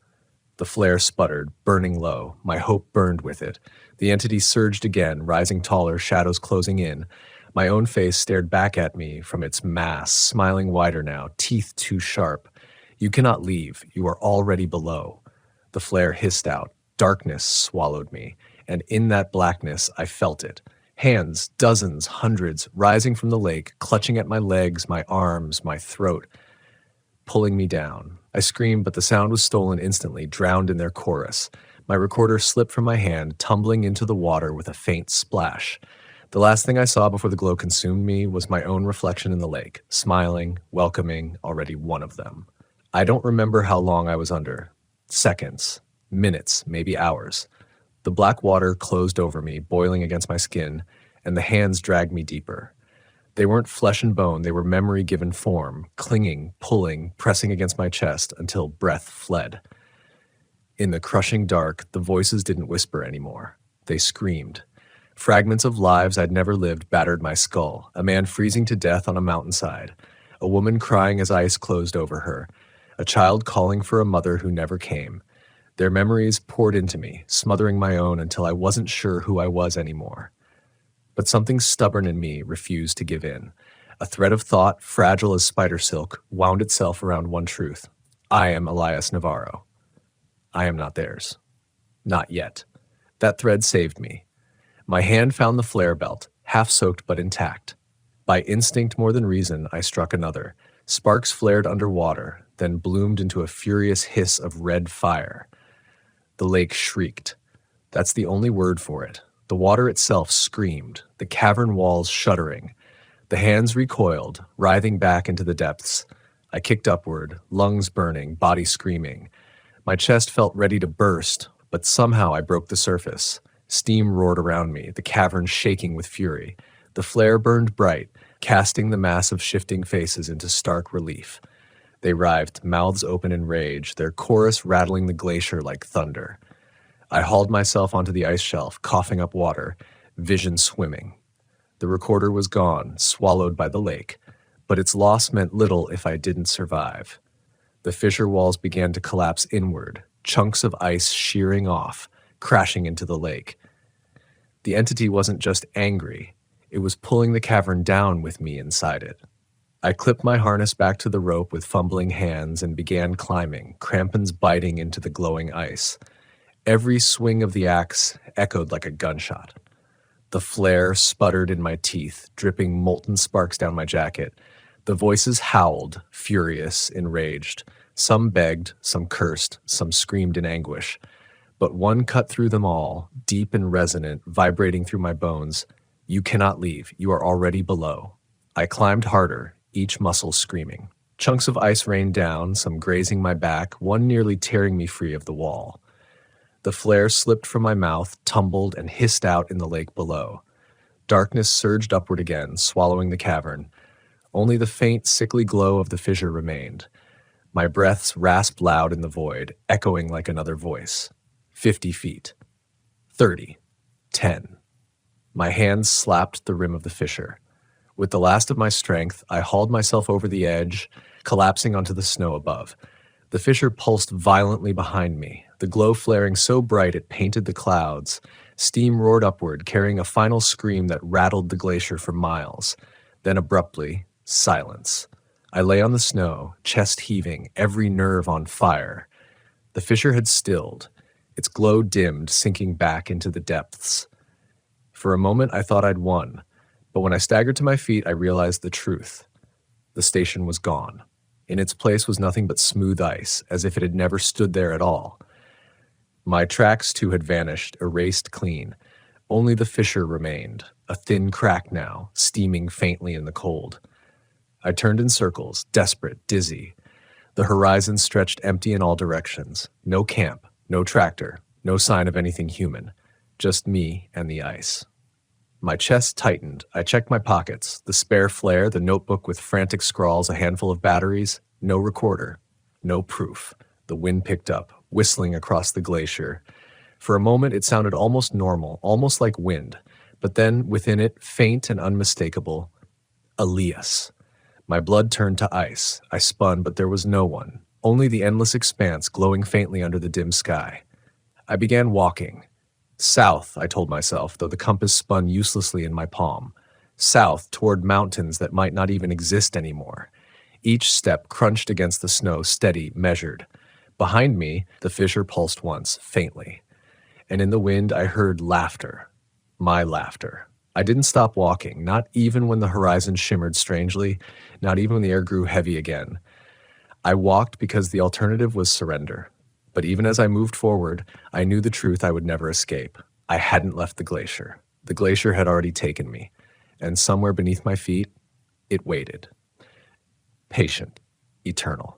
The flare sputtered, burning low. My hope burned with it. The entity surged again, rising taller, shadows closing in. My own face stared back at me from its mass, smiling wider now, teeth too sharp. You cannot leave. You are already below. The flare hissed out. Darkness swallowed me, and in that blackness I felt it. Hands, dozens, hundreds, rising from the lake, clutching at my legs, my arms, my throat, pulling me down. I screamed, but the sound was stolen instantly, drowned in their chorus. My recorder slipped from my hand, tumbling into the water with a faint splash. The last thing I saw before the glow consumed me was my own reflection in the lake, smiling, welcoming, already one of them. I don't remember how long I was under. Seconds, minutes, maybe hours. The black water closed over me, boiling against my skin, and the hands dragged me deeper. They weren't flesh and bone, they were memory given form, clinging, pulling, pressing against my chest until breath fled. In the crushing dark, the voices didn't whisper anymore. They screamed. Fragments of lives I'd never lived battered my skull, a man freezing to death on a mountainside, a woman crying as ice closed over her, a child calling for a mother who never came. Their memories poured into me, smothering my own until I wasn't sure who I was anymore. But something stubborn in me refused to give in. A thread of thought, fragile as spider silk, wound itself around one truth. I am Elias Navarro. I am not theirs. Not yet. That thread saved me. My hand found the flare belt, half soaked but intact. By instinct more than reason, I struck another. Sparks flared underwater, then bloomed into a furious hiss of red fire. The lake shrieked. That's the only word for it. The water itself screamed, the cavern walls shuddering. The hands recoiled, writhing back into the depths. I kicked upward, lungs burning, body screaming. My chest felt ready to burst, but somehow I broke the surface. Steam roared around me, the cavern shaking with fury. The flare burned bright, casting the mass of shifting faces into stark relief. They writhed, mouths open in rage, their chorus rattling the glacier like thunder. I hauled myself onto the ice shelf, coughing up water, vision swimming. The recorder was gone, swallowed by the lake, but its loss meant little if I didn't survive. The fissure walls began to collapse inward, chunks of ice shearing off, crashing into the lake. The entity wasn't just angry, it was pulling the cavern down with me inside it. I clipped my harness back to the rope with fumbling hands and began climbing, crampons biting into the glowing ice. Every swing of the axe echoed like a gunshot. The flare sputtered in my teeth, dripping molten sparks down my jacket. The voices howled, furious, enraged. Some begged, some cursed, some screamed in anguish. But one cut through them all, deep and resonant, vibrating through my bones. You cannot leave. You are already below. I climbed harder, each muscle screaming. Chunks of ice rained down, some grazing my back, one nearly tearing me free of the wall. The flare slipped from my mouth, tumbled, and hissed out in the lake below. Darkness surged upward again, swallowing the cavern. Only the faint, sickly glow of the fissure remained. My breaths rasped loud in the void, echoing like another voice. 50 feet. 30. 10. My hands slapped the rim of the fissure. With the last of my strength, I hauled myself over the edge, collapsing onto the snow above. The fissure pulsed violently behind me, the glow flaring so bright it painted the clouds. Steam roared upward, carrying a final scream that rattled the glacier for miles. Then abruptly, silence. I lay on the snow, chest heaving, every nerve on fire. The fissure had stilled, its glow dimmed, sinking back into the depths. For a moment, I thought I'd won, but when I staggered to my feet, I realized the truth. The station was gone. In its place was nothing but smooth ice, as if it had never stood there at all. My tracks, too, had vanished, erased clean. Only the fissure remained, a thin crack now, steaming faintly in the cold. I turned in circles, desperate, dizzy. The horizon stretched empty in all directions. No camp, no tractor, no sign of anything human. Just me and the ice. My chest tightened. I checked my pockets. The spare flare, the notebook with frantic scrawls, a handful of batteries. No recorder. No proof. The wind picked up, whistling across the glacier. For a moment, it sounded almost normal, almost like wind. But then, within it, faint and unmistakable, Elias. My blood turned to ice. I spun, but there was no one. Only the endless expanse glowing faintly under the dim sky. I began walking. South, I told myself, though the compass spun uselessly in my palm. South, toward mountains that might not even exist anymore. Each step crunched against the snow, steady, measured. Behind me, the fissure pulsed once, faintly. And in the wind, I heard laughter. My laughter. I didn't stop walking, not even when the horizon shimmered strangely, not even when the air grew heavy again. I walked because the alternative was surrender. But even as I moved forward, I knew the truth I would never escape. I hadn't left the glacier. The glacier had already taken me. And somewhere beneath my feet, it waited. Patient, eternal.